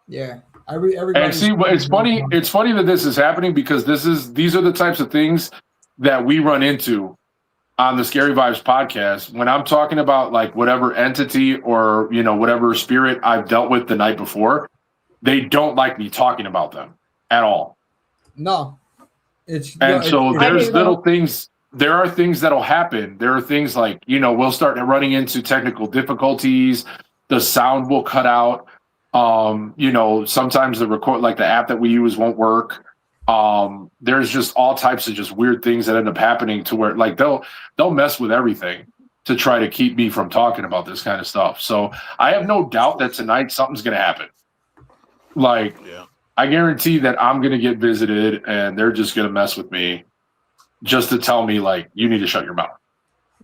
Yeah. And see, it's funny. It's funny that this is happening because these are the types of things that we run into on the Scary Vibes podcast. When I'm talking about like whatever entity or, you know, whatever spirit I've dealt with the night before, they don't like me talking about them at all. No. There's little things. There are things that'll happen. There are things like, you know, we'll start running into technical difficulties. The sound will cut out. You know, sometimes the record, like the app that we use won't work. There's just all types of just weird things that end up happening to where like they'll mess with everything to try to keep me from talking about this kind of stuff. So I have no doubt that tonight something's going to happen. Like, I guarantee that I'm going to get visited and they're just going to mess with me just to tell me like, you need to shut your mouth.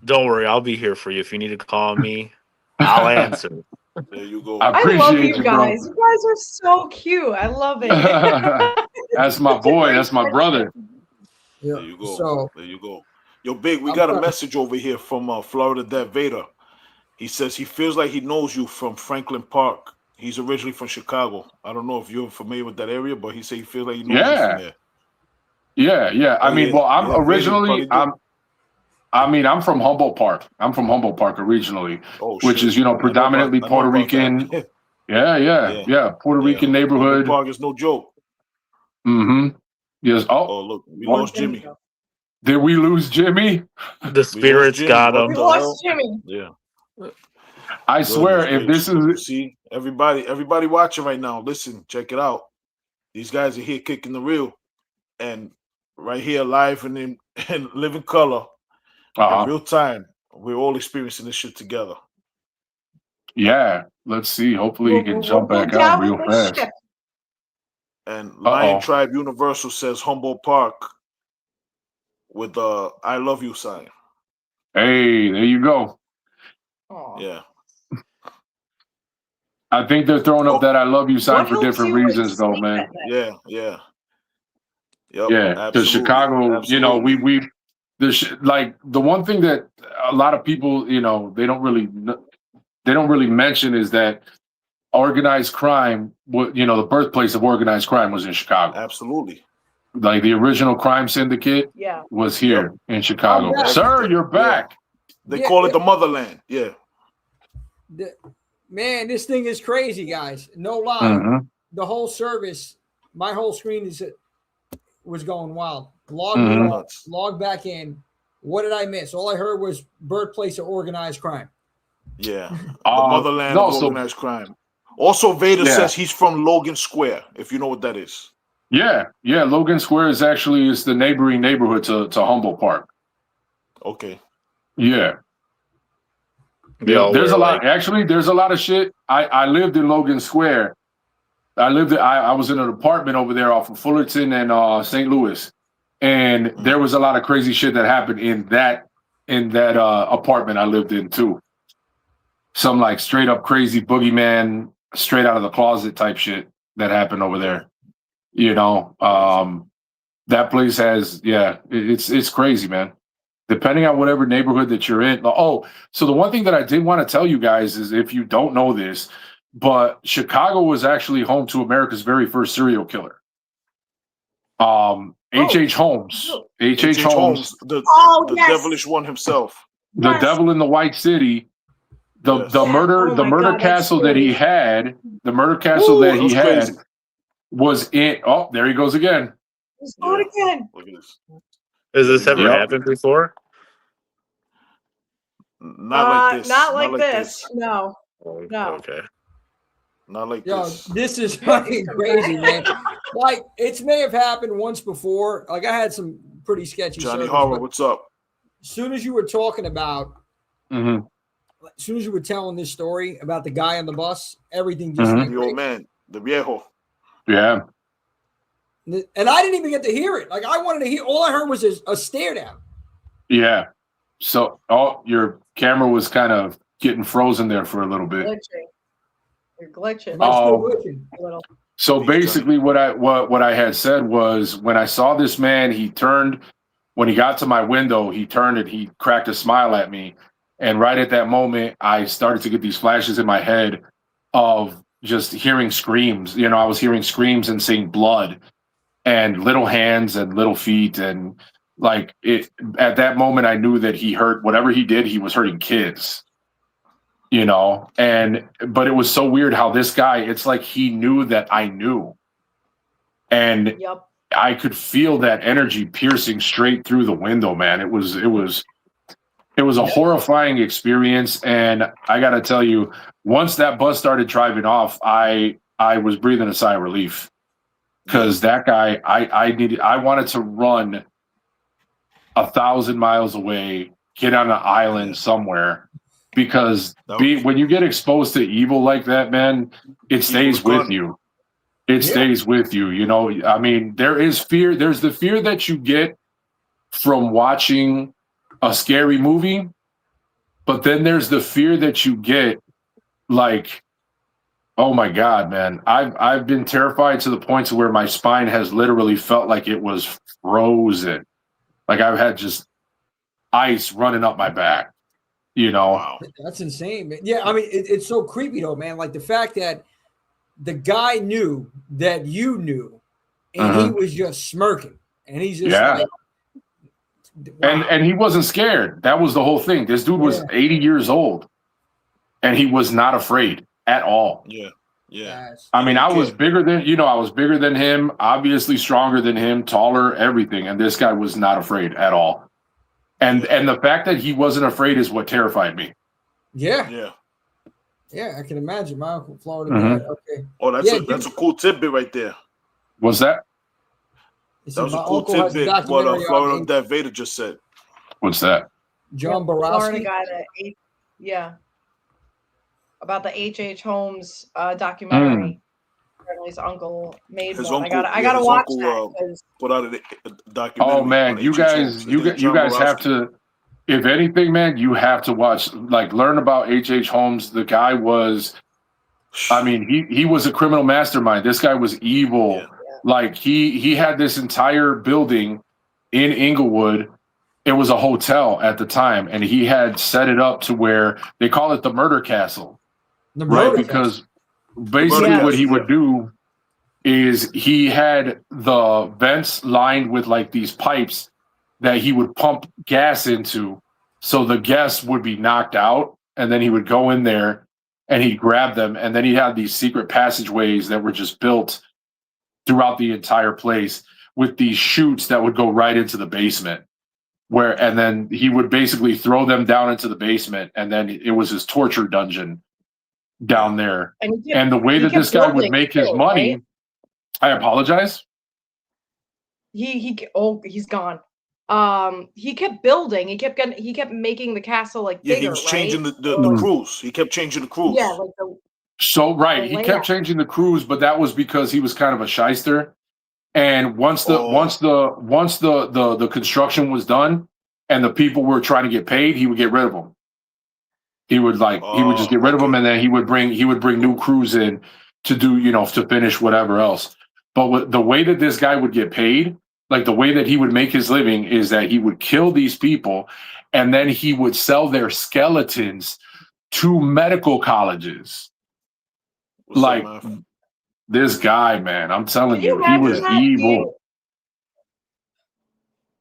Don't worry, I'll be here for you. If you need to call me, I'll answer. There you go. I love you guys. You guys are so cute. I love it. That's my boy. That's my brother. Yeah. There you go. There you go. Yo, Big, we got a message over here from Florida Dev Vader. He says he feels like he knows you from Franklin Park. He's originally from Chicago. I don't know if you're familiar with that area, but he said he feels like he knows you from there. Yeah. I mean, well, I'm originally I'm from Humboldt Park. I'm from Humboldt Park originally, which is, you know, predominantly Puerto Rican. Yeah. Puerto Rican neighborhood. Humboldt Park is no joke. Mm-hmm. Yes. Oh, look, we lost Jimmy. Did we lose Jimmy? The spirits got him. We lost Jimmy. Yeah. I swear, if this is see everybody watching right now, listen, check it out. These guys are here kicking the real, and right here live and in living color, in real time. We're all experiencing this shit together. Yeah, let's see. Hopefully he can jump We'll back go out down real with the fast. ship. And Lion Tribe Universal says Humboldt Park with the I love you sign. Hey, there you go. Yeah. I think they're throwing up that I love you sign for different reasons, though, man. Yeah, yeah. Yep, Yeah, because Chicago, you know, like the one thing that a lot of people, you know, they don't really mention is that organized crime, you know, the birthplace of organized crime was in Chicago. Absolutely. Like the original crime syndicate was here in Chicago. Sir, you're back. They call it the motherland. Yeah. Man, this thing is crazy, guys. No lie. Mm-hmm. The whole service, my whole screen was going wild. Log me off, log back in. What did I miss? All I heard was birthplace of organized crime. Yeah. The motherland of organized crime. Also, Vader says he's from Logan Square, if you know what that is. Yeah. Logan Square is the neighboring neighborhood to Humboldt Park. Okay. Yeah. Yeah, there's a lot. Actually, there's a lot of shit. I lived in Logan Square. I was in an apartment over there off of Fullerton and St. Louis, and there was a lot of crazy shit that happened in that apartment I lived in too. Some like straight up crazy boogeyman, straight out of the closet type shit that happened over there. You know, that place has it's crazy, man. Depending on whatever neighborhood that you're in. Oh, so the one thing that I did want to tell you guys is, if you don't know this, but Chicago was actually home to America's very first serial killer. H.H. Holmes. H.H. Holmes. The devilish one himself. The devil in the White City. The murder castle that he had. The murder castle that he had was in. Oh, there he goes again. Let's do it again. Look at this. Has this ever happened before? Not like this. Not like this. No. No. Okay. Not like this. This is fucking crazy, man. Like, it may have happened once before. Like, I had some pretty sketchy Johnny Horror, what's up? As soon as you were talking about, as soon as you were telling this story about the guy on the bus, everything just the old man, the viejo. Yeah. And I didn't even get to hear it. Like, I wanted to hear. All I heard was a stare down. Yeah. So, your camera was kind of getting frozen there for a little bit. Glitching. You're glitching. A little. So basically, what I had said was, when I saw this man, he turned. When he got to my window, he turned and he cracked a smile at me. And right at that moment, I started to get these flashes in my head of just hearing screams. You know, I was hearing screams and seeing blood and little hands and little feet. And like at that moment, I knew that he hurt whatever he did. He was hurting kids, you know, but it was so weird how this guy, it's like he knew that I knew. And I could feel that energy piercing straight through the window, man. It was a horrifying experience. And I got to tell you, once that bus started driving off, I was breathing a sigh of relief, because that guy, I wanted to run 1,000 miles away, get on an island somewhere, because when you get exposed to evil like that, man, it stays with you. It stays with you. You know, I mean, there is fear. There's the fear that you get from watching a scary movie, but then there's the fear that you get, like, oh my God, man, I've been terrified to the point to where my spine has literally felt like it was frozen. Like I've had just ice running up my back, you know. Wow. That's insane, man. Yeah, I mean, it's so creepy though, man. Like the fact that the guy knew that you knew, and he was just smirking, and he's just like, wow. And he wasn't scared. That was the whole thing. This dude was 80 years old, and he was not afraid at all. Yeah. I mean, I was bigger than him, obviously stronger than him, taller, everything. And this guy was not afraid at all. And the fact that he wasn't afraid is what terrified me. Yeah, I can imagine. My uncle Florida. Okay. Oh, that's a cool tidbit right there. What's that? That was a cool tidbit. What Florida that Vader just said. What's that? John Borowski. Florida guy that ate. Yeah. about the H.H. Holmes documentary. Apparently his uncle made one. I gotta watch that. Put out a documentary. Oh man, you guys have to. If anything, man, you have to watch. Like, learn about H.H. Holmes. The guy was, I mean, he was a criminal mastermind. This guy was evil. Yeah. Like he had this entire building in Inglewood. It was a hotel at the time, and he had set it up to where they call it the murder castle, right? Because basically what he would do is he had the vents lined with like these pipes that he would pump gas into, so the guests would be knocked out, and then he would go in there and he'd grab them, and then he had these secret passageways that were just built throughout the entire place with these chutes that would go right into the basement. And then he would basically throw them down into the basement, and then it was his torture dungeon down there. And the way that this guy would make his money, right? I apologize. He's gone. He kept building. He kept making the castle like bigger. He was changing the crews. He kept changing the crews. Yeah, like he kept changing the crews, but that was because he was kind of a shyster. And once the construction was done and the people were trying to get paid, he would get rid of them. He would just get rid of them, and then he would bring new crews in to do, to finish whatever else. But the way that this guy would get paid, like the way that he would make his living, is that he would kill these people, and then he would sell their skeletons to medical colleges. This guy, man, I'm telling you, he was evil.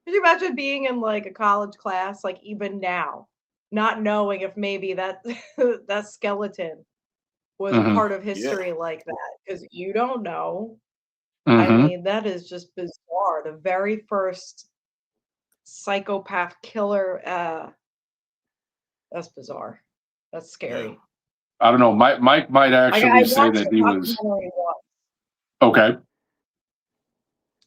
Could you imagine being in like a college class, like even now, not knowing if maybe that that skeleton was part of history like that? Because you don't know. I mean, that is just bizarre. The very first psychopath killer. That's bizarre. That's scary. Yeah. I don't know. Mike might actually say that he was okay.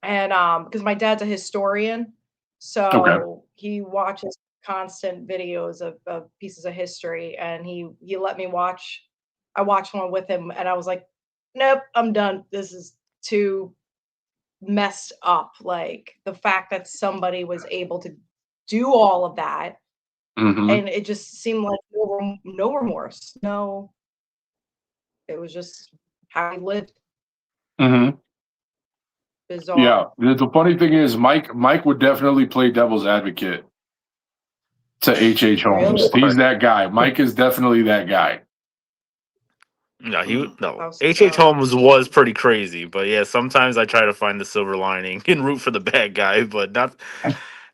And because my dad's a historian, so he watches constant videos of pieces of history, and he let me watch. I watched one with him, and I was like, "Nope, I'm done. This is too messed up." Like the fact that somebody was able to do all of that. And it just seemed like no remorse. No, it was just how he lived. Bizarre. Yeah. The funny thing is, Mike would definitely play devil's advocate to H.H. Holmes. Really? He's that guy. Mike is definitely that guy. No. H.H. Holmes was pretty crazy, but yeah, sometimes I try to find the silver lining and root for the bad guy, but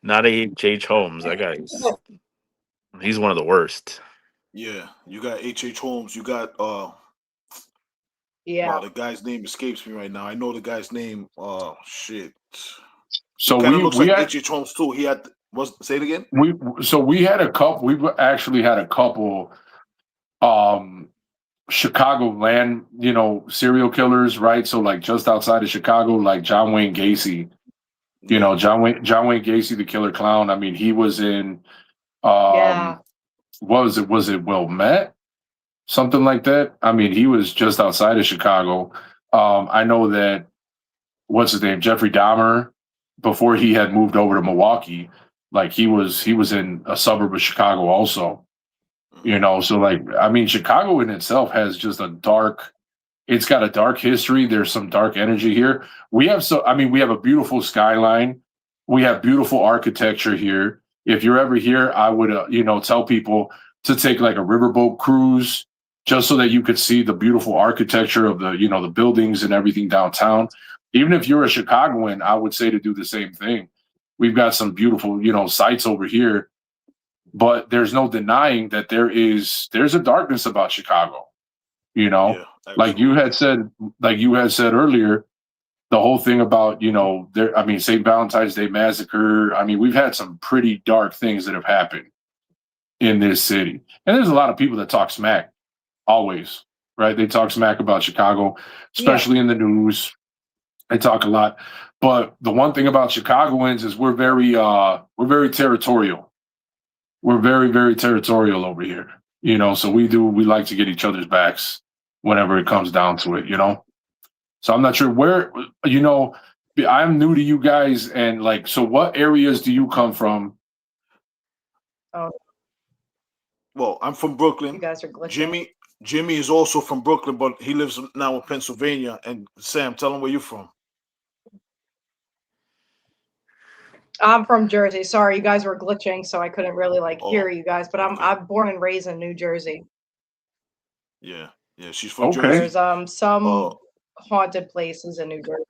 not H.H. Holmes. That guy he's one of the worst. Yeah, you got H.H. Holmes. You got wow, the guy's name escapes me right now. I know the guy's name. Oh shit. So we looks like H.H. Holmes too. He had say it again. We had a couple. We actually had a couple. Chicago land, serial killers, right? So like just outside of Chicago, like John Wayne Gacy. John Wayne Gacy, the killer clown. I mean, he was in. Was it Wilmette? Something like that. I mean, he was just outside of Chicago. I know that what's his name, Jeffrey Dahmer, before he had moved over to Milwaukee, like he was in a suburb of Chicago also. So like, I mean, Chicago in itself has just it's got a dark history. There's some dark energy here. We have a beautiful skyline. We have beautiful architecture here. If you're ever here, I would, tell people to take like a riverboat cruise just so that you could see the beautiful architecture of the, the buildings and everything downtown. Even if you're a Chicagoan, I would say to do the same thing. We've got some beautiful, sites over here, but there's no denying that there's a darkness about Chicago, like you had said earlier, the whole thing about, St. Valentine's Day Massacre. I mean, we've had some pretty dark things that have happened in this city. And there's a lot of people that talk smack always, right? They talk smack about Chicago, especially in the news. They talk a lot. But the one thing about Chicagoans is we're very territorial. We're very, very territorial over here. You know, so we like to get each other's backs whenever it comes down to it, you know? So I'm not sure where, you know, I'm new to you guys, and like, so what areas do you come from? Oh, Well, I'm from Brooklyn. you guys are glitching. Jimmy is also from Brooklyn, but he lives now in Pennsylvania. And Sam, tell him where you're from. I'm from Jersey. Sorry, you guys were glitching, so I couldn't really hear you guys. But I'm born and raised in New Jersey. Yeah, she's from Jersey. There's some haunted places in New Jersey.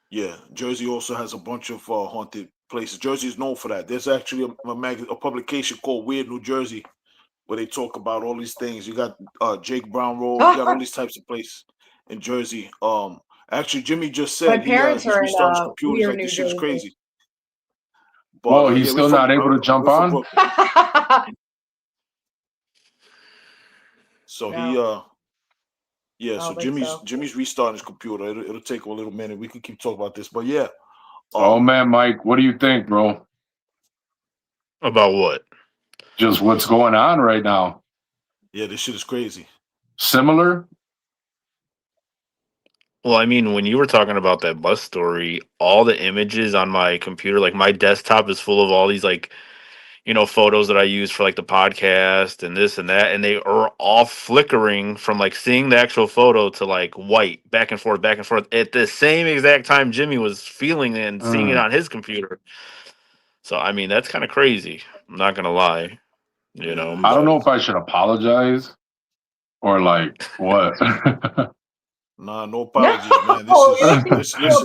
Yeah, Jersey also has a bunch of haunted places. Jersey is known for that. There's actually a publication called Weird New Jersey, where they talk about all these things. You got Jake Brown Road. You got all these types of places in Jersey. Actually, Jimmy just said My parents he's are restarting his in computer. He's Weird like, New this shit is Jersey. crazy. But, Well, he's still not able to jump on. So No. so Jimmy's restarting his computer. It'll take a little minute. We can keep talking about this, but yeah. Oh man, Mike, what do you think, bro? About what? Just what's going on right now. Yeah, this shit is crazy. Similar? Well, I mean, when you were talking about that bus story, all the images on my computer, like my desktop is full of all these photos that I use for the podcast and this and that, and they are all flickering from seeing the actual photo to white, back and forth at the same exact time Jimmy was feeling it and seeing it on his computer. So I mean, that's kind of crazy. I'm not gonna lie. You know, I don't know if I should apologize or what. Nah, no apologies, man.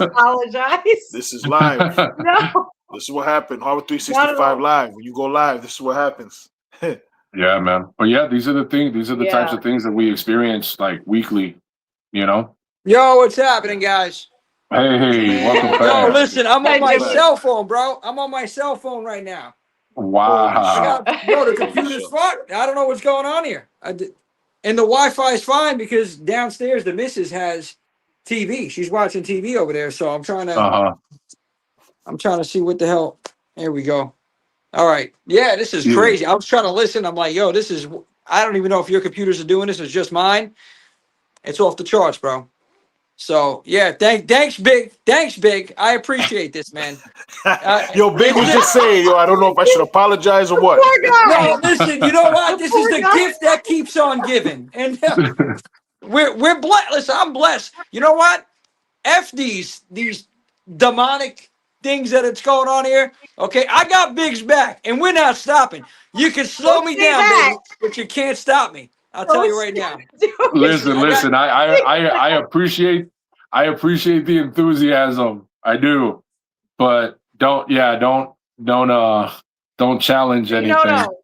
Apologize. This is live. No. This is what happened. Harvard 365 live. When you go live, this is what happens. Yeah, man. But yeah, these are the things. These are the types Yeah. of things that we experience weekly. You know. Yo, what's happening, guys? Hey, welcome back. Yo, listen, I'm on Hey, my Jimmy. cell phone, bro. I'm on my cell phone right now. Wow. Yo, the computer's fucked. I don't know what's going on here. And the Wi-Fi is fine because downstairs the missus has TV. She's watching TV over there, so I'm trying to see what the hell. There we go. All right. Yeah, this is crazy. I was trying to listen. I'm like, yo, I don't even know if your computers are doing this. It's just mine. It's off the charts, bro. So yeah, thanks, Big. Thanks, Big. I appreciate this, man. Yo, Big was just saying, I don't know if I should apologize or what. No, listen, you know what? This is the gift that keeps on giving. And we're blessed. Listen, I'm blessed. You know what? F these demonic things that it's going on here. Okay, I got Big's back, and we're not stopping. You can slow me down, baby, but you can't stop me. I'll tell you right now. Listen. I appreciate the enthusiasm. I do, but don't challenge anything. No.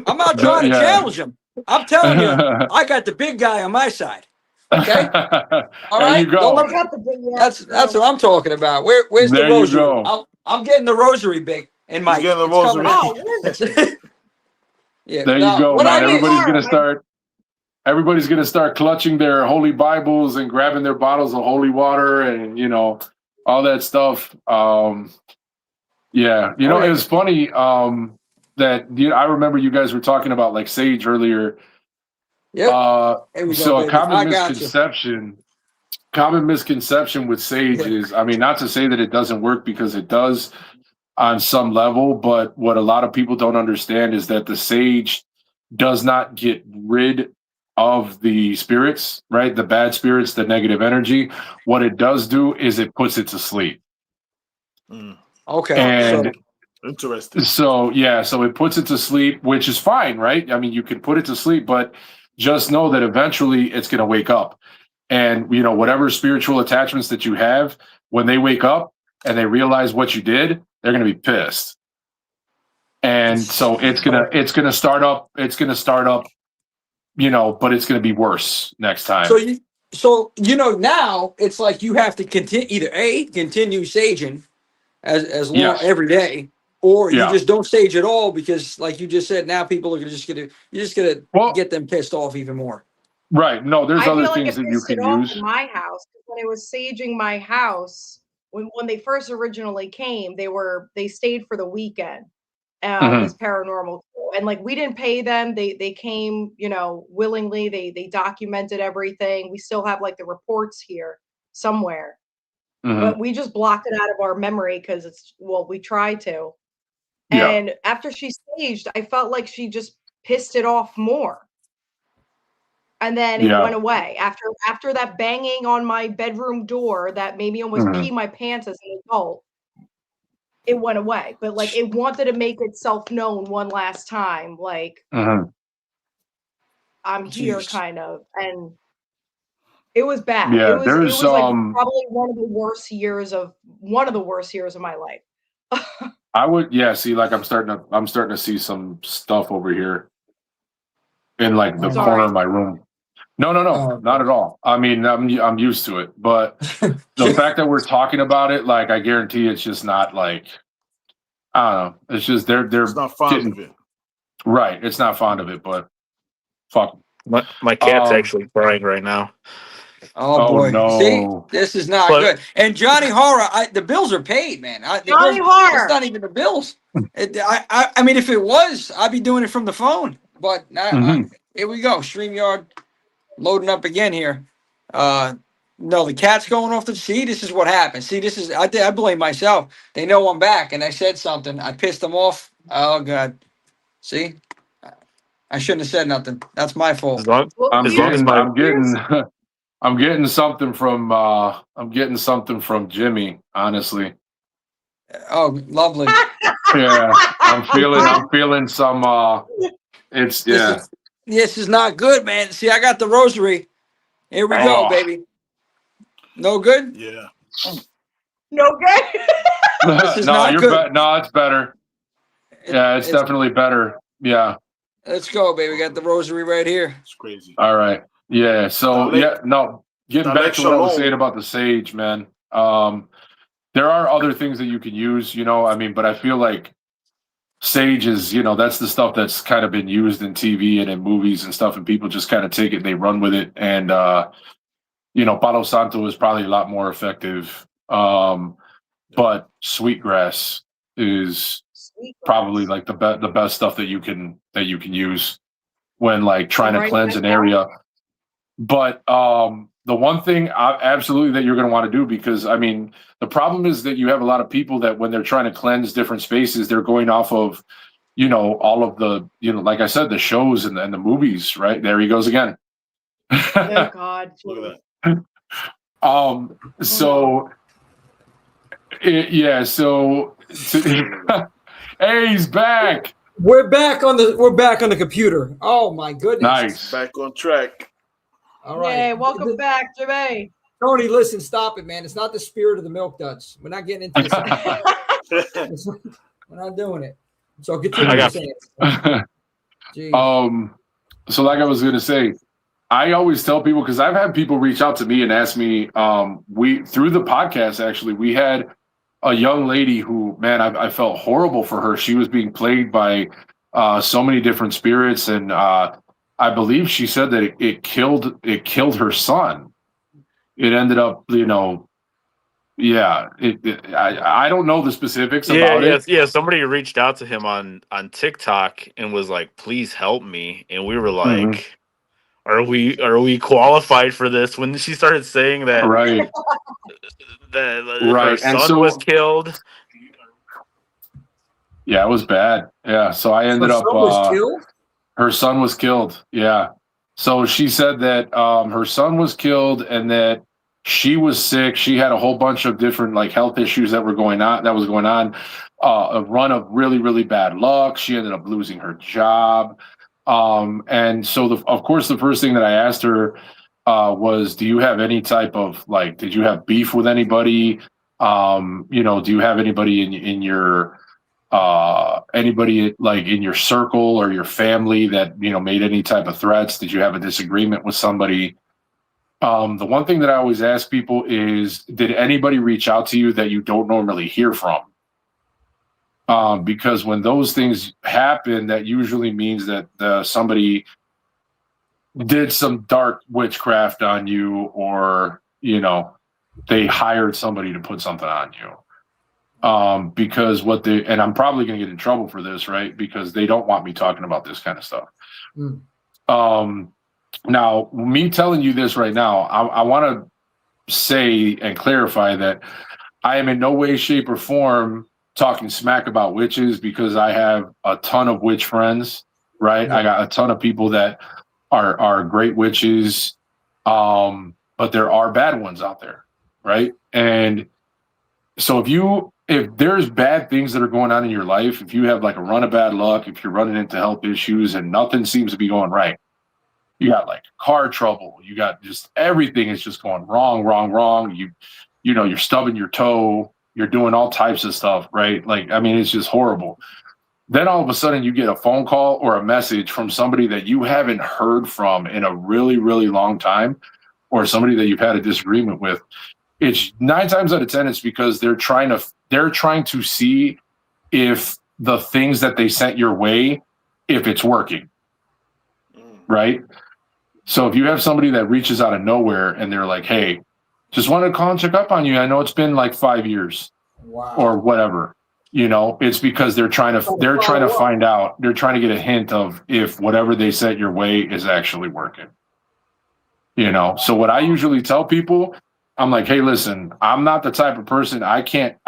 I'm not trying to challenge him. I'm telling you, I got the big guy on my side. Okay. All right. You go. That's what I'm talking about. Where's the There you rosary? go. I'm getting the rosary, Big, and Mike. He's getting the rosary. Yeah. There you go, man. Everybody's gonna start clutching their holy Bibles and grabbing their bottles of holy water and all that stuff. Yeah, it was funny that I remember you guys were talking about sage earlier. Yeah. So a common misconception with sage is, I mean, not to say that it doesn't work, because it does on some level, but what a lot of people don't understand is that the sage does not get rid of the spirits, right? The bad spirits, the negative energy. What it does do is it puts it to sleep. Okay. And interesting. So it puts it to sleep, which is fine, right? I mean, you can put it to sleep, but just know that eventually it's going to wake up. And, whatever spiritual attachments that you have, when they wake up and they realize what you did, they're going to be pissed. And so it's going to start up, but it's going to be worse next time. So now it's like you have to continue saging as long every day, or you just don't sage at all, because like you just said, now people are just gonna get them pissed off even more. Right. No, there's other things that you can use. In my house, when it was saging my house, when they first originally came, they stayed for the weekend. this paranormal crew. And like we didn't pay them. They came, you know, willingly. They documented everything. We still have like the reports here somewhere. But we just blocked it out of our memory because we tried to. And after she staged, I felt like she just pissed it off more. And then it went away. After that banging on my bedroom door that made me almost pee my pants as an adult, it went away. But like it wanted to make itself known one last time. Like I'm here kind of. And it was bad. Yeah, It was like probably one of the worst years of my life. I would, see, like I'm starting to see some stuff over here in like the corner of my room. No, not at all. I mean, I'm used to it, but the fact that we're talking about it, like I guarantee it's just not like, I don't know. It's just they're it's not fond of it. Right. It's not fond of it, but fuck. My cat's actually crying right now. Oh boy! No. See, this is not good. And Johnny Horror, the bills are paid, man. Johnny Horror. It's not even the bills. I mean, if it was, I'd be doing it from the phone. But here we go. StreamYard loading up again here. No, the cat's going off the. See, this is what happens. See, this is. I blame myself. They know I'm back, and I said something. I pissed them off. Oh God! See, I shouldn't have said nothing. That's my fault. I'm getting something from Jimmy, honestly. Oh, lovely. Yeah, I'm feeling some This is not good, man. See, I got the rosary. Here we go, baby. No good? Yeah. No good? This is not good. No, it's better. Yeah, it's definitely better. Yeah. Let's go, baby. We got the rosary right here. It's crazy. All right. Yeah. So getting back to what I was saying about the sage, man. There are other things that you can use, you know. I mean, but I feel like sage is, you know, that's the stuff that's kind of been used in TV and in movies and stuff, and people just kind of take it and they run with it. And you know, Palo Santo is probably a lot more effective. But sweetgrass is probably like the best stuff that you can use when like trying to cleanse an area. But the one thing absolutely that you're going to want to do, because I mean, the problem is that you have a lot of people that when they're trying to cleanse different spaces, they're going off of, you know, all of the, you know, like I said, the shows and the movies, right? There he goes again. Oh God. Look at that. Hey, he's back. We're back on the computer. Oh my goodness. Nice. Back on track. All right. Hey, welcome back, Jermaine. Tony, listen, stop it, man. It's not the spirit of the milk duds. We're not getting into this. We're not doing it. So continue saying. So like I was gonna say, I always tell people, because I've had people reach out to me and ask me, through the podcast, actually, we had a young lady who, man, I felt horrible for her. She was being plagued by so many different spirits, and I believe she said that it killed her son. It ended up, you know, I don't know the specifics about it. Yeah, somebody reached out to him on TikTok and was like, "Please help me," and we were like. Are we qualified for this? When she started saying that, right? Her son was killed. Yeah, it was bad. Yeah, so I ended up. Her son was killed. Yeah, so she said that her son was killed and that she was sick. She had a whole bunch of different like health issues that was going on. A run of really, really bad luck. She ended up losing her job. And so of course, the first thing that I asked her was, do you have any type of like, did you have beef with anybody? You know, do you have anybody in your anybody like in your circle or your family that, you know, made any type of threats? Did you have a disagreement with somebody? The one thing that I always ask people is, did anybody reach out to you that you don't normally hear from? Because when those things happen, that usually means that somebody did some dark witchcraft on you, or, you know, they hired somebody to put something on you. because and I'm probably going to get in trouble for this, right? Because they don't want me talking about this kind of stuff. Now, me telling you this right now, I want to say and clarify that I am in no way, shape, or form talking smack about witches, because I have a ton of witch friends, right? I got a ton of people that are great witches, but there are bad ones out there, right? And so if there's bad things that are going on in your life, if you have like a run of bad luck, if you're running into health issues and nothing seems to be going right, you got like car trouble, you got just everything is just going wrong. You're stubbing your toe, you're doing all types of stuff, right? Like, I mean, it's just horrible. Then all of a sudden you get a phone call or a message from somebody that you haven't heard from in a really, really long time, or somebody that you've had a disagreement with. It's 9 times out of 10, it's because they're trying to see if the things that they sent your way, if it's working, right? So if you have somebody that reaches out of nowhere and they're like, hey, just wanted to call and check up on you. I know it's been like 5 years or whatever, it's because they're trying to find out, they're trying to get a hint of if whatever they sent your way is actually working, So what I usually tell people, I'm like, hey, listen, I'm not the type of person, I can't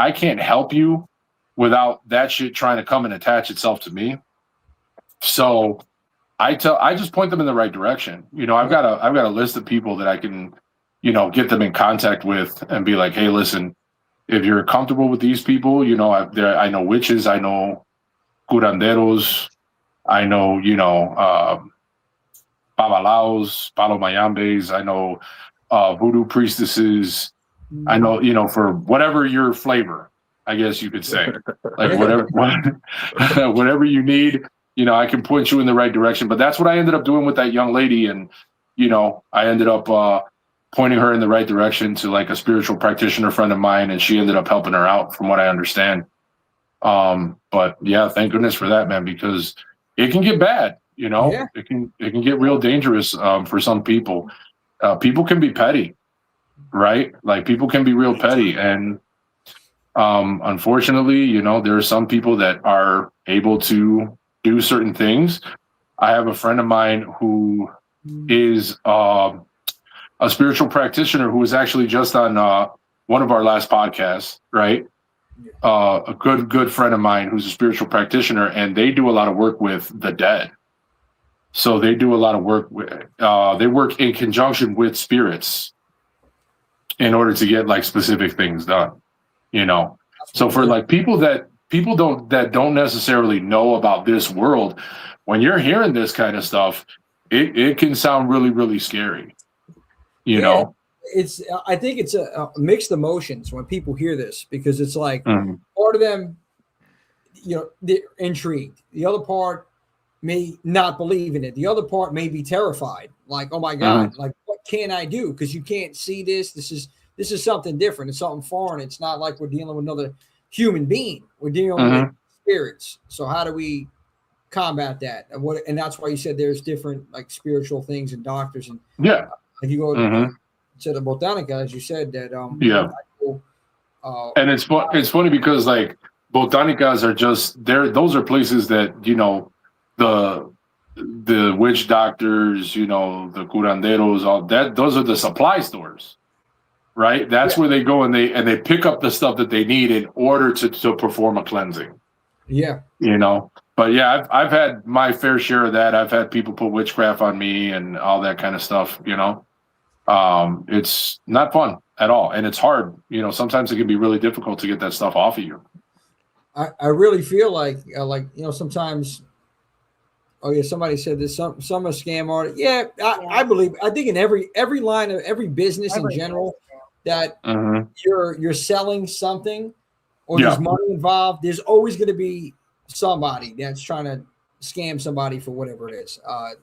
help you without that shit trying to come and attach itself to me. So I just point them in the right direction. I've got a list of people that I can, get them in contact with and be like, hey, listen, if you're comfortable with these people, I know witches, I know curanderos, I know, babalaos, palomayambes, I know voodoo priestesses, I know, for whatever your flavor, I guess you could say, like whatever you need, I can point you in the right direction. But that's what I ended up doing with that young lady. And, I ended up pointing her in the right direction to like a spiritual practitioner friend of mine, and she ended up helping her out from what I understand. But yeah, thank goodness for that, man, because it can get bad, it can get real dangerous for some people. People can be petty, right? Like people can be real petty. And unfortunately, there are some people that are able to do certain things. I have a friend of mine who is a spiritual practitioner who was actually just on one of our last podcasts, right? A good friend of mine who's a spiritual practitioner, and they do a lot of work with the dead. So they do a lot of work with, they work in conjunction with spirits in order to get like specific things done, So for like people that don't necessarily know about this world, when you're hearing this kind of stuff, it can sound really, really scary. I think it's a mixed emotions when people hear this, because it's like part of them, they're intrigued. The other part may not believe in it. The other part may be terrified. Like, oh my God, like what can I do? Because you can't see this. This is something different. It's something foreign. It's not like we're dealing with another human being. We're dealing with spirits. So how do we combat that? And that's why you said there's different like spiritual things and doctors and like you go to the Botanica, as you said that and it's funny because like Botanicas are just those are places that the witch doctors, the curanderos, all that, those are the supply stores, right? That's where they go and they pick up the stuff that they need in order to perform a cleansing. But yeah, I've had my fair share of that. I've had people put witchcraft on me and all that kind of stuff. It's not fun at all, and it's hard. Sometimes it can be really difficult to get that stuff off of you. I really feel like sometimes. Oh yeah, somebody said this. Some are scam artists. Yeah, I believe. I think in every line of every business in general that you're selling something or there's money involved. There's always going to be somebody that's trying to scam somebody for whatever it is. I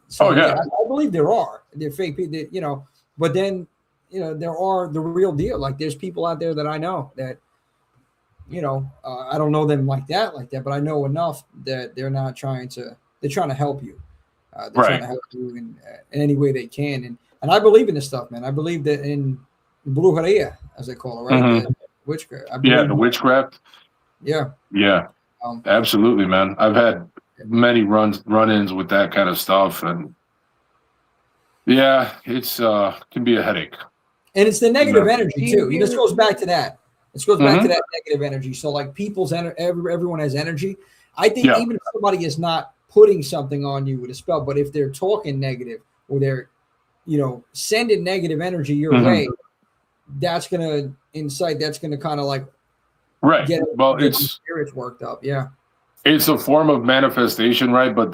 believe they're fake people. But then there are the real deal. Like there's people out there that I know that I don't know them like that, but I know enough that they're not trying to. They're trying to help you. They're trying to help you in any way they can. And I believe in this stuff, man. I believe that in brujeria, as they call it, right? The witchcraft. The witchcraft. Yeah. Yeah. Absolutely, man. I've had many run-ins with that kind of stuff, and yeah, it's can be a headache. And it's the negative Yeah. energy too. This goes back to that. This goes back to that negative energy. So like people's everyone has energy. I think even if somebody is not putting something on you with a spell, but if they're talking negative or they're, sending negative energy your way, that's gonna incite. That's gonna kind of like get spirits worked up. Yeah. It's a form of manifestation, right? But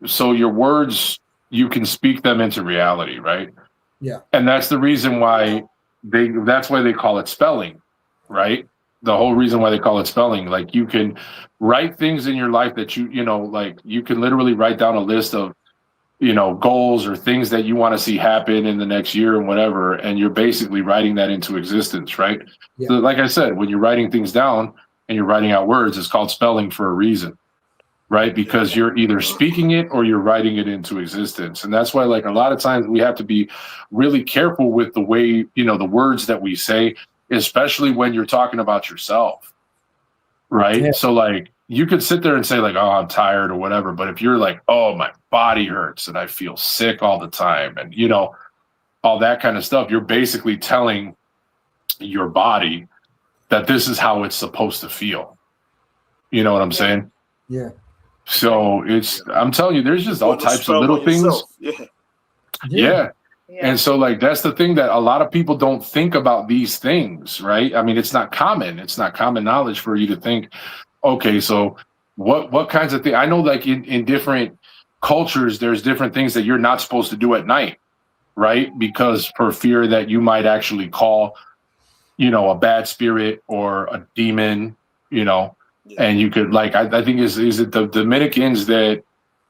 so your words, you can speak them into reality, right? Yeah. And that's the reason why that's why they call it spelling, right? The whole reason why they call it spelling. Like you can write things in your life that like you can literally write down a list of, goals or things that you want to see happen in the next year and whatever. And you're basically writing that into existence, right? Yeah. So like I said, when you're writing things down and you're writing out words, it's called spelling for a reason, right? Because you're either speaking it or you're writing it into existence. And that's why, like, a lot of times we have to be really careful with the way, the words that we say, especially when you're talking about yourself, right? Yeah. So, like, you could sit there and say, like, oh, I'm tired or whatever. But if you're like, oh, my body hurts and I feel sick all the time and, all that kind of stuff, you're basically telling your body that this is how it's supposed to feel. You know what I'm saying? Yeah. So I'm telling you, there's just all types of little things. Yeah. And so, like, that's the thing that a lot of people don't think about these things, right? I mean, it's not common. It's not common knowledge for you to think, okay, so what kinds of things? I know, like, in different cultures, there's different things that you're not supposed to do at night, right? Because for fear that you might actually call, a bad spirit or a demon, and you could, like, I think is it the Dominicans that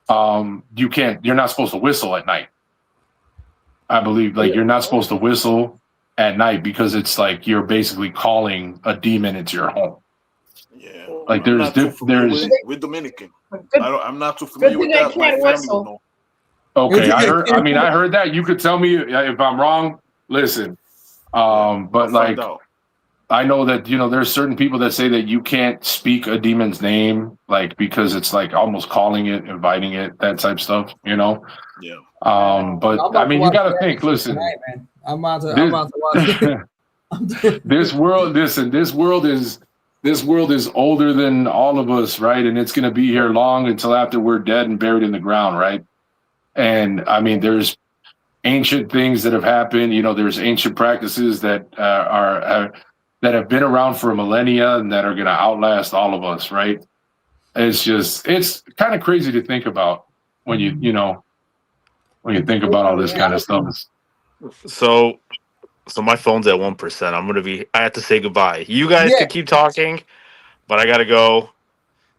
you're not supposed to whistle at night. I believe, like, you're not supposed to whistle at night because it's like you're basically calling a demon into your home. Yeah, like there's we're Dominican. I'm not too familiar with that. My family would know. Okay, I heard that. You could tell me if I'm wrong. Listen, but like, I know that there's certain people that say that you can't speak a demon's name, like, because it's like almost calling it, inviting it, that type stuff. Yeah. But I mean, you got to think. Listen, tonight, man. I'm about to watch it. This world is older than all of us, right? And it's going to be here long until after we're dead and buried in the ground, right? And I mean, there's ancient things that have happened. There's ancient practices that that have been around for millennia and that are going to outlast all of us, right? It's kind of crazy to think about when you think about all this kind of stuff. So my phone's at 1%. I have to say goodbye. You guys can keep talking, but I gotta go.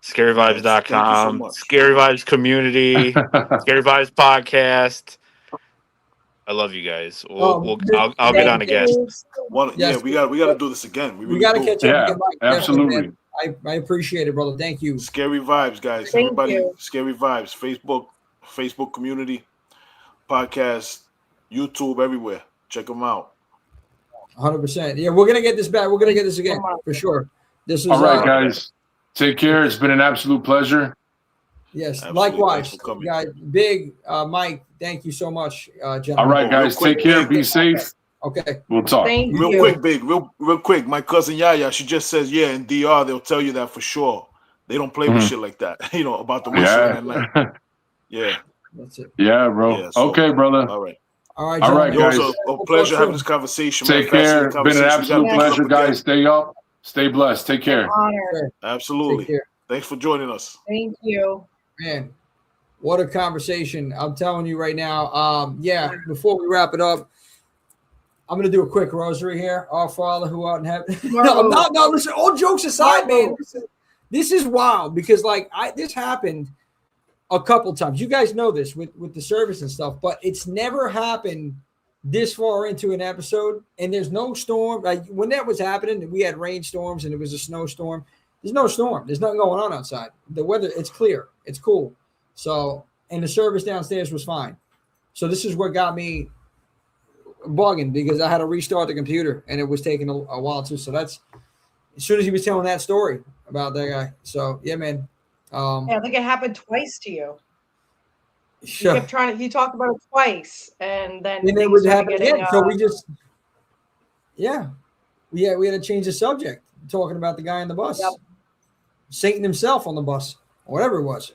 ScaryVibes.com, Scary Vibes community, Scary Vibes podcast. I love you guys. I'll get on again. We gotta do this again. We gotta catch up again, Mike. Absolutely. I appreciate it, brother. Thank you. Scary Vibes, guys. Everybody, Scary Vibes. Facebook community, podcast, YouTube, everywhere. Check them out. 100%. Yeah, we're gonna get this back. We're gonna get this again for sure. This is all right, guys. Take care. It's been an absolute pleasure. Yes, absolutely. Likewise, guys. Big Mike, thank you so much, gentlemen. All right, guys. Take care. Be safe. Okay. We'll talk. Real quick, Big. Real quick. My cousin Yaya, she just says, in DR, they'll tell you that for sure. They don't play with shit like that. About the whistling at night. Yeah. That's it. Yeah, bro. Yeah, so, okay, brother. All right. All right, guys. It was a pleasure having this conversation. Take care. It's been an absolute pleasure, guys. Stay up. Stay blessed. Take care. Absolutely. Take care. Thanks for joining us. Thank you. Man, what a conversation. I'm telling you right now. Before we wrap it up, I'm going to do a quick rosary here. Our Father who art in heaven. No, listen, all jokes aside, man. This is wild because, like, this happened a couple times. You guys know this with the service and stuff, but it's never happened this far into an episode, and there's no storm. Like, when that was happening, we had rainstorms and it was a snowstorm. There's no storm. There's nothing going on outside. The weather, it's clear. It's cool. So, and the service downstairs was fine. So this is what got me bugging because I had to restart the computer and it was taking a while too. So that's, as soon as he was telling that story, about that guy. So yeah, man. Yeah, I think it happened twice to you. Sure. He kept trying. He talked about it twice, and then And then it things would started happen getting. again. So we just, we had to change the subject. Talking about the guy on the bus, Yep. Satan himself on the bus, or whatever it was.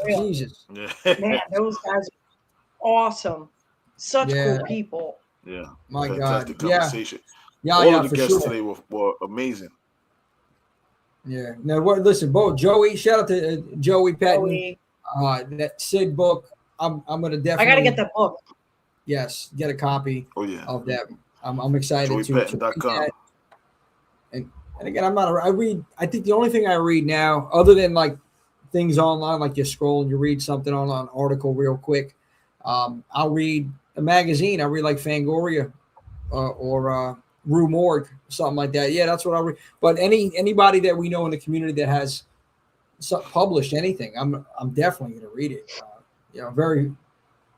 Real. Jesus, Man, those guys are awesome. Such Yeah. cool people. Yeah. My Fantastic God. Yeah. conversation. Yeah, All yeah, of the for guests sure. today were amazing. Yeah. Now, what? Listen, both Joey. Shout out to Joey Pettine. Joey. That Sid book. I'm gonna definitely. I got to get that book. Yes, get a copy. Oh yeah. Of that. I'm excited to read JoeyPettine.com. that. And again, I read. I think the only thing I read now, other than like things online, like you scroll and you read something on an article real quick. I'll read a magazine. I read like Fangoria or Rue Morgue, something like that. Yeah, that's what I read. But anybody that we know in the community that has published anything, I'm definitely going to read it. Very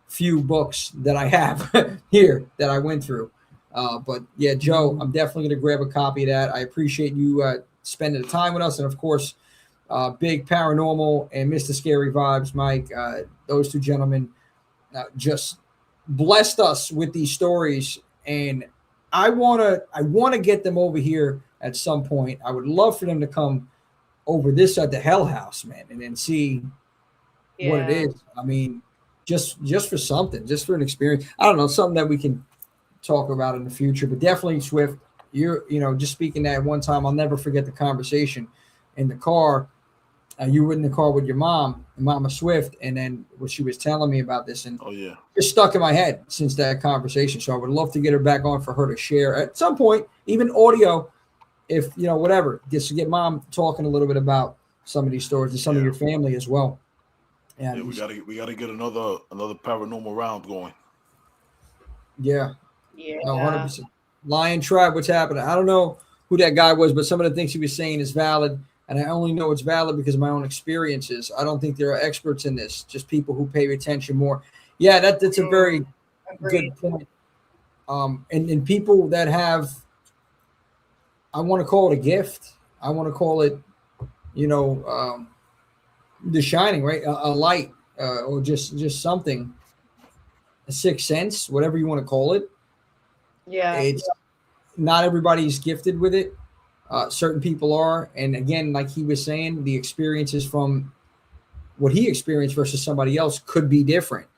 few books that I have here that I went through. But yeah, Joe, I'm definitely going to grab a copy of that. I appreciate you spending the time with us. And of course, Big Paranormal and Mr. Scary Vibes, Mike, those two gentlemen just blessed us with these stories. And I want to get them over here at some point. I would love for them to come over this at the Hell House, man, and then see what it is. I mean, just for something, just for an experience. I don't know, something that we can talk about in the future, but definitely Swift, just speaking that one time, I'll never forget the conversation in the car. You were in the car with your mom, Mama Swift, and then what she was telling me about this, and it's stuck in my head since that conversation. So I would love to get her back on for her to share at some point, even audio, if whatever, just to get mom talking a little bit about some of these stories and some of your family as well. Yeah, we gotta get another paranormal round going. Yeah. Yeah. No, 100%. Lion Tribe, what's happening? I don't know who that guy was, but some of the things he was saying is valid. And I only know it's valid because of my own experiences. I don't think there are experts in this, just people who pay attention more. Yeah, that's a very good point. And people that have, I want to call it a gift. I want to call it, the shining, right? A light or just something, a sixth sense, whatever you want to call it. Yeah. It's not everybody's gifted with it. Certain people are. And again, like he was saying, the experiences from what he experienced versus somebody else could be different.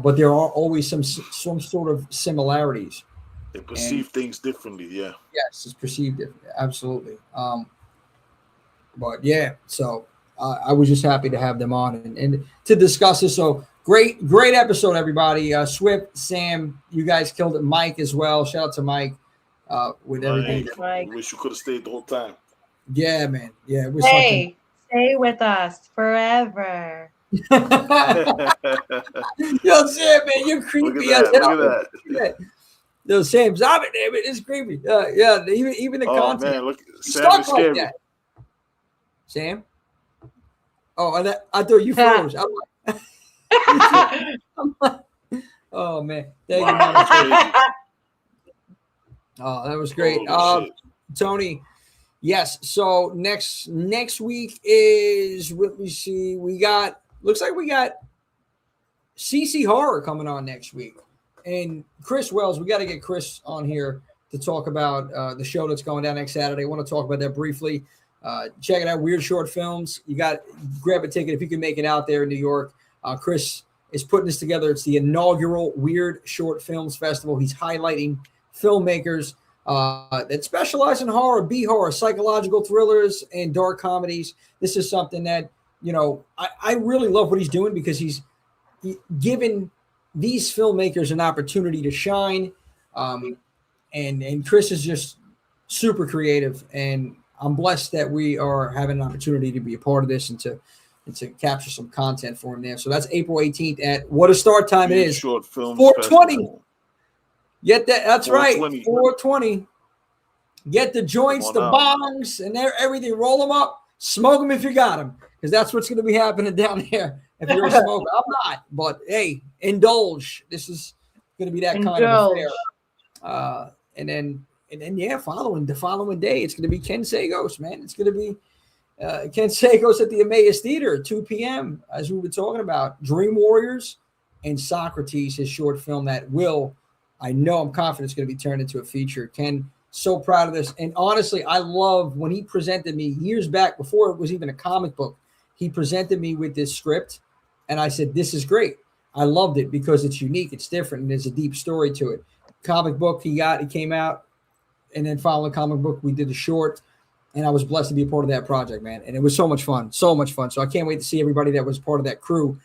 But there are always some sort of similarities. They perceive things differently, yeah. Yes, it's perceived differently. Absolutely. But yeah, so I was just happy to have them on and to discuss this. So great episode, everybody. Swift, Sam, you guys killed it. Mike as well. Shout out to Mike with everything. I wish you could have stayed the whole time. Yeah, man. Yeah, it was Stay with us forever. Yo, Sam, man, you're creepy. Look at that. Yo, Sam, stop it, damn it. It's creepy. Yeah, even the content. Man, look, Sam Stuck is scary. like that. Sam? Oh, I thought you froze. I'm like, oh, man. Thank you, man. Oh, that was great. Tony, yes. So next week is, let me see, looks like we got CC Horror coming on next week. And Chris Wells, we got to get Chris on here to talk about the show that's going down next Saturday. I want to talk about that briefly. Check it out, Weird Short Films. Grab a ticket if you can make it out there in New York. Chris is putting this together. It's the inaugural Weird Short Films Festival. He's highlighting filmmakers that specialize in horror, B-horror, psychological thrillers, and dark comedies. This is something that, I really love what he's doing because he's given these filmmakers an opportunity to shine. And Chris is just super creative, and I'm blessed that we are having an opportunity to be a part of this and to capture some content for him there. So that's April 18th at what a start time it is. Short Films 420. Festival. Get that. That's 420. right. 420. Get the joints, the bongs, and everything. Roll them up. Smoke them if you got them, because that's what's going to be happening down there. If you're a smoker, I'm not. But hey, indulge. This is going to be that kind of affair. And then yeah, the following day, it's going to be Ken Sagos, man. It's going to be Ken Sagos at the Emmaus Theater at 2 p.m. As we were talking about, Dream Warriors and Socrates, his short film that I'm confident it's going to be turned into a feature. Ken, so proud of this. And honestly, I love when he presented me years back before it was even a comic book. He presented me with this script, and I said, this is great. I loved it because it's unique, it's different, and there's a deep story to it. Comic book it came out, and then following the comic book, we did a short, and I was blessed to be a part of that project, man. And it was so much fun. So I can't wait to see everybody that was part of that crew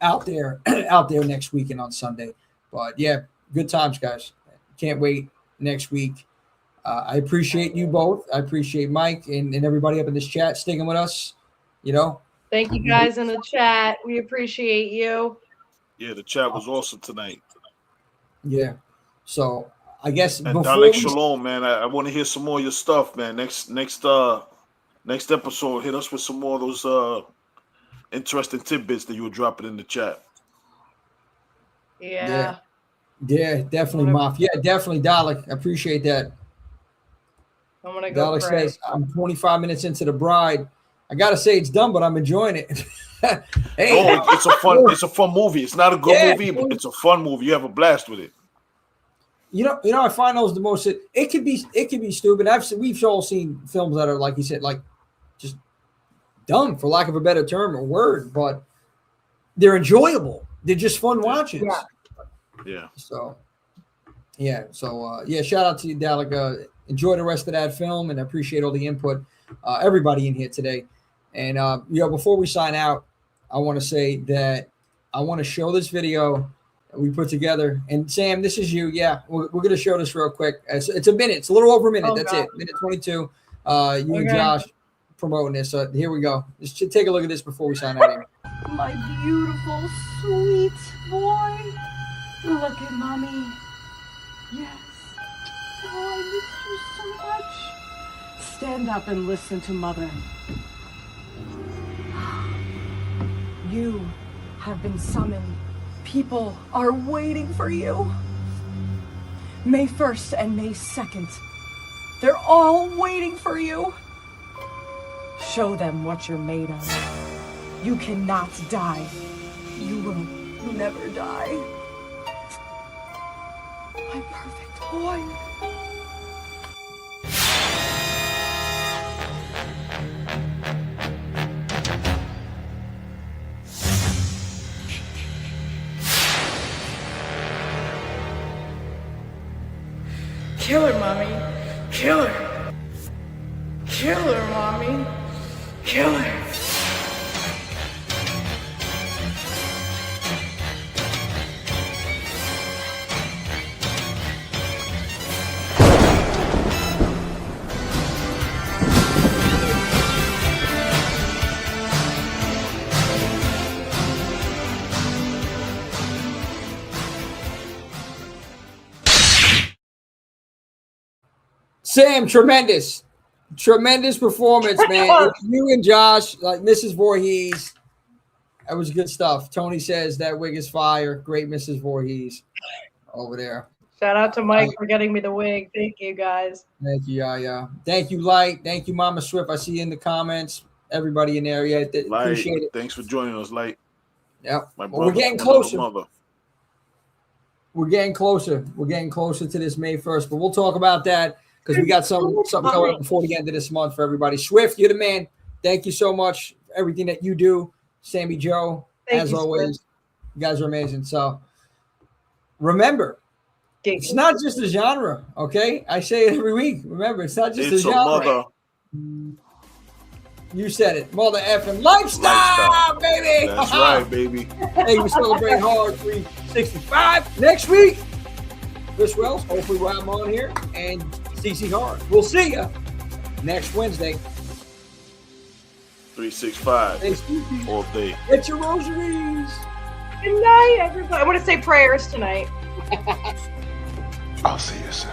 out there next weekend on Sunday. But yeah, good times, guys. Can't wait next week. I appreciate you both. I appreciate Mike and everybody up in this chat sticking with us. Thank you guys in the chat. We appreciate you. Yeah, the chat was awesome tonight. Yeah. So I guess and Dalek Shalom, man. I want to hear some more of your stuff, man. Next episode, hit us with some more of those interesting tidbits that you were dropping in the chat. Yeah. Yeah, definitely, Moff. Yeah, definitely, Dalek. I appreciate that. I'm gonna go. Dalek says I'm 25 minutes into The Bride. I gotta say it's done, but I'm enjoying it. Hey, no, it's a fun movie. It's not a good movie, but it's a fun movie. You have a blast with it. I find those the most. It could be stupid. We've all seen films that are like you said, like just dumb, for lack of a better term or word, but they're enjoyable. They're just fun watches. Yeah. So, shout out to you, Dalek. Enjoy the rest of that film, and I appreciate all the input, everybody in here today. And before we sign out, I want to say that I want to show this video that we put together. And Sam, this is you. Yeah, we're going to show this real quick. It's a minute. It's a little over a minute. That's it. Minute 22. You and Josh promoting this. So here we go. Just take a look at this before we sign out here. My beautiful, sweet boy. Look at mommy. Yes. Oh, I miss you so much. Stand up and listen to mother. You have been summoned. People are waiting for you. May 1st and May 2nd. They're all waiting for you. Show them what you're made of. You cannot die. You will never die. My perfect boy. Kill her, mommy. Kill her. Kill her, mommy. Kill her. Sam, tremendous performance, man. You and Josh, like Mrs. Voorhees, that was good stuff. Tony says that wig is fire. Great, Mrs. Voorhees, over there. Shout out to Mike for getting me the wig. Thank you, guys. Thank you, yeah. Thank you, Light. Thank you, Mama Swift. I see you in the comments. Everybody in there, appreciate it. Thanks for joining us, Light. Yeah, we're getting closer. We're getting closer. We're getting closer to this May 1st, but we'll talk about that. Because we got something coming up before the end of this month for everybody. Swift, you're the man. Thank you so much for everything that you do. Sammy Joe, as always, Swift. You guys are amazing. So remember, it's not just a genre, okay? I say it every week. Remember, it's not just a genre. You said it. Mother effing lifestyle, baby. That's right, baby. Hey, we celebrate hard 365 next week. Chris Wells, hopefully we'll have him on here, and CC Hard. We'll see you next Wednesday. 365 all day. Get your rosaries. Good night, everybody. I want to say prayers tonight. I'll see you soon.